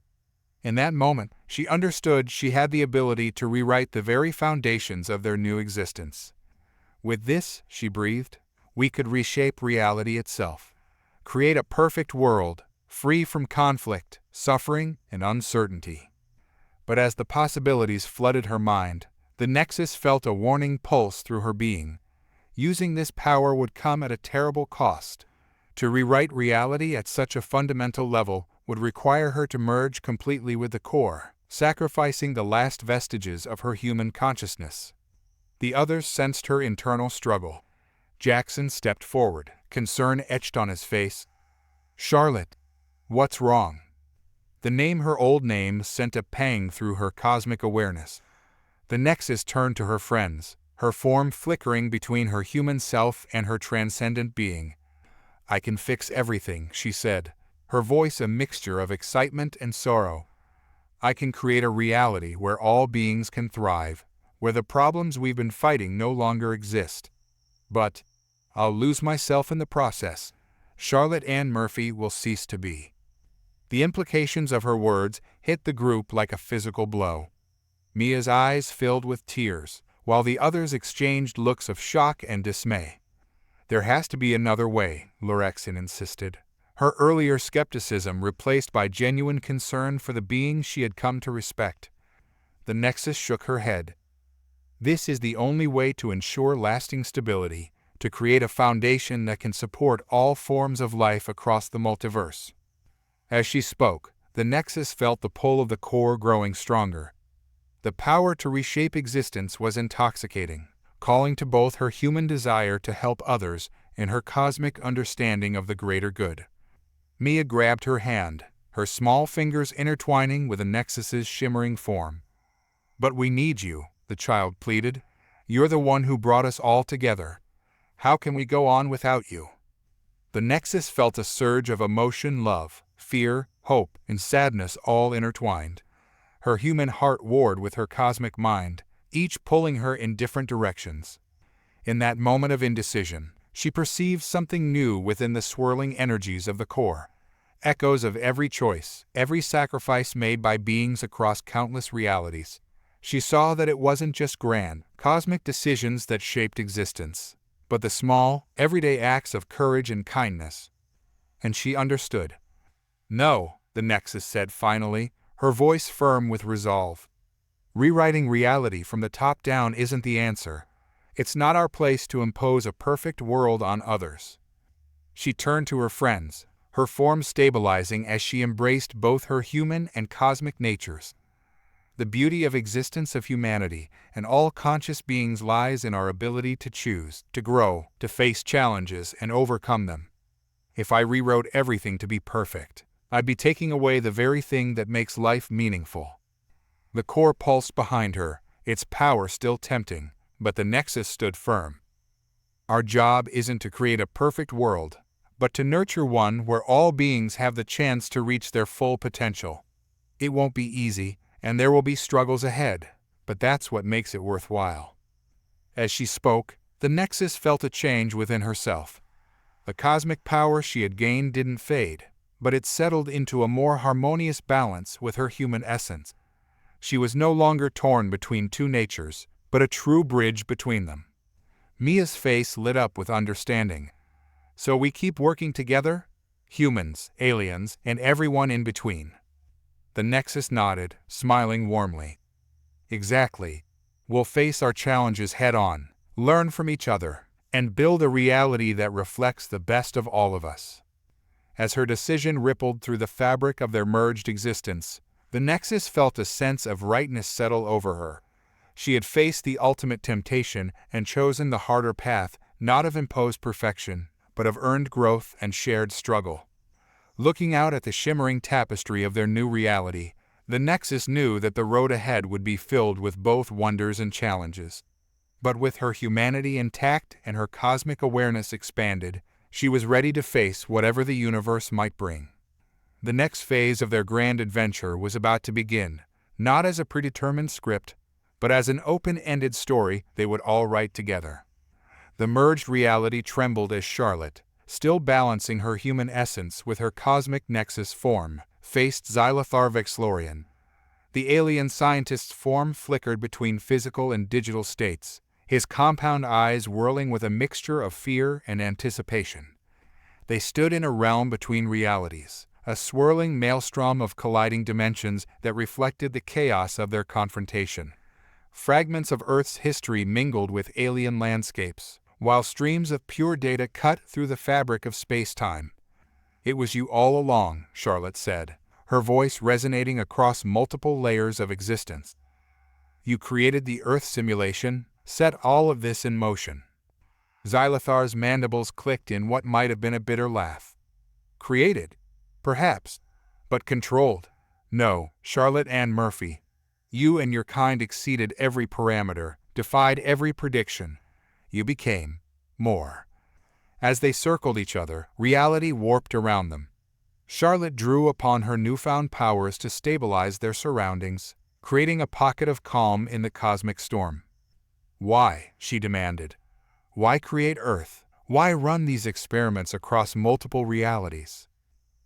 In that moment, she understood she had the ability to rewrite the very foundations of their new existence. "With this," she breathed, we could reshape reality itself. Create a perfect world, free from conflict, suffering, and uncertainty. But as the possibilities flooded her mind, the Nexus felt a warning pulse through her being. Using this power would come at a terrible cost. To rewrite reality at such a fundamental level would require her to merge completely with the core, sacrificing the last vestiges of her human consciousness. The others sensed her internal struggle. Jackson stepped forward, concern etched on his face. "Charlotte, what's wrong?" The name, her old name, sent a pang through her cosmic awareness. The Nexus turned to her friends, her form flickering between her human self and her transcendent being. "I can fix everything," she said, her voice a mixture of excitement and sorrow. "I can create a reality where all beings can thrive, where the problems we've been fighting no longer exist. But I'll lose myself in the process. Charlotte Ann Murphy will cease to be." The implications of her words hit the group like a physical blow. Mia's eyes filled with tears, while the others exchanged looks of shock and dismay. "There has to be another way," Lorexin insisted, her earlier skepticism replaced by genuine concern for the being she had come to respect. The Nexus shook her head. "This is the only way to ensure lasting stability, to create a foundation that can support all forms of life across the multiverse." As she spoke, the Nexus felt the pull of the core growing stronger. The power to reshape existence was intoxicating, calling to both her human desire to help others and her cosmic understanding of the greater good. Mia grabbed her hand, her small fingers intertwining with the Nexus's shimmering form. "But we need you," the child pleaded. "You're the one who brought us all together. How can we go on without you?" The Nexus felt a surge of emotion, love, fear, hope, and sadness all intertwined. Her human heart warred with her cosmic mind, each pulling her in different directions. In that moment of indecision, she perceived something new within the swirling energies of the core. Echoes of every choice, every sacrifice made by beings across countless realities. She saw that it wasn't just grand, cosmic decisions that shaped existence, but the small, everyday acts of courage and kindness. And she understood. "No," the Nexus said finally, her voice firm with resolve. "Rewriting reality from the top down isn't the answer. It's not our place to impose a perfect world on others." She turned to her friends, her form stabilizing as she embraced both her human and cosmic natures. "The beauty of existence of humanity and all conscious beings lies in our ability to choose, to grow, to face challenges and overcome them. If I rewrote everything to be perfect, I'd be taking away the very thing that makes life meaningful." The core pulsed behind her, its power still tempting, but the Nexus stood firm. "Our job isn't to create a perfect world, but to nurture one where all beings have the chance to reach their full potential. It won't be easy, and there will be struggles ahead, but that's what makes it worthwhile." As she spoke, the Nexus felt a change within herself. The cosmic power she had gained didn't fade, but it settled into a more harmonious balance with her human essence. She was no longer torn between two natures, but a true bridge between them. Mia's face lit up with understanding. "So we keep working together? Humans, aliens, and everyone in between." The Nexus nodded, smiling warmly. "Exactly. We'll face our challenges head-on, learn from each other, and build a reality that reflects the best of all of us." As her decision rippled through the fabric of their merged existence, the Nexus felt a sense of rightness settle over her. She had faced the ultimate temptation and chosen the harder path, not of imposed perfection, but of earned growth and shared struggle. Looking out at the shimmering tapestry of their new reality, the Nexus knew that the road ahead would be filled with both wonders and challenges. But with her humanity intact and her cosmic awareness expanded, she was ready to face whatever the universe might bring. The next phase of their grand adventure was about to begin, not as a predetermined script, but as an open-ended story they would all write together. The merged reality trembled as Charlotte, still balancing her human essence with her cosmic Nexus form, faced Xylothar Vexlorian. The alien scientist's form flickered between physical and digital states, his compound eyes whirling with a mixture of fear and anticipation. They stood in a realm between realities, a swirling maelstrom of colliding dimensions that reflected the chaos of their confrontation. Fragments of Earth's history mingled with alien landscapes, while streams of pure data cut through the fabric of space-time. "It was you all along," Charlotte said, her voice resonating across multiple layers of existence. "You created the Earth simulation, set all of this in motion." Xylathar's mandibles clicked in what might have been a bitter laugh. "Created? Perhaps. But controlled? No, Charlotte Ann Murphy. You and your kind exceeded every parameter, defied every prediction. You became more." As they circled each other, reality warped around them. Charlotte drew upon her newfound powers to stabilize their surroundings, creating a pocket of calm in the cosmic storm. "Why?" she demanded. "Why create Earth? Why run these experiments across multiple realities?"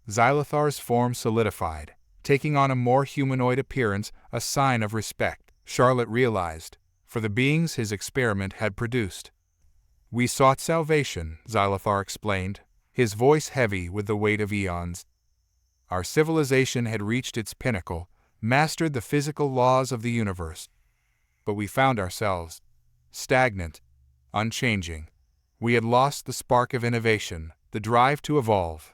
Xylathar's form solidified, taking on a more humanoid appearance, a sign of respect, Charlotte realized, for the beings his experiment had produced. "We sought salvation," Xylathar explained, his voice heavy with the weight of eons. "Our civilization had reached its pinnacle, mastered the physical laws of the universe. But we found ourselves stagnant, unchanging. We had lost the spark of innovation, the drive to evolve."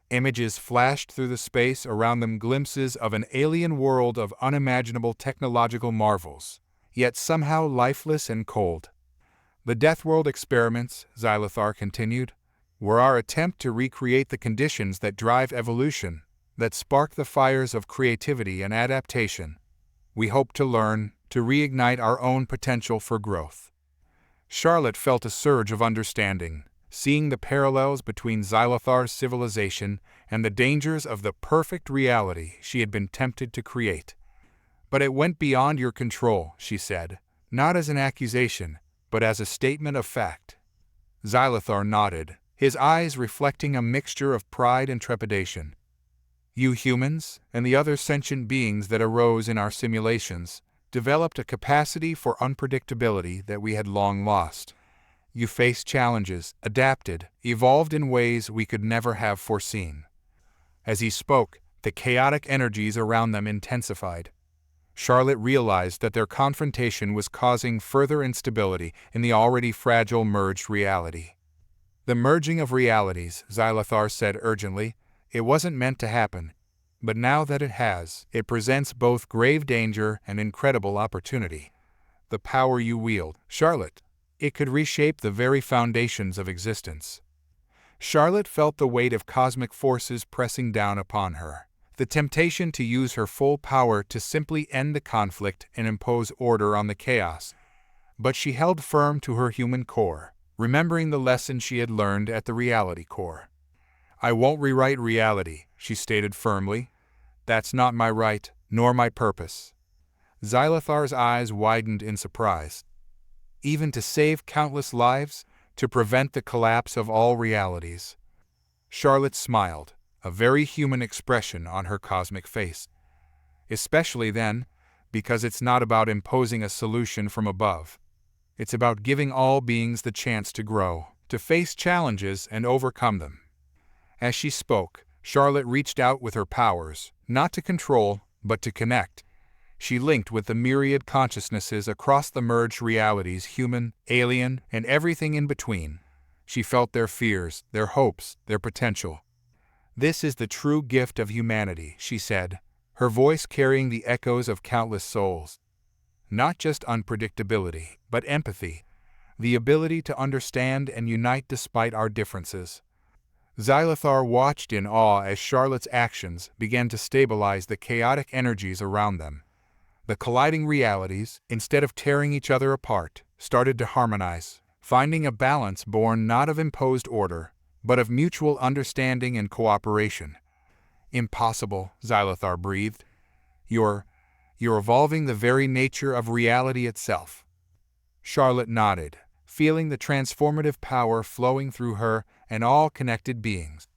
Images flashed through the space around them, glimpses of an alien world of unimaginable technological marvels, yet somehow lifeless and cold. "The Deathworld experiments," Xylathar continued, "were our attempt to recreate the conditions that drive evolution, that spark the fires of creativity and adaptation. We hope to learn, to reignite our own potential for growth." Charlotte felt a surge of understanding, seeing the parallels between Xylathar's civilization and the dangers of the perfect reality she had been tempted to create. "But it went beyond your control," she said, not as an accusation, but as a statement of fact. Xylathar nodded, his eyes reflecting a mixture of pride and trepidation. "You humans, and the other sentient beings that arose in our simulations, developed a capacity for unpredictability that we had long lost. You faced challenges, adapted, evolved in ways we could never have foreseen." As he spoke, the chaotic energies around them intensified. Charlotte realized that their confrontation was causing further instability in the already fragile merged reality. "The merging of realities," Xylathar said urgently, "it wasn't meant to happen. But now that it has, it presents both grave danger and incredible opportunity. The power you wield, Charlotte, it could reshape the very foundations of existence." Charlotte felt the weight of cosmic forces pressing down upon her, the temptation to use her full power to simply end the conflict and impose order on the chaos. But she held firm to her human core, remembering the lesson she had learned at the reality core. "I won't rewrite reality," she stated firmly. "That's not my right, nor my purpose." Xylathar's eyes widened in surprise. "Even to save countless lives? To prevent the collapse of all realities?" Charlotte smiled, a very human expression on her cosmic face. "Especially then, because it's not about imposing a solution from above. It's about giving all beings the chance to grow, to face challenges and overcome them." As she spoke, Charlotte reached out with her powers, not to control, but to connect. She linked with the myriad consciousnesses across the merged realities, human, alien, and everything in between. She felt their fears, their hopes, their potential. "This is the true gift of humanity," she said, her voice carrying the echoes of countless souls. "Not just unpredictability, but empathy, the ability to understand and unite despite our differences." Xylathar watched in awe as Charlotte's actions began to stabilize the chaotic energies around them. The colliding realities, instead of tearing each other apart, started to harmonize, finding a balance born not of imposed order, but of mutual understanding and cooperation. "Impossible," Xylathar breathed. You're evolving the very nature of reality itself." Charlotte nodded, feeling the transformative power flowing through her and all connected beings.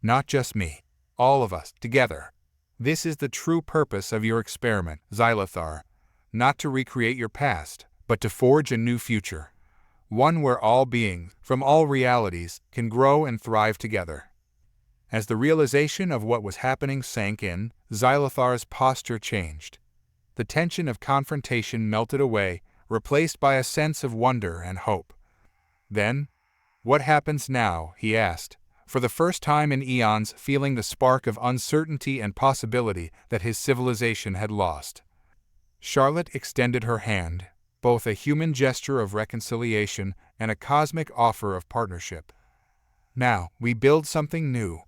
"Not just me. All of us, together. This is the true purpose of your experiment, Xylathar. Not to recreate your past, but to forge a new future, one where all beings, from all realities, can grow and thrive together. As the realization of what was happening sank in, Xylathar's posture changed. The tension of confrontation melted away, replaced by a sense of wonder and hope. Then, "What happens now?" he asked, for the first time in eons feeling the spark of uncertainty and possibility that his civilization had lost. Charlotte extended her hand, both a human gesture of reconciliation and a cosmic offer of partnership. "Now, we build something new.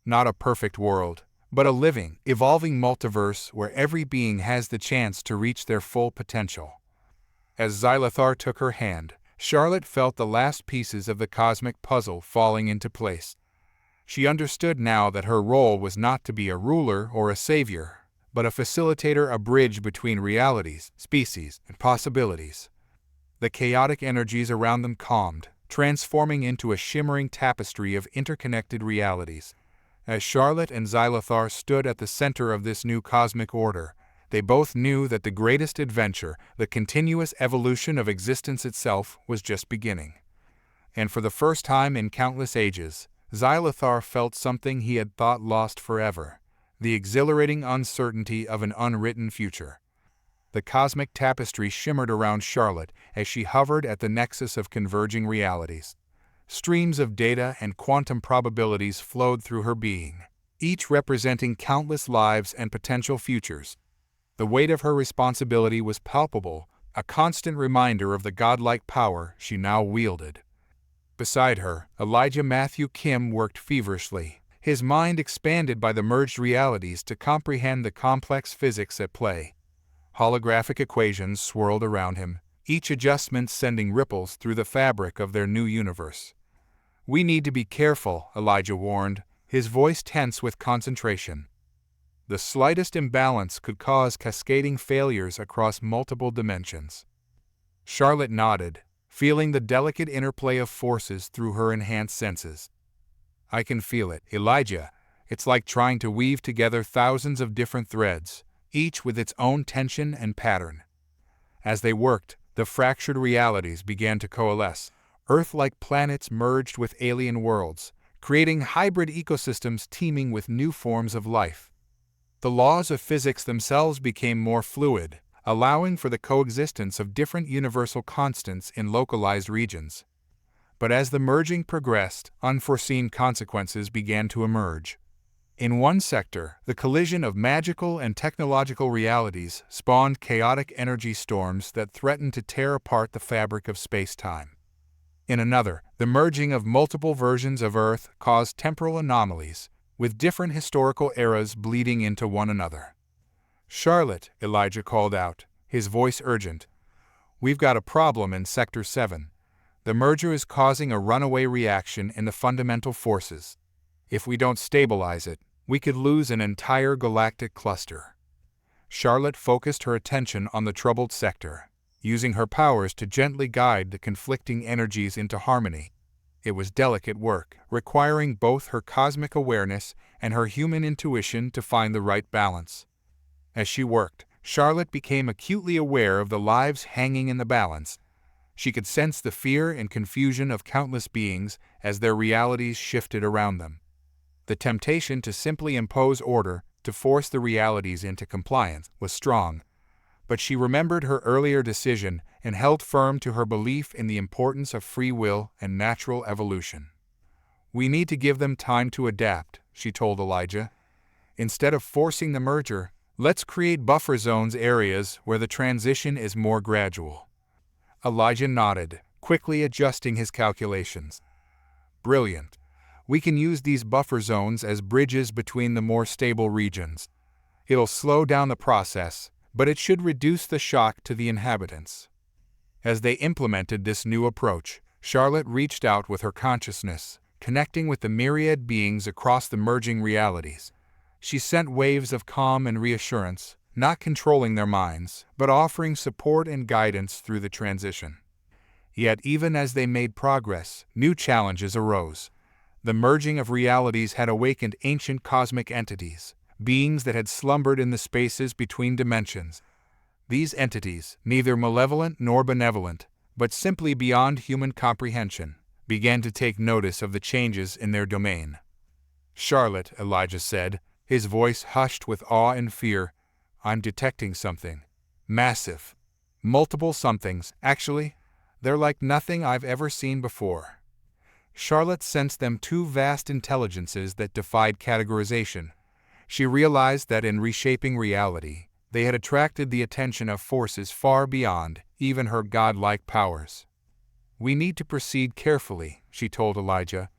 Not a perfect world, but a living, evolving multiverse where every being has the chance to reach their full potential." As Xylathar took her hand, Charlotte felt the last pieces of the cosmic puzzle falling into place. She understood now that her role was not to be a ruler or a savior, but a facilitator, a bridge between realities, species, and possibilities. The chaotic energies around them calmed, transforming into a shimmering tapestry of interconnected realities. As Charlotte and Xylathar stood at the center of this new cosmic order, they both knew that the greatest adventure, the continuous evolution of existence itself, was just beginning. And for the first time in countless ages, Xylathar felt something he had thought lost forever: the exhilarating uncertainty of an unwritten future. The cosmic tapestry shimmered around Charlotte as she hovered at the nexus of converging realities. Streams of data and quantum probabilities flowed through her being, each representing countless lives and potential futures. The weight of her responsibility was palpable, a constant reminder of the godlike power she now wielded. Beside her, Elijah Matthew Kim worked feverishly, his mind expanded by the merged realities to comprehend the complex physics at play. Holographic equations swirled around him, each adjustment sending ripples through the fabric of their new universe. "We need to be careful," Elijah warned, his voice tense with concentration. The slightest imbalance could cause cascading failures across multiple dimensions. Charlotte nodded, feeling the delicate interplay of forces through her enhanced senses. "I can feel it, Elijah. It's like trying to weave together thousands of different threads, each with its own tension and pattern." As they worked, the fractured realities began to coalesce. Earth-like planets merged with alien worlds, creating hybrid ecosystems teeming with new forms of life. The laws of physics themselves became more fluid, allowing for the coexistence of different universal constants in localized regions. But as the merging progressed, unforeseen consequences began to emerge. In one sector, the collision of magical and technological realities spawned chaotic energy storms that threatened to tear apart the fabric of space-time. In another, the merging of multiple versions of Earth caused temporal anomalies, with different historical eras bleeding into one another. "Charlotte," Elijah called out, his voice urgent, "we've got a problem in Sector 7. The merger is causing a runaway reaction in the fundamental forces. If we don't stabilize it, we could lose an entire galactic cluster." Charlotte focused her attention on the troubled sector, using her powers to gently guide the conflicting energies into harmony. It was delicate work, requiring both her cosmic awareness and her human intuition to find the right balance. As she worked, Charlotte became acutely aware of the lives hanging in the balance. She could sense the fear and confusion of countless beings as their realities shifted around them. The temptation to simply impose order, to force the realities into compliance, was strong. But she remembered her earlier decision and held firm to her belief in the importance of free will and natural evolution. "We need to give them time to adapt," she told Elijah. "Instead of forcing the merger, let's create buffer zones, areas where the transition is more gradual." Elijah nodded, quickly adjusting his calculations. "Brilliant. We can use these buffer zones as bridges between the more stable regions. It'll slow down the process, but it should reduce the shock to the inhabitants." As they implemented this new approach, Charlotte reached out with her consciousness, connecting with the myriad beings across the merging realities. She sent waves of calm and reassurance, not controlling their minds, but offering support and guidance through the transition. Yet even as they made progress, new challenges arose. The merging of realities had awakened ancient cosmic entities, beings that had slumbered in the spaces between dimensions. These entities, neither malevolent nor benevolent, but simply beyond human comprehension, began to take notice of the changes in their domain. "Charlotte," Elijah said, his voice hushed with awe and fear, "I'm detecting something. Massive. Multiple somethings, actually. They're like nothing I've ever seen before." Charlotte sensed them, two vast intelligences that defied categorization. She realized that in reshaping reality, they had attracted the attention of forces far beyond even her godlike powers. "We need to proceed carefully," she told Elijah.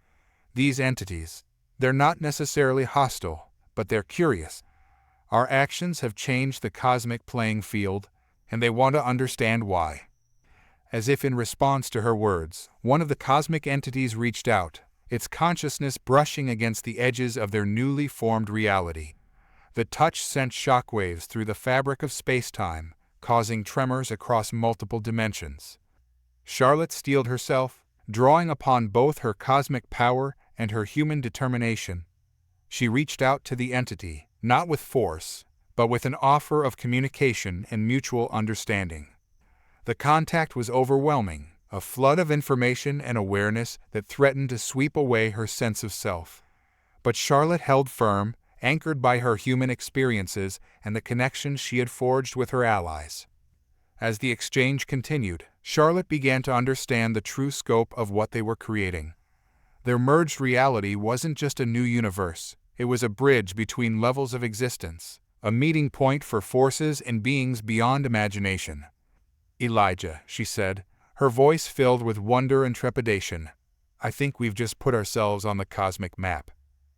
"These entities, they're not necessarily hostile, but they're curious. Our actions have changed the cosmic playing field, and they want to understand why." As if in response to her words, one of the cosmic entities reached out, its consciousness brushing against the edges of their newly formed reality. The touch sent shockwaves through the fabric of space-time, causing tremors across multiple dimensions. Charlotte steeled herself, drawing upon both her cosmic power and her human determination. She reached out to the entity, not with force, but with an offer of communication and mutual understanding. The contact was overwhelming, a flood of information and awareness that threatened to sweep away her sense of self. But Charlotte held firm, anchored by her human experiences and the connections she had forged with her allies. As the exchange continued, Charlotte began to understand the true scope of what they were creating. Their merged reality wasn't just a new universe, it was a bridge between levels of existence, a meeting point for forces and beings beyond imagination. "Elijah," she said, her voice filled with wonder and trepidation, "I think we've just put ourselves on the cosmic map.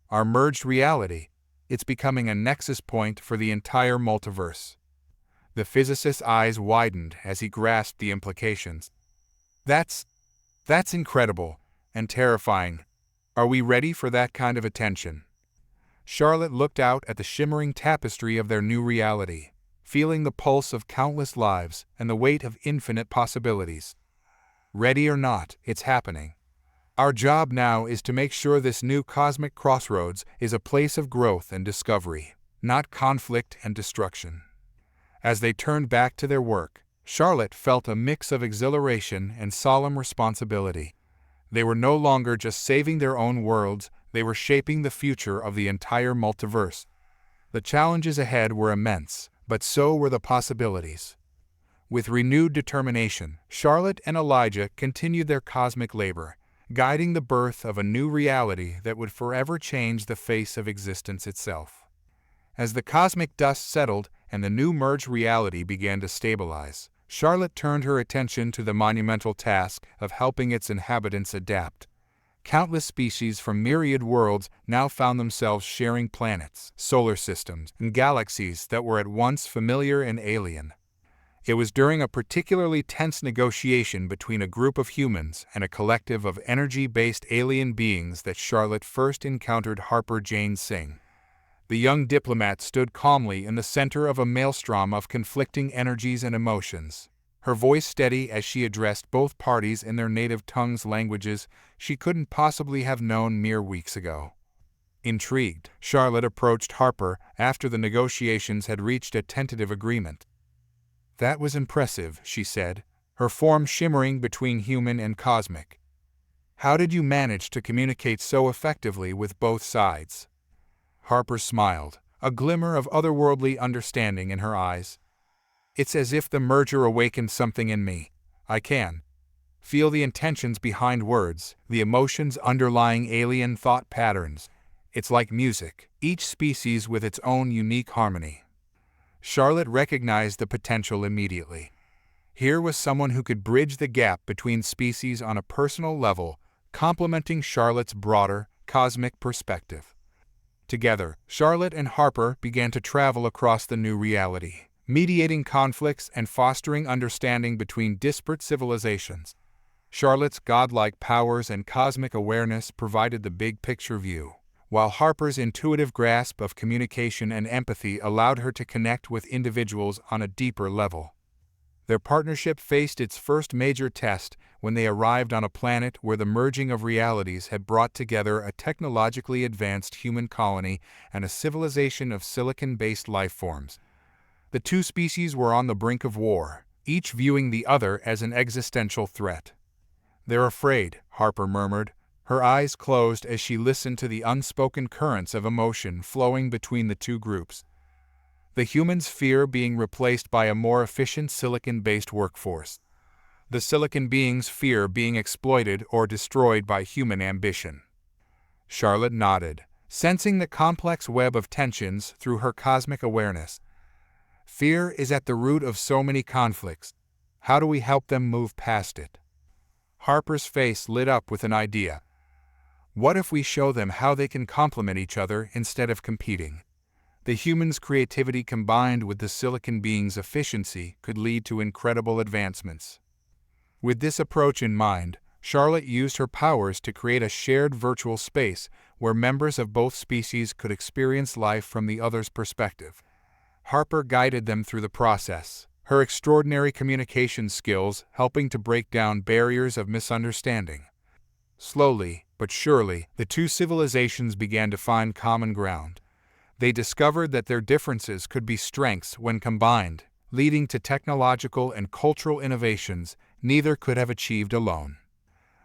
Our merged reality, it's becoming a nexus point for the entire multiverse." The physicist's eyes widened as he grasped the implications. That's incredible and terrifying. Are we ready for that kind of attention?" Charlotte looked out at the shimmering tapestry of their new reality, feeling the pulse of countless lives and the weight of infinite possibilities. "Ready or not, it's happening. Our job now is to make sure this new cosmic crossroads is a place of growth and discovery, not conflict and destruction." As they turned back to their work, Charlotte felt a mix of exhilaration and solemn responsibility. They were no longer just saving their own worlds, they were shaping the future of the entire multiverse. The challenges ahead were immense, but so were the possibilities. With renewed determination, Charlotte and Elijah continued their cosmic labor, guiding the birth of a new reality that would forever change the face of existence itself. As the cosmic dust settled and the new merged reality began to stabilize, Charlotte turned her attention to the monumental task of helping its inhabitants adapt. Countless species from myriad worlds now found themselves sharing planets, solar systems, and galaxies that were at once familiar and alien. It was during a particularly tense negotiation between a group of humans and a collective of energy-based alien beings that Charlotte first encountered Harper Jane Singh. The young diplomat stood calmly in the center of a maelstrom of conflicting energies and emotions. Her voice steady as she addressed both parties in their native tongues, languages she couldn't possibly have known mere weeks ago. Intrigued, Charlotte approached Harper after the negotiations had reached a tentative agreement. "That was impressive," she said, her form shimmering between human and cosmic. "How did you manage to communicate so effectively with both sides?" Harper smiled, a glimmer of otherworldly understanding in her eyes. "It's as if the merger awakened something in me. I can feel the intentions behind words, the emotions underlying alien thought patterns. It's like music, each species with its own unique harmony." Charlotte recognized the potential immediately. Here was someone who could bridge the gap between species on a personal level, complementing Charlotte's broader, cosmic perspective. Together, Charlotte and Harper began to travel across the new reality, mediating conflicts and fostering understanding between disparate civilizations. Charlotte's godlike powers and cosmic awareness provided the big-picture view, while Harper's intuitive grasp of communication and empathy allowed her to connect with individuals on a deeper level. Their partnership faced its first major test when they arrived on a planet where the merging of realities had brought together a technologically advanced human colony and a civilization of silicon-based life forms. The two species were on the brink of war, each viewing the other as an existential threat. "They're afraid," Harper murmured, her eyes closed as she listened to the unspoken currents of emotion flowing between the two groups. The humans' fear being replaced by a more efficient silicon-based workforce. The silicon beings' fear being exploited or destroyed by human ambition. Charlotte nodded, sensing the complex web of tensions through her cosmic awareness. Fear is at the root of so many conflicts. How do we help them move past it? Harper's face lit up with an idea. What if we show them how they can complement each other instead of competing? The humans' creativity combined with the silicon beings' efficiency could lead to incredible advancements. With this approach in mind, Charlotte used her powers to create a shared virtual space where members of both species could experience life from the other's perspective. Harper guided them through the process, her extraordinary communication skills helping to break down barriers of misunderstanding. Slowly, but surely, the two civilizations began to find common ground. They discovered that their differences could be strengths when combined, leading to technological and cultural innovations neither could have achieved alone.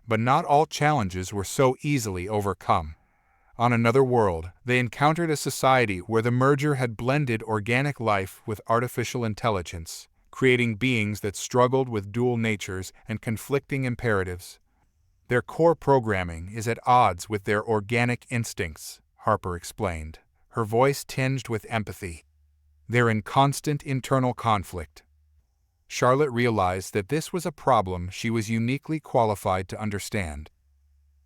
But not all challenges were so easily overcome. On another world, they encountered a society where the merger had blended organic life with artificial intelligence, creating beings that struggled with dual natures and conflicting imperatives. Their core programming is at odds with their organic instincts, Harper explained, her voice tinged with empathy. They're in constant internal conflict. Charlotte realized that this was a problem she was uniquely qualified to understand.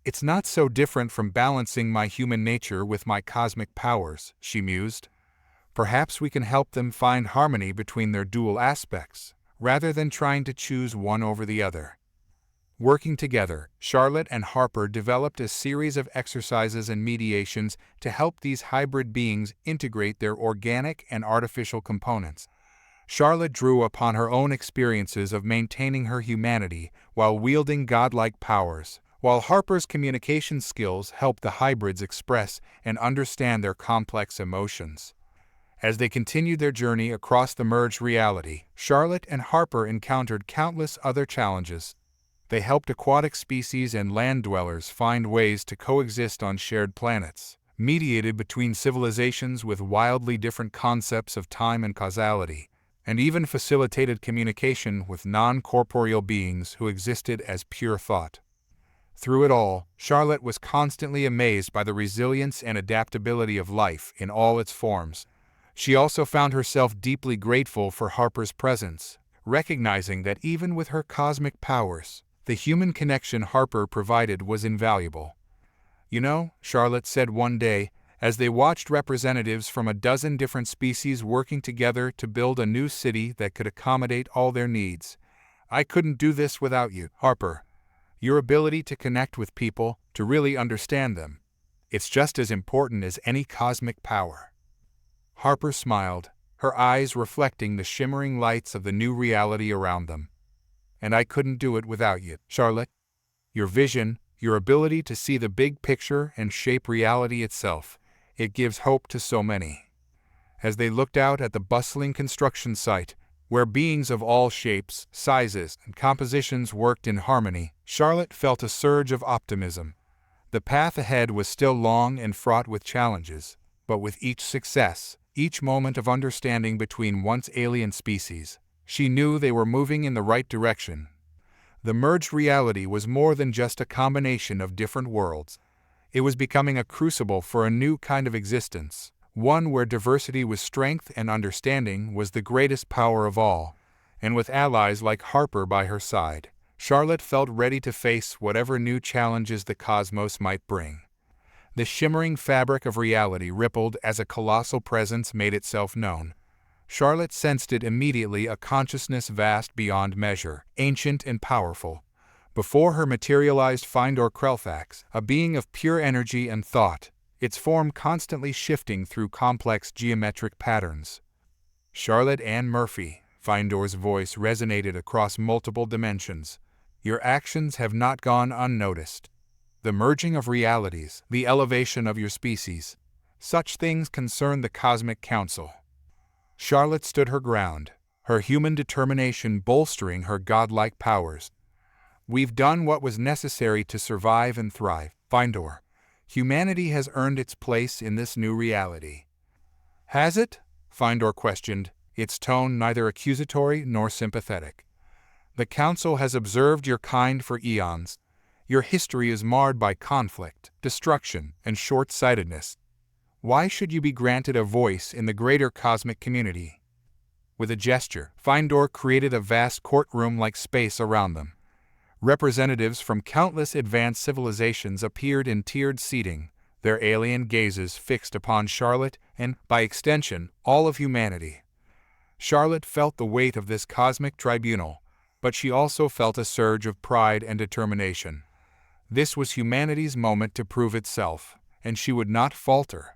It's not so different from balancing my human nature with my cosmic powers, she mused. Perhaps we can help them find harmony between their dual aspects, rather than trying to choose one over the other. Working together, Charlotte and Harper developed a series of exercises and mediations to help these hybrid beings integrate their organic and artificial components. Charlotte drew upon her own experiences of maintaining her humanity while wielding godlike powers, while Harper's communication skills helped the hybrids express and understand their complex emotions. As they continued their journey across the merged reality, Charlotte and Harper encountered countless other challenges. They helped aquatic species and land dwellers find ways to coexist on shared planets, mediated between civilizations with wildly different concepts of time and causality, and even facilitated communication with non-corporeal beings who existed as pure thought. Through it all, Charlotte was constantly amazed by the resilience and adaptability of life in all its forms. She also found herself deeply grateful for Harper's presence, recognizing that even with her cosmic powers, the human connection Harper provided was invaluable. "You know," Charlotte said one day, as they watched representatives from a dozen different species working together to build a new city that could accommodate all their needs, "I couldn't do this without you, Harper. Your ability to connect with people, to really understand them. It's just as important as any cosmic power." Harper smiled, her eyes reflecting the shimmering lights of the new reality around them. "And I couldn't do it without you, Charlotte. Your vision, your ability to see the big picture and shape reality itself, it gives hope to so many." As they looked out at the bustling construction site, where beings of all shapes, sizes, and compositions worked in harmony, Charlotte felt a surge of optimism. The path ahead was still long and fraught with challenges, but with each success, each moment of understanding between once alien species, she knew they were moving in the right direction. The merged reality was more than just a combination of different worlds. It was becoming a crucible for a new kind of existence, one where diversity with strength and understanding was the greatest power of all. And with allies like Harper by her side, Charlotte felt ready to face whatever new challenges the cosmos might bring. The shimmering fabric of reality rippled as a colossal presence made itself known. Charlotte sensed it immediately, a consciousness vast beyond measure, ancient and powerful. Before her materialized Findor Krelfax, a being of pure energy and thought, its form constantly shifting through complex geometric patterns. "Charlotte Ann Murphy," Findor's voice resonated across multiple dimensions. "Your actions have not gone unnoticed. The merging of realities, the elevation of your species, such things concern the Cosmic Council." Charlotte stood her ground, her human determination bolstering her godlike powers. We've done what was necessary to survive and thrive, Findor. Humanity has earned its place in this new reality. Has it? Findor questioned, its tone neither accusatory nor sympathetic. The Council has observed your kind for eons. Your history is marred by conflict, destruction, and short-sightedness. Why should you be granted a voice in the greater cosmic community? With a gesture, Findor created a vast courtroom-like space around them. Representatives from countless advanced civilizations appeared in tiered seating, their alien gazes fixed upon Charlotte and, by extension, all of humanity. Charlotte felt the weight of this cosmic tribunal, but she also felt a surge of pride and determination. This was humanity's moment to prove itself, and she would not falter.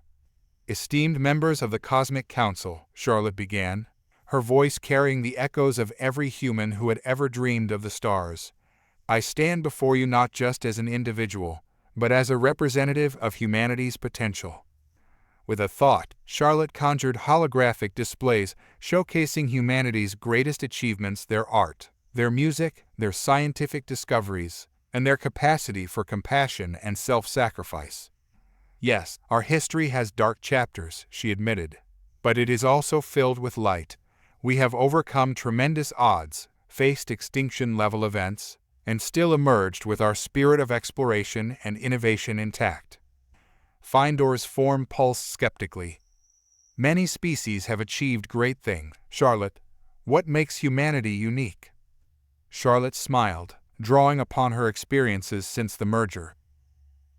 Esteemed members of the Cosmic Council, Charlotte began, her voice carrying the echoes of every human who had ever dreamed of the stars. I stand before you not just as an individual, but as a representative of humanity's potential. With a thought, Charlotte conjured holographic displays showcasing humanity's greatest achievements, their art, their music, their scientific discoveries, and their capacity for compassion and self-sacrifice. Yes, our history has dark chapters, she admitted, but it is also filled with light. We have overcome tremendous odds, faced extinction-level events, and still emerged with our spirit of exploration and innovation intact. Findor's form pulsed skeptically. Many species have achieved great things, Charlotte. What makes humanity unique? Charlotte smiled, drawing upon her experiences since the merger.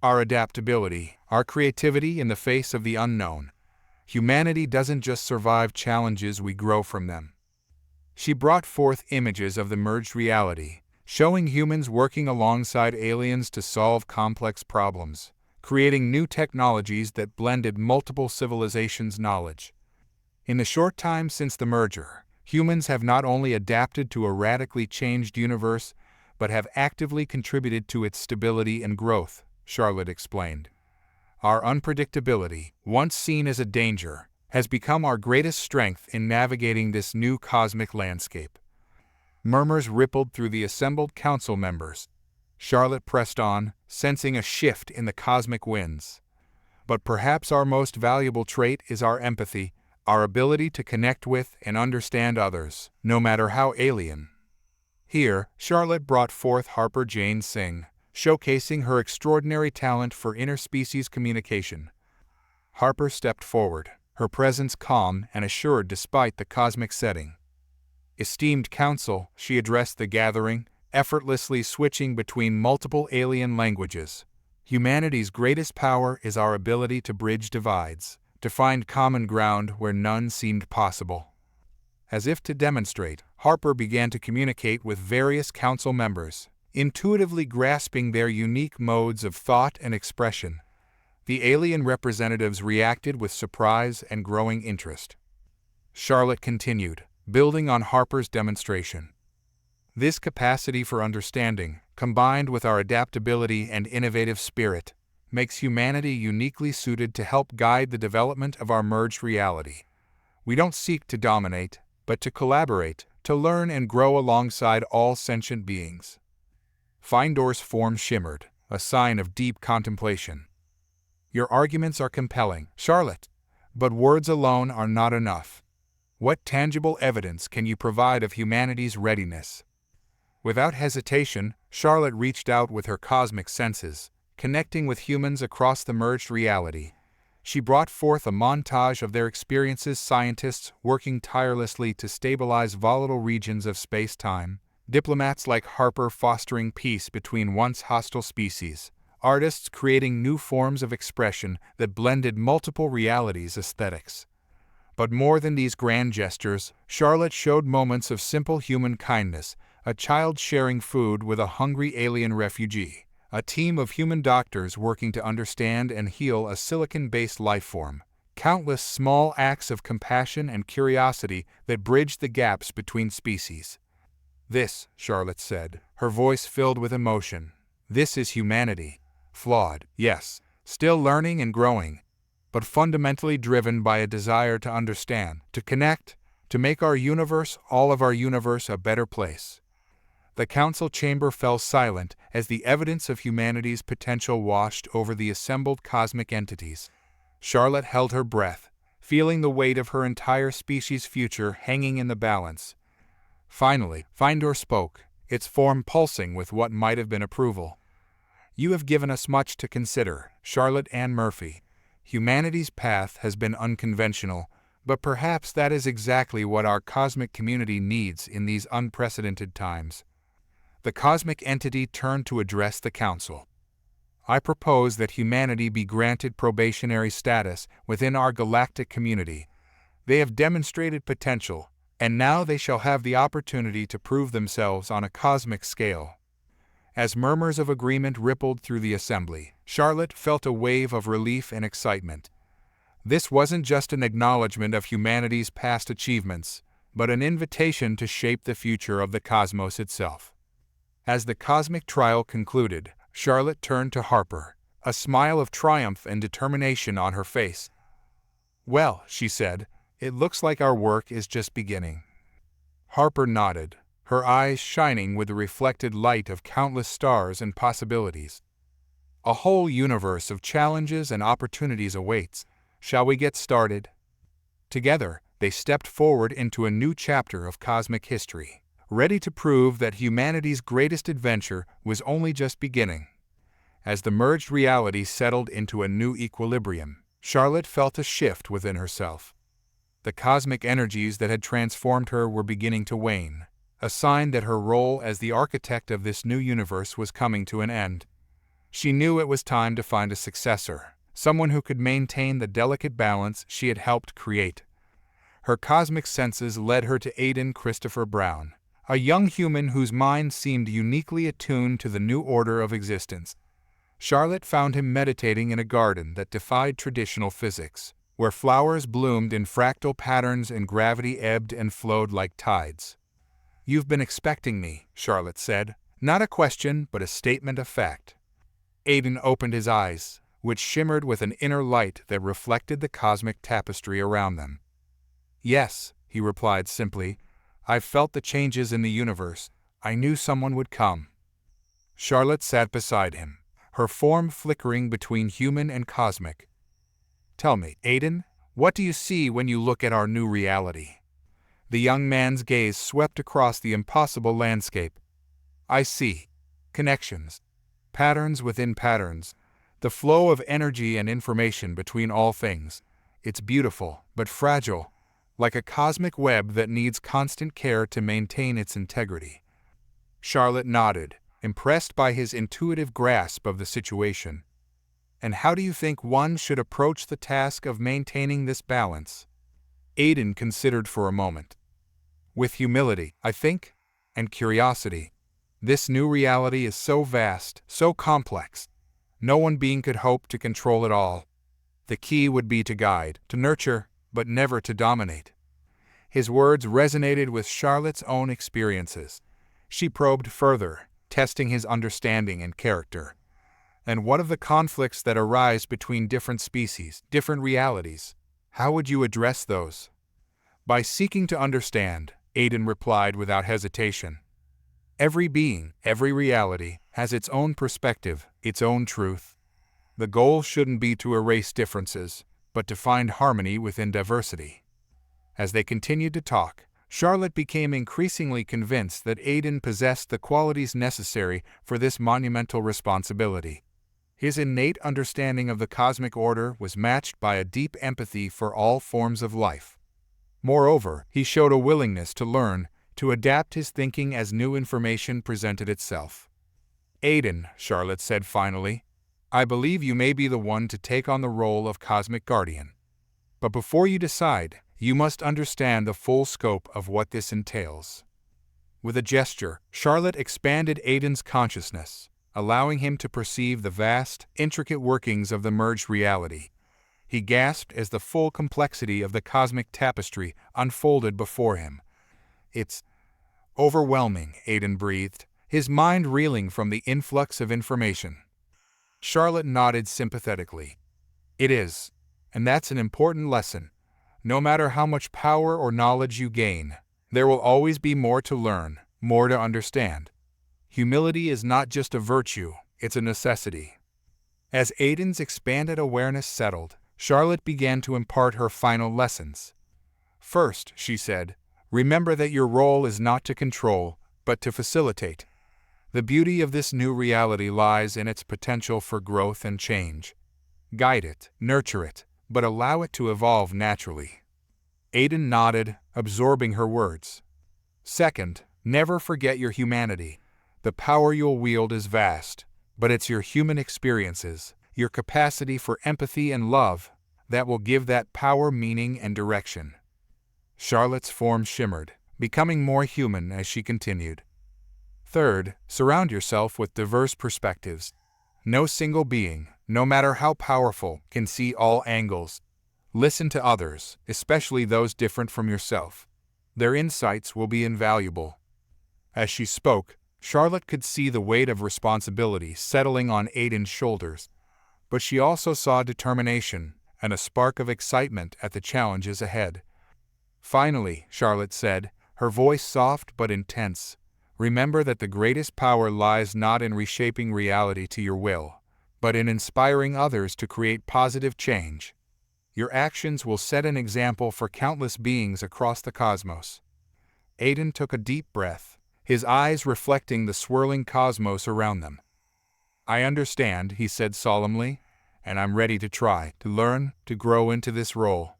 Our adaptability, our creativity in the face of the unknown. Humanity doesn't just survive challenges, we grow from them. She brought forth images of the merged reality, showing humans working alongside aliens to solve complex problems, creating new technologies that blended multiple civilizations' knowledge. In the short time since the merger, humans have not only adapted to a radically changed universe, but have actively contributed to its stability and growth, Charlotte explained. Our unpredictability, once seen as a danger, has become our greatest strength in navigating this new cosmic landscape. Murmurs rippled through the assembled council members. Charlotte pressed on, sensing a shift in the cosmic winds. But perhaps our most valuable trait is our empathy, our ability to connect with and understand others, no matter how alien. Here, Charlotte brought forth Harper Jane Singh, showcasing her extraordinary talent for interspecies communication. Harper stepped forward, her presence calm and assured despite the cosmic setting. Esteemed council, she addressed the gathering, effortlessly switching between multiple alien languages. Humanity's greatest power is our ability to bridge divides, to find common ground where none seemed possible. As if to demonstrate, Harper began to communicate with various council members, intuitively grasping their unique modes of thought and expression. The alien representatives reacted with surprise and growing interest. Charlotte continued, building on Harper's demonstration. This capacity for understanding, combined with our adaptability and innovative spirit, makes humanity uniquely suited to help guide the development of our merged reality. We don't seek to dominate, but to collaborate, to learn and grow alongside all sentient beings. Findor's form shimmered, a sign of deep contemplation. Your arguments are compelling, Charlotte, but words alone are not enough. What tangible evidence can you provide of humanity's readiness? Without hesitation, Charlotte reached out with her cosmic senses, connecting with humans across the merged reality. She brought forth a montage of their experiences, scientists working tirelessly to stabilize volatile regions of space-time, diplomats like Harper fostering peace between once hostile species, artists creating new forms of expression that blended multiple realities' aesthetics. But more than these grand gestures, Charlotte showed moments of simple human kindness, a child sharing food with a hungry alien refugee, a team of human doctors working to understand and heal a silicon-based life form, countless small acts of compassion and curiosity that bridged the gaps between species. This, Charlotte said, her voice filled with emotion, this is humanity. Flawed, yes, still learning and growing, but fundamentally driven by a desire to understand, to connect, to make our universe, all of our universe, a better place. The council chamber fell silent as the evidence of humanity's potential washed over the assembled cosmic entities. Charlotte held her breath, feeling the weight of her entire species' future hanging in the balance. Finally, Findor spoke, its form pulsing with what might have been approval. "You have given us much to consider, Charlotte Ann Murphy. Humanity's path has been unconventional, but perhaps that is exactly what our cosmic community needs in these unprecedented times." The cosmic entity turned to address the council. "I propose that humanity be granted probationary status within our galactic community. They have demonstrated potential, and now they shall have the opportunity to prove themselves on a cosmic scale." As murmurs of agreement rippled through the assembly, Charlotte felt a wave of relief and excitement. This wasn't just an acknowledgement of humanity's past achievements, but an invitation to shape the future of the cosmos itself. As the cosmic trial concluded, Charlotte turned to Harper, a smile of triumph and determination on her face. "Well," she said, "it looks like our work is just beginning." Harper nodded, her eyes shining with the reflected light of countless stars and possibilities. "A whole universe of challenges and opportunities awaits. Shall we get started?" Together, they stepped forward into a new chapter of cosmic history, ready to prove that humanity's greatest adventure was only just beginning. As the merged reality settled into a new equilibrium, Charlotte felt a shift within herself. The cosmic energies that had transformed her were beginning to wane, a sign that her role as the architect of this new universe was coming to an end. She knew it was time to find a successor, someone who could maintain the delicate balance she had helped create. Her cosmic senses led her to Aidan Christopher Brown, a young human whose mind seemed uniquely attuned to the new order of existence. Charlotte found him meditating in a garden that defied traditional physics, where flowers bloomed in fractal patterns and gravity ebbed and flowed like tides. "You've been expecting me," Charlotte said, not a question but a statement of fact. Aidan opened his eyes, which shimmered with an inner light that reflected the cosmic tapestry around them. "Yes," he replied simply, "I've felt the changes in the universe. I knew someone would come." Charlotte sat beside him, her form flickering between human and cosmic. "Tell me, Aidan, what do you see when you look at our new reality?" The young man's gaze swept across the impossible landscape. "I see connections, patterns within patterns, the flow of energy and information between all things. It's beautiful, but fragile, like a cosmic web that needs constant care to maintain its integrity." Charlotte nodded, impressed by his intuitive grasp of the situation. "And how do you think one should approach the task of maintaining this balance?" Aidan considered for a moment. "With humility, I think, and curiosity. This new reality is so vast, so complex. No one being could hope to control it all. The key would be to guide, to nurture, but never to dominate." His words resonated with Charlotte's own experiences. She probed further, testing his understanding and character. "And what of the conflicts that arise between different species, different realities? How would you address those?" "By seeking to understand," Aidan replied without hesitation. "Every being, every reality, has its own perspective, its own truth. The goal shouldn't be to erase differences, but to find harmony within diversity." As they continued to talk, Charlotte became increasingly convinced that Aidan possessed the qualities necessary for this monumental responsibility. His innate understanding of the cosmic order was matched by a deep empathy for all forms of life. Moreover, he showed a willingness to learn, to adapt his thinking as new information presented itself. "Aidan," Charlotte said finally, "I believe you may be the one to take on the role of cosmic guardian. But before you decide, you must understand the full scope of what this entails." With a gesture, Charlotte expanded Aidan's consciousness, allowing him to perceive the vast, intricate workings of the merged reality. He gasped as the full complexity of the cosmic tapestry unfolded before him. "It's overwhelming," Aidan breathed, his mind reeling from the influx of information. Charlotte nodded sympathetically. "It is. And that's an important lesson. No matter how much power or knowledge you gain, there will always be more to learn, more to understand. Humility is not just a virtue, it's a necessity. As Aiden's expanded awareness settled, Charlotte began to impart her final lessons. First, she said, remember that your role is not to control, but to facilitate. The beauty of this new reality lies in its potential for growth and change. Guide it, nurture it, but allow it to evolve naturally. Aiden nodded, absorbing her words. Second, never forget your humanity. The power you'll wield is vast, but it's your human experiences, your capacity for empathy and love, that will give that power meaning and direction. Charlotte's form shimmered, becoming more human as she continued. Third, surround yourself with diverse perspectives. No single being, no matter how powerful, can see all angles. Listen to others, especially those different from yourself. Their insights will be invaluable. As she spoke, Charlotte could see the weight of responsibility settling on Aiden's shoulders, but she also saw determination and a spark of excitement at the challenges ahead. Finally, Charlotte said, her voice soft but intense, remember that the greatest power lies not in reshaping reality to your will, but in inspiring others to create positive change. Your actions will set an example for countless beings across the cosmos. Aiden took a deep breath, his eyes reflecting the swirling cosmos around them. I understand, he said solemnly, and I'm ready to try, to learn, to grow into this role.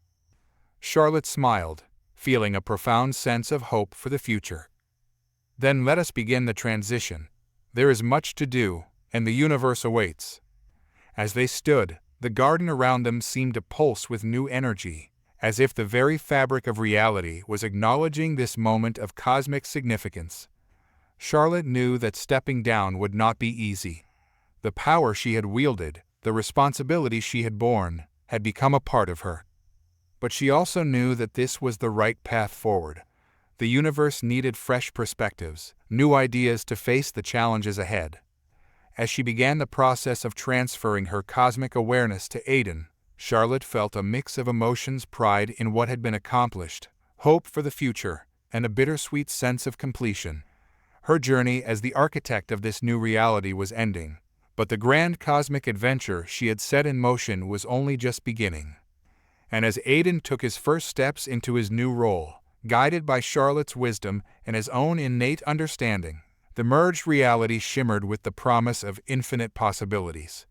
Charlotte smiled, feeling a profound sense of hope for the future. Then let us begin the transition. There is much to do, and the universe awaits. As they stood, the garden around them seemed to pulse with new energy, as if the very fabric of reality was acknowledging this moment of cosmic significance. Charlotte knew that stepping down would not be easy. The power she had wielded, the responsibility she had borne, had become a part of her. But she also knew that this was the right path forward. The universe needed fresh perspectives, new ideas to face the challenges ahead. As she began the process of transferring her cosmic awareness to Aiden, Charlotte felt a mix of emotions: pride in what had been accomplished, hope for the future, and a bittersweet sense of completion. Her journey as the architect of this new reality was ending, but the grand cosmic adventure she had set in motion was only just beginning. And as Aiden took his first steps into his new role, guided by Charlotte's wisdom and his own innate understanding, the merged reality shimmered with the promise of infinite possibilities.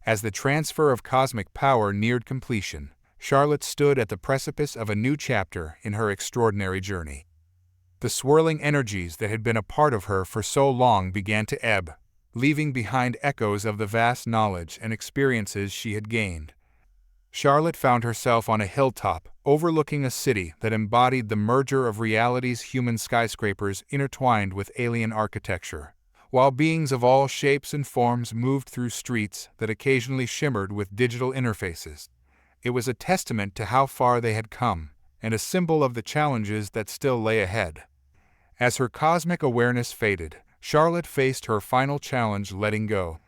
As the transfer of cosmic power neared completion, Charlotte stood at the precipice of a new chapter in her extraordinary journey. The swirling energies that had been a part of her for so long began to ebb, leaving behind echoes of the vast knowledge and experiences she had gained. Charlotte found herself on a hilltop, overlooking a city that embodied the merger of reality's human skyscrapers intertwined with alien architecture, while beings of all shapes and forms moved through streets that occasionally shimmered with digital interfaces. It was a testament to how far they had come, and a symbol of the challenges that still lay ahead. As her cosmic awareness faded, Charlotte faced her final challenge: letting go.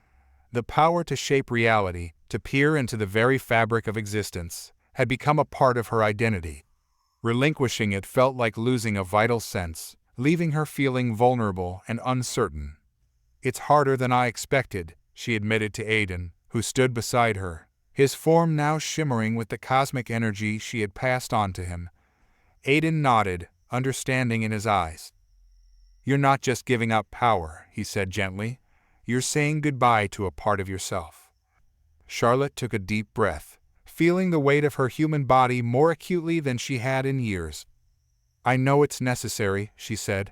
The power to shape reality, to peer into the very fabric of existence, had become a part of her identity. Relinquishing it felt like losing a vital sense, leaving her feeling vulnerable and uncertain. It's harder than I expected, she admitted to Aiden, who stood beside her, his form now shimmering with the cosmic energy she had passed on to him. Aiden nodded, understanding in his eyes. You're not just giving up power, he said gently. You're saying goodbye to a part of yourself. Charlotte took a deep breath, feeling the weight of her human body more acutely than she had in years. I know it's necessary, she said.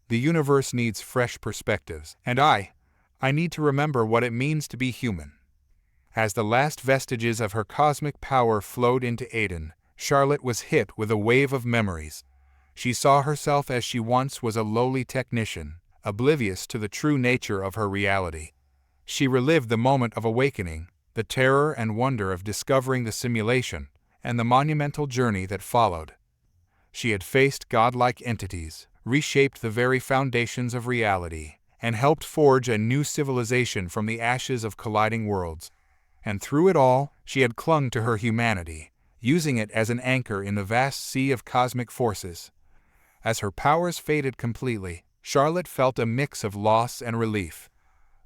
The universe needs fresh perspectives, and I need to remember what it means to be human. As the last vestiges of her cosmic power flowed into Aiden, Charlotte was hit with a wave of memories. She saw herself as she once was, a lowly technician, oblivious to the true nature of her reality. She relived the moment of awakening, the terror and wonder of discovering the simulation, and the monumental journey that followed. She had faced godlike entities, reshaped the very foundations of reality, and helped forge a new civilization from the ashes of colliding worlds. And through it all, She had clung to her humanity, using it as an anchor in the vast sea of cosmic forces. As her powers faded completely, Charlotte felt a mix of loss and relief.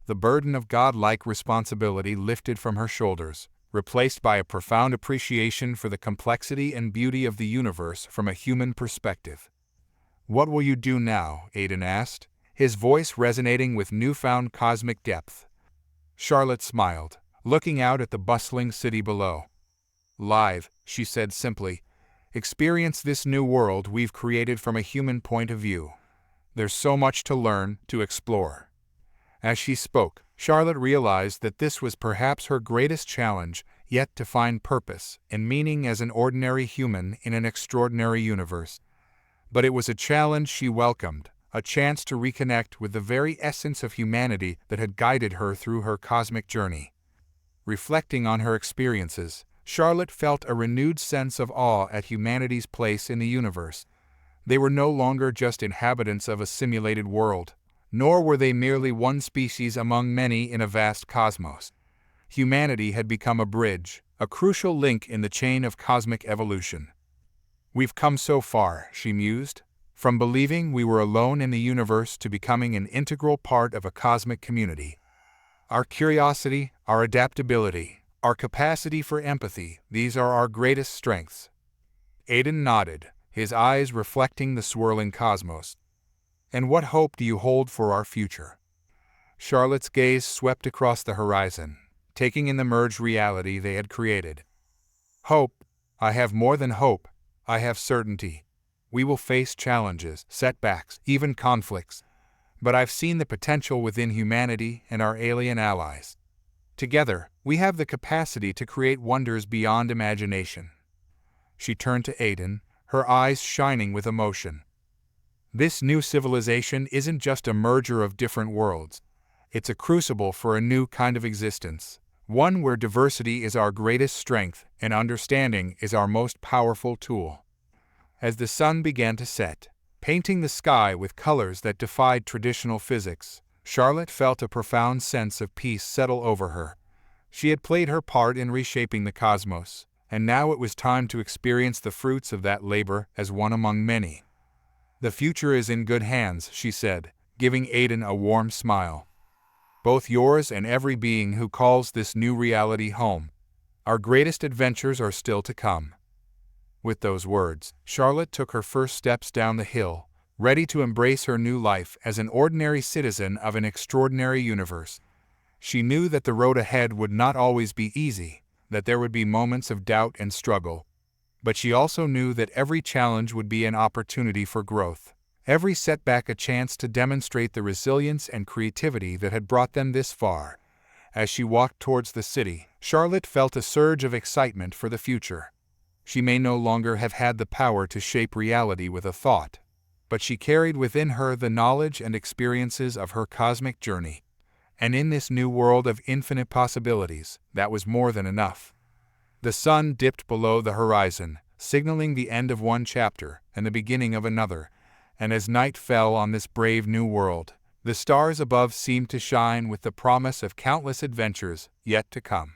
The burden of godlike responsibility lifted from her shoulders, replaced by a profound appreciation for the complexity and beauty of the universe from a human perspective. "What will you do now?" Aidan asked, his voice resonating with newfound cosmic depth. Charlotte smiled, looking out at the bustling city below. "Live," she said simply. "Experience this new world we've created from a human point of view. There's so much to learn, to explore." As she spoke, Charlotte realized that this was perhaps her greatest challenge yet, to find purpose and meaning as an ordinary human in an extraordinary universe. But it was a challenge she welcomed, a chance to reconnect with the very essence of humanity that had guided her through her cosmic journey. Reflecting on her experiences, Charlotte felt a renewed sense of awe at humanity's place in the universe. They were no longer just inhabitants of a simulated world, nor were they merely one species among many in a vast cosmos. Humanity had become a bridge, a crucial link in the chain of cosmic evolution. "We've come so far," she mused, "from believing we were alone in the universe to becoming an integral part of a cosmic community. Our curiosity, our adaptability, our capacity for empathy, these are our greatest strengths." Aidan nodded, his eyes reflecting the swirling cosmos. "And what hope do you hold for our future?" Charlotte's gaze swept across the horizon, taking in the merged reality they had created. "Hope? I have more than hope. I have certainty. We will face challenges, setbacks, even conflicts. But I've seen the potential within humanity and our alien allies. Together, we have the capacity to create wonders beyond imagination." She turned to Aidan, her eyes shining with emotion. "This new civilization isn't just a merger of different worlds. It's a crucible for a new kind of existence, one where diversity is our greatest strength and understanding is our most powerful tool." As the sun began to set, painting the sky with colors that defied traditional physics, Charlotte felt a profound sense of peace settle over her. She had played her part in reshaping the cosmos, and now it was time to experience the fruits of that labor as one among many. "The future is in good hands," she said, giving Aidan a warm smile. "Both yours and every being who calls this new reality home. Our greatest adventures are still to come." With those words, Charlotte took her first steps down the hill, ready to embrace her new life as an ordinary citizen of an extraordinary universe. She knew that the road ahead would not always be easy, that there would be moments of doubt and struggle. But she also knew that every challenge would be an opportunity for growth, every setback a chance to demonstrate the resilience and creativity that had brought them this far. As she walked towards the city, Charlotte felt a surge of excitement for the future. She may no longer have had the power to shape reality with a thought, but she carried within her the knowledge and experiences of her cosmic journey. And in this new world of infinite possibilities, that was more than enough. The sun dipped below the horizon, signaling the end of one chapter and the beginning of another, and as night fell on this brave new world, the stars above seemed to shine with the promise of countless adventures yet to come.